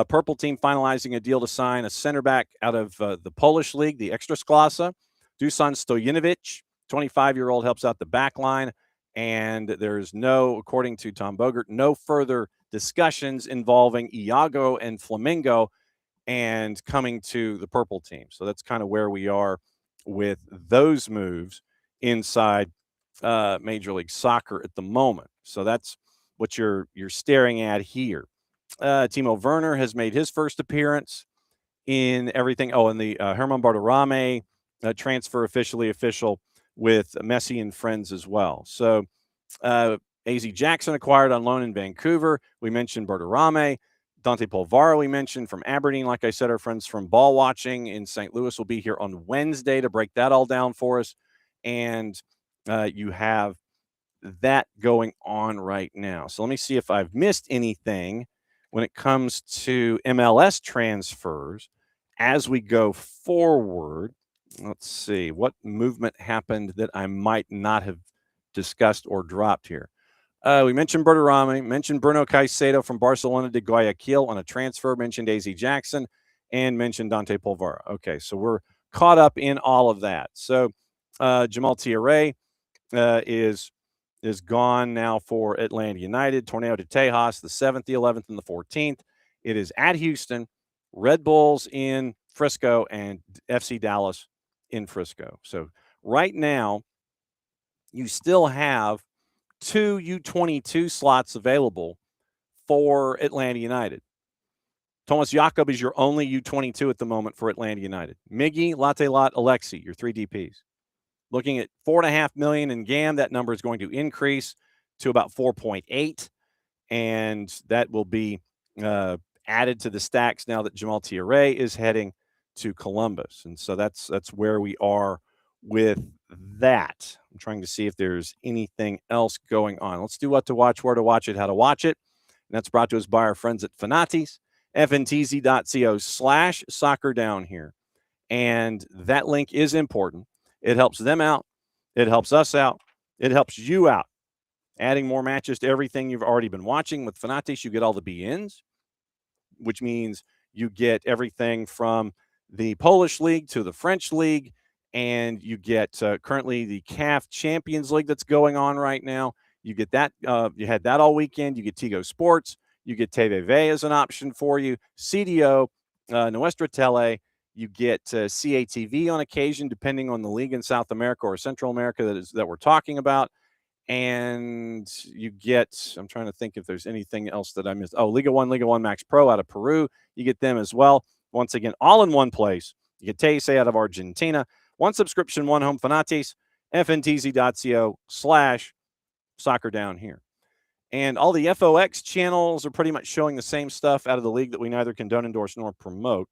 Purple team finalizing a deal to sign a center back out of the Polish league, the Ekstraklasa. Dusan Stojinovic, 25-year-old, helps out the back line. And there's no, according to Tom Bogert, no further discussions involving Iago and Flamingo and coming to the purple team. So that's kind of where we are with those moves inside Major League Soccer at the moment. So that's what you're staring at here. Timo Werner has made his first appearance in everything. Oh, and the Herman Barderame transfer official with Messi and friends as well. So AZ Jackson acquired on loan in Vancouver. We mentioned Barderame. Dante Polvara we mentioned from Aberdeen. Like I said, our friends from Ball Watching in St. Louis will be here on Wednesday to break that all down for us. And you have that going on right now. So let me see if I've missed anything when it comes to MLS transfers as we go forward. Let's see what movement happened that I might not have discussed or dropped here. We mentioned Berterame, mentioned Bruno Caicedo from Barcelona to Guayaquil on a transfer, mentioned AZ Jackson, and mentioned Dante Polvara. Okay, so we're caught up in all of that. So Jamal Tiare is gone now for Atlanta United. Torneo de Tejas, the 7th, the 11th, and the 14th. It is at Houston, Red Bulls in Frisco, and FC Dallas in Frisco. So right now, you still have 2 U22 slots available for Atlanta United. Thomas Jakob is your only U22 at the moment for Atlanta United. Miggy, Latte Lot, Alexi, your 3 DPs. Looking at $4.5 million in GAM, that number is going to increase to about 4.8, and that will be added to the stacks now that Jamal Tiare is heading to Columbus. And so that's where we are with that. I'm trying to see if there's anything else going on. Let's do what to watch, where to watch it, how to watch it. And that's brought to us by our friends at Fanatis, fntz.co/soccer down here. And that link is important. It helps them out. It helps us out. It helps you out. Adding more matches to everything you've already been watching. With Fanatis, you get all the BNs, which means you get everything from the Polish League to the French League, and you get currently the CAF Champions League that's going on right now. You get that. You had that all weekend. You get Tigo Sports. You get TVV as an option for you. CDO, Nuestra Tele. You get CATV on occasion, depending on the league in South America or Central America that we're talking about. And you get, I'm trying to think if there's anything else that I missed. Oh, Liga 1 Max Pro out of Peru. You get them as well. Once again, all in one place. You get TSA out of Argentina. One subscription, one home. Fanatis, fntz.co/soccer down here. And all the FOX channels are pretty much showing the same stuff out of the league that we neither condone, endorse, nor promote.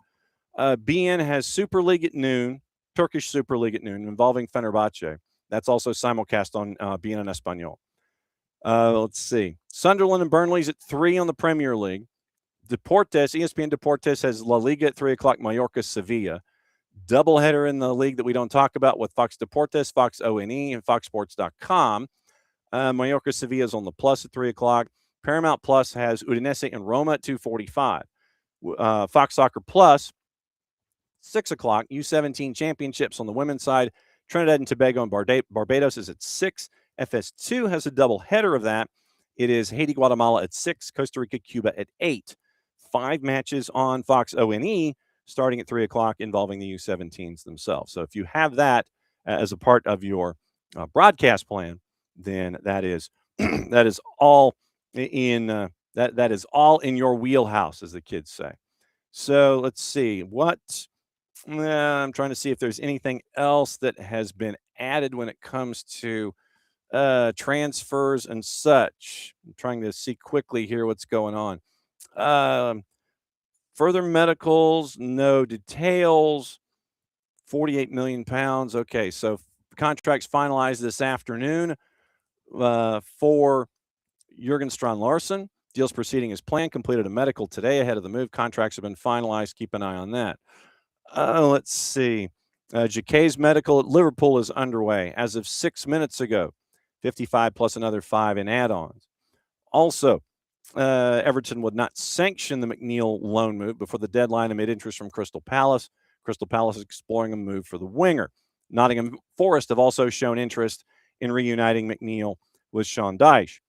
BN has Super League at noon, Turkish Super League at noon, involving Fenerbahce. That's also simulcast on BN en Espanol. Let's see. Sunderland and Burnley's at 3 on the Premier League. Deportes, ESPN Deportes has La Liga at 3 o'clock, Mallorca, Sevilla. Doubleheader in the league that we don't talk about with Fox Deportes, Fox ONE, and FoxSports.com. Mallorca, Sevilla is on the Plus at 3 o'clock. Paramount Plus has Udinese and Roma at 2:45. Fox Soccer Plus, 6 o'clock, U17 championships on the women's side. Trinidad and Tobago and Barbados is at 6. FS2 has a double header of that. It is Haiti, Guatemala at 6, Costa Rica, Cuba at 8. 5 matches on Fox ONE starting at 3 o'clock involving the U17s themselves. So if you have that as a part of your broadcast plan, then that is that is all in that is all in your wheelhouse, as the kids say. So let's see what I'm trying to see if there's anything else that has been added when it comes to transfers and such. I'm trying to see quickly here what's going on. Further medicals, no details. 48 million pounds. Okay, so contracts finalized this afternoon for Jurgen Strand-Larsen. Deals proceeding as planned. Completed a medical today ahead of the move. Contracts have been finalized. Keep an eye on that. Let's see. Jacquet's medical at Liverpool is underway as of 6 minutes ago. 55 plus another 5 in add-ons. Also, Everton would not sanction the McNeil loan move before the deadline amid interest from Crystal Palace. Crystal Palace is exploring a move for the winger. Nottingham Forest have also shown interest in reuniting McNeil was Sean Dyche.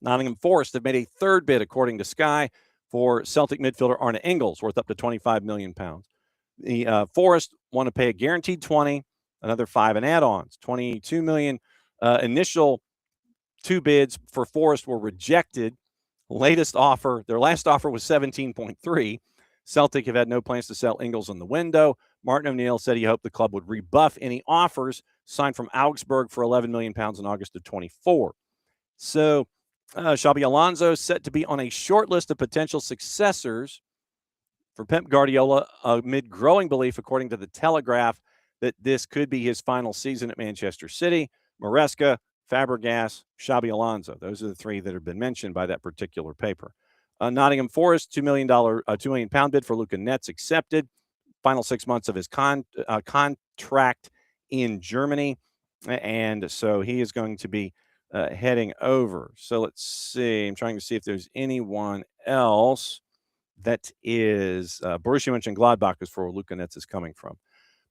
Nottingham Forest have made a third bid, according to Sky, for Celtic midfielder Arne Engels, worth up to £25 million. The Forest want to pay a guaranteed 20, another 5 in add-ons, $22 million. Initial 2 bids for Forest were rejected. Latest offer, their last offer was 17.3. Celtic have had no plans to sell Engels in the window. Martin O'Neill said he hoped the club would rebuff any offers signed from Augsburg for £11 million in August of 24. So Xabi Alonso set to be on a short list of potential successors for Pep Guardiola amid growing belief, according to the Telegraph, that this could be his final season at Manchester City. Maresca, Fabregas, Xabi Alonso. Those are the 3 that have been mentioned by that particular paper. Nottingham Forest, £2 million bid for Luca Netz accepted. Final 6 months of his contract in Germany. And so he is going to be heading over. So let's see. I'm trying to see if there's anyone else that is Borussia Mönchengladbach is for where Luca Netz is coming from.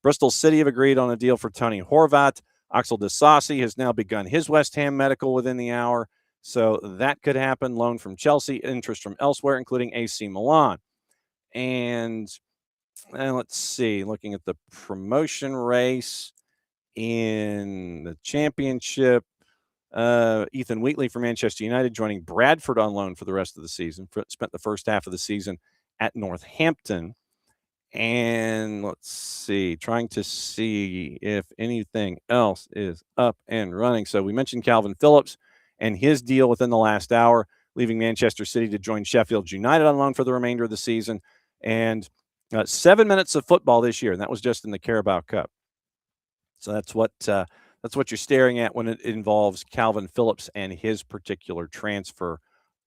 Bristol City have agreed on a deal for Tony Horvat. Axel Disasi has now begun his West Ham medical within the hour. So that could happen. Loan from Chelsea, interest from elsewhere, including AC Milan. And let's see, looking at the promotion race in the championship, Ethan Wheatley from Manchester United joining Bradford on loan for the rest of the season. Spent the first half of the season at Northampton. And let's see, trying to see if anything else is up and running. So we mentioned Calvin Phillips and his deal within the last hour, leaving Manchester City to join Sheffield United on loan for the remainder of the season. And 7 minutes of football this year, and that was just in the Carabao Cup. So that's what you're staring at when it involves Calvin Phillips and his particular transfer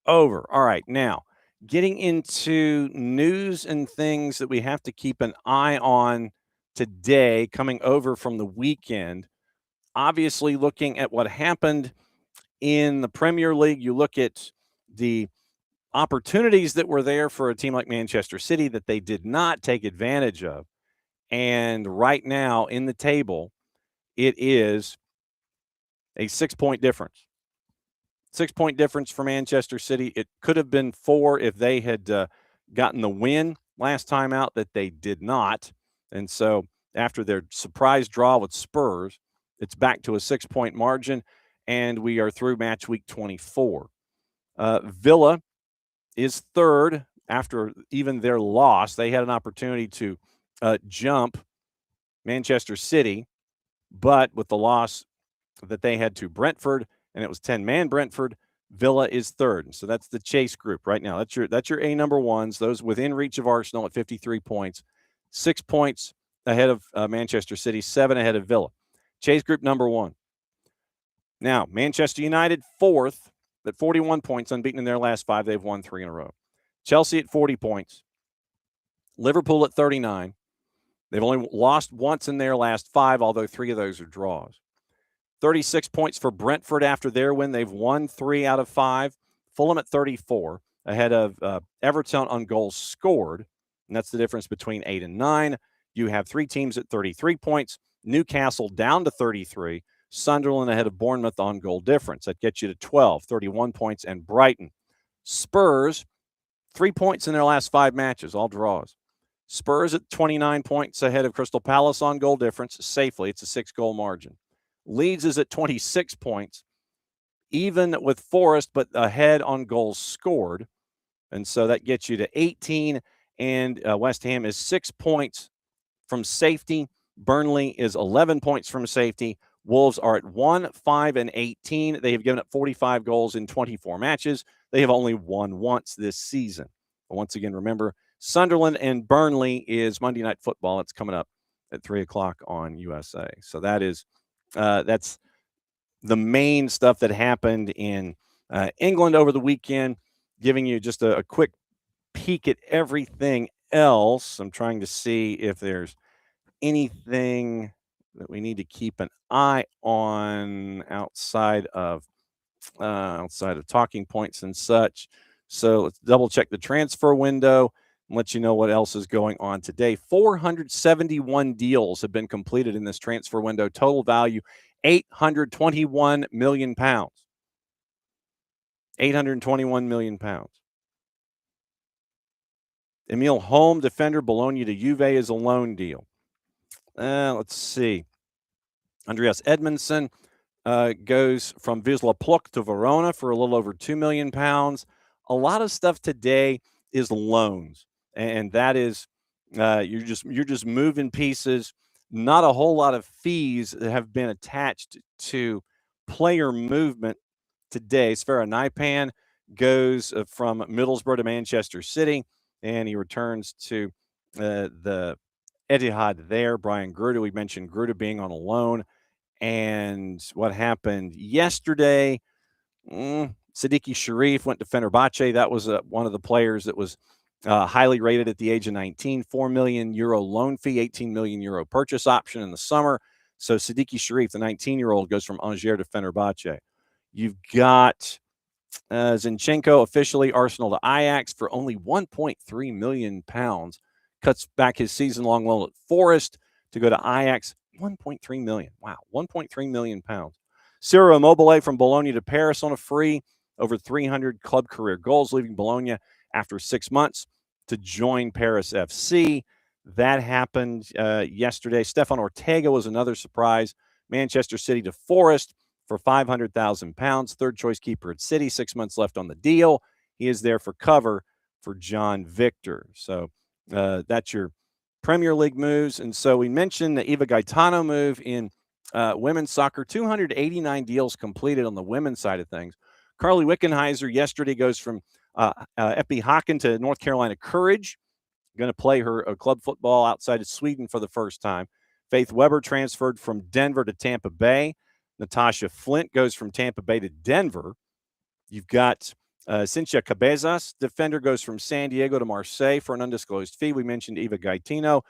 over. All right, now getting into news and things that we have to keep an eye on today coming over from the weekend. Obviously, looking at what happened in the Premier League, you look at the opportunities that were there for a team like Manchester City that they did not take advantage of. And right now in the table, it is a 6-point difference. 6-point difference for Manchester City. It could have been 4 if they had gotten the win last time out that they did not. And so after their surprise draw with Spurs, it's back to a 6-point margin, and we are through match week 24. Villa is third after even their loss. They had an opportunity to jump Manchester City, but with the loss that they had to Brentford, and it was 10-man Brentford, Villa is third. And so that's the chase group right now. That's your A number ones, those within reach of Arsenal at 53 points, 6 points ahead of Manchester City, 7 ahead of Villa. Chase group number 1. Now, Manchester United, fourth at 41 points, unbeaten in their last 5. They've won 3 in a row. Chelsea at 40 points. Liverpool at 39. They've only lost once in their last 5, although 3 of those are draws. 36 points for Brentford after their win. They've won 3 out of 5. Fulham at 34, ahead of Everton on goals scored. And that's the difference between 8 and 9. You have 3 teams at 33 points. Newcastle down to 33. Sunderland ahead of Bournemouth on goal difference. That gets you to 12, 31 points, and Brighton. Spurs, 3 points in their last 5 matches, all draws. Spurs at 29 points ahead of Crystal Palace on goal difference safely. It's a 6-goal margin. Leeds is at 26 points, even with Forest, but ahead on goals scored. And so that gets you to 18, and West Ham is 6 points from safety. Burnley is 11 points from safety. Wolves are at 1, 5, and 18. They have given up 45 goals in 24 matches. They have only won once this season. But once again, remember, Sunderland and Burnley is Monday Night Football. It's coming up at 3 o'clock on USA. So that's the main stuff that happened in England over the weekend, giving you just a quick peek at everything else. I'm trying to see if there's anything that we need to keep an eye on outside of talking points and such. So let's double check the transfer window and let you know what else is going on today. 471 deals have been completed in this transfer window. Total value, 821 million pounds. 821 million pounds. Emil Holm, defender, Bologna to Juve is a loan deal. Let's see. Andreas Edmondson goes from Wisła Płock to Verona for a little over 2 million pounds. A lot of stuff today is loans, and that is you're just moving pieces. Not a whole lot of fees that have been attached to player movement today. Sfera Naipan goes from Middlesbrough to Manchester City, and he returns to the Etihad there. Brian Gruda, we mentioned Gruda being on a loan. And what happened yesterday, Siddiqui Sharif went to Fenerbahce. That was one of the players that was highly rated at the age of 19, 4 million euro loan fee, 18 million euro purchase option in the summer. So Siddiqui Sharif, the 19-year-old, goes from Angers to Fenerbahce. You've got Zinchenko, officially Arsenal to Ajax for only 1.3 million pounds. Cuts back his season-long loan at Forest to go to Ajax. 1.3 million. Wow, 1.3 million pounds. Ciro Immobile from Bologna to Paris on a free, over 300 club career goals, leaving Bologna after 6 months to join Paris FC. That happened yesterday. Stefan Ortega was another surprise. Manchester City to Forest for 500,000 pounds. Third choice keeper at City, 6 months left on the deal. He is there for cover for John Victor. So that's your Premier League moves. And so we mentioned the Eva Gaetano move in women's soccer. 289 deals completed on the women's side of things. Carly Wickenheiser yesterday goes from Epi Haken to North Carolina Courage. Going to play her club football outside of Sweden for the first time. Faith Weber transferred from Denver to Tampa Bay. Natasha Flint goes from Tampa Bay to Denver. You've got Cynthia Cabezas, defender, goes from San Diego to Marseille for an undisclosed fee. We mentioned Eva Gaetano.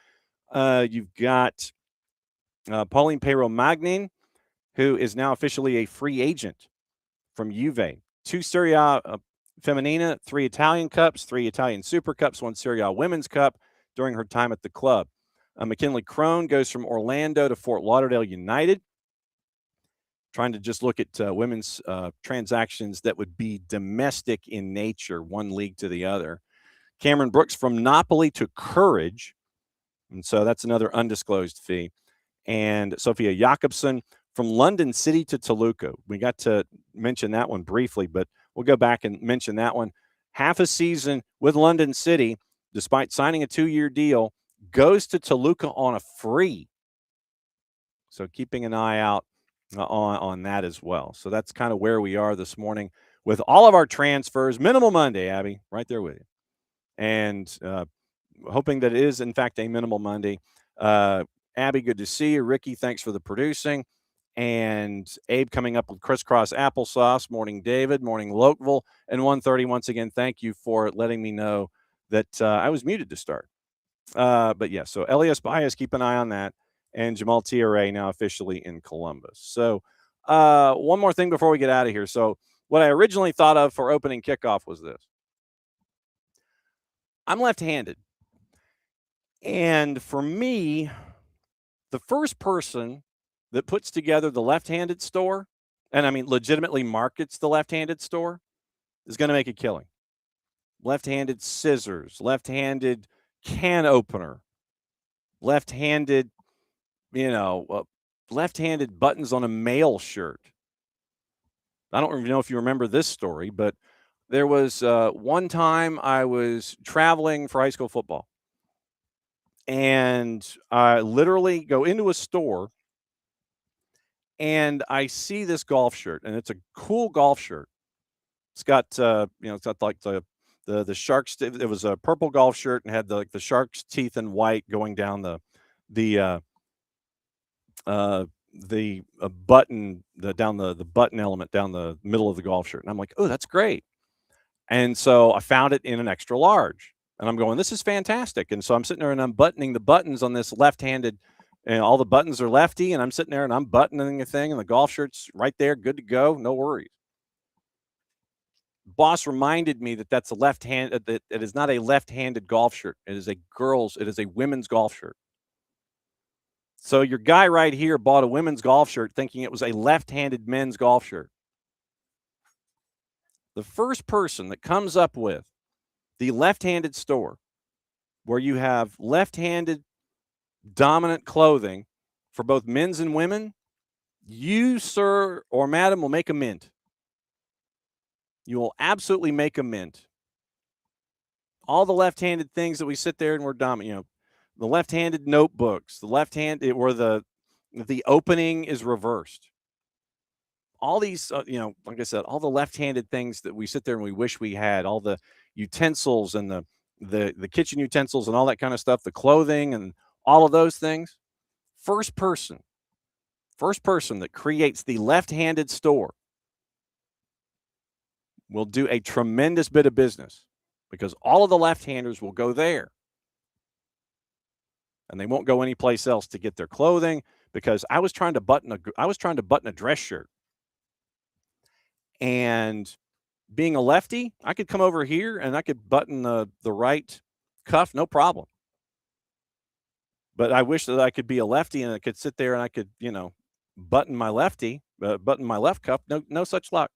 You've got Pauline Pero-Magnin, who is now officially a free agent from Juve. 2 Serie A Femenina, 3 Italian Cups, 3 Italian Super Cups, 1 Serie A Women's Cup during her time at the club. McKinley Crone goes from Orlando to Fort Lauderdale United. Trying to just look at women's transactions that would be domestic in nature, one league to the other. Cameron Brooks from Napoli to Courage. And so that's another undisclosed fee. And Sophia Jakobsen from London City to Toluca. We got to mention that one briefly, but we'll go back and mention that one. Half a season with London City, despite signing a 2-year deal, goes to Toluca on a free. So keeping an eye out on that as well. So that's kind of where we are this morning with all of our transfers. Minimal Monday, Abby, right there with you. And hoping that it is, in fact, a minimal Monday. Abby, good to see you. Ricky, thanks for the producing. And Abe coming up with crisscross applesauce. Morning, David. Morning, Lokeville. And 1:30, once again, thank you for letting me know that I was muted to start. But yeah, so Elias Baez, keep an eye on that. And Jamal Tiare now officially in Columbus. So one more thing before we get out of here. So what I originally thought of for opening kickoff was this. I'm left-handed. And for me, the first person that puts together the left-handed store, and I mean legitimately markets the left-handed store, is going to make a killing. Left-handed scissors, left-handed can opener, left-handed left-handed buttons on a male shirt. I don't even know if you remember this story, but there was one time I was traveling for high school football, and I literally go into a store, and I see this golf shirt, and it's a cool golf shirt. It's got it's got like the shark's. It was a purple golf shirt and had the shark's teeth in white going down the button, down the button element down the middle of the golf shirt. And I'm like, oh, that's great. And so I found it in an extra large, and I'm going, this is fantastic. And so I'm sitting there and I'm buttoning the buttons on this left-handed, and all the buttons are lefty, and I'm sitting there and I'm buttoning the thing, and the golf shirt's right there, good to go, no worries. Boss reminded me that that's a left-hand, that it is not a left-handed golf shirt. It is a women's golf shirt. So your guy right here bought a women's golf shirt thinking it was a left-handed men's golf shirt. The first person that comes up with the left-handed store where you have left-handed dominant clothing for both men's and women, you, sir or madam, will make a mint. You will absolutely make a mint. All the left-handed things that we sit there and we're dominant, the left-handed notebooks, the left-handed where the opening is reversed. All these, like I said, all the left-handed things that we sit there and we wish we had, all the utensils and the kitchen utensils and all that kind of stuff, the clothing and all of those things. First person that creates the left-handed store will do a tremendous bit of business because all of the left-handers will go there. And they won't go anyplace else to get their clothing because I was trying to button a dress shirt. And being a lefty, I could come over here and I could button the right cuff, no problem. But I wish that I could be a lefty and I could sit there and I could, button my left cuff. No such luck.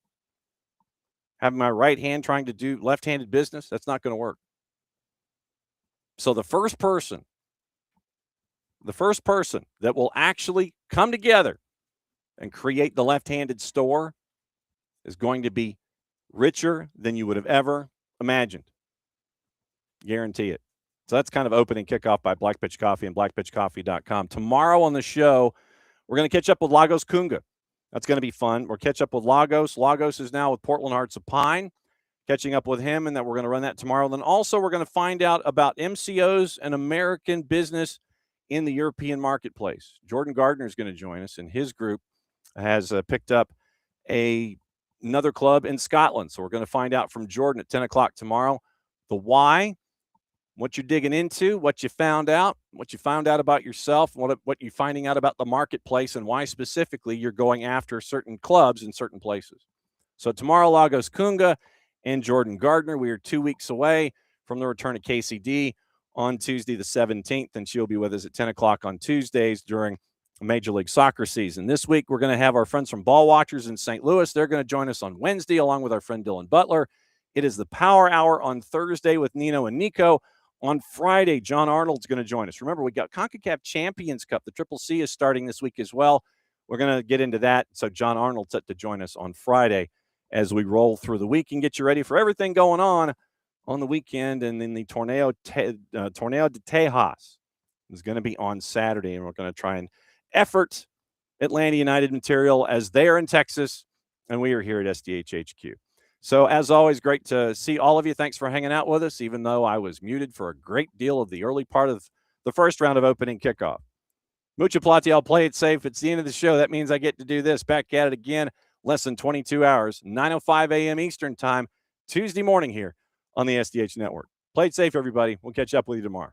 Having my right hand trying to do left-handed business, that's not going to work. So the first person that will actually come together and create the left-handed store is going to be richer than you would have ever imagined. Guarantee it. So that's kind of opening kickoff by Black Pitch Coffee and blackpitchcoffee.com. Tomorrow on the show, we're going to catch up with Lagos Kunga. That's going to be fun. We'll catch up with Lagos. Lagos is now with Portland Hearts of Pine. Catching up with him, and that we're going to run that tomorrow. Then also we're going to find out about MCOs and American business in the European marketplace. Jordan Gardner is going to join us, and his group has picked up another club in Scotland. So we're going to find out from Jordan at 10 o'clock tomorrow the why, what you're digging into, what you found out about yourself, what you're finding out about the marketplace, and why specifically you're going after certain clubs in certain places. So tomorrow, Lagos Kunga and Jordan Gardner. We are 2 weeks away from the return of KCD on Tuesday the 17th, and she'll be with us at 10 o'clock on Tuesdays during Major League Soccer season. This week, we're going to have our friends from Ball Watchers in St. Louis. They're going to join us on Wednesday, along with our friend Dylan Butler. It is the Power Hour on Thursday with Nino and Nico. On Friday, John Arnold's going to join us. Remember, we got CONCACAF Champions Cup. The Triple C is starting this week as well. We're going to get into that. So John Arnold's set to join us on Friday as we roll through the week and get you ready for everything going on the weekend. And then the Torneo de Tejas is going to be on Saturday, and we're going to try and effort Atlanta United material as they are in Texas, and we are here at SDH HQ. So as always, great to see all of you. Thanks for hanging out with us, even though I was muted for a great deal of the early part of the first round of opening kickoff. Mucha Platiel, play it safe. It's the end of the show. That means I get to do this. Back at it again, less than 22 hours, 9:05 a.m. Eastern time, Tuesday morning here on the SDH Network. Play it safe, everybody. We'll catch up with you tomorrow.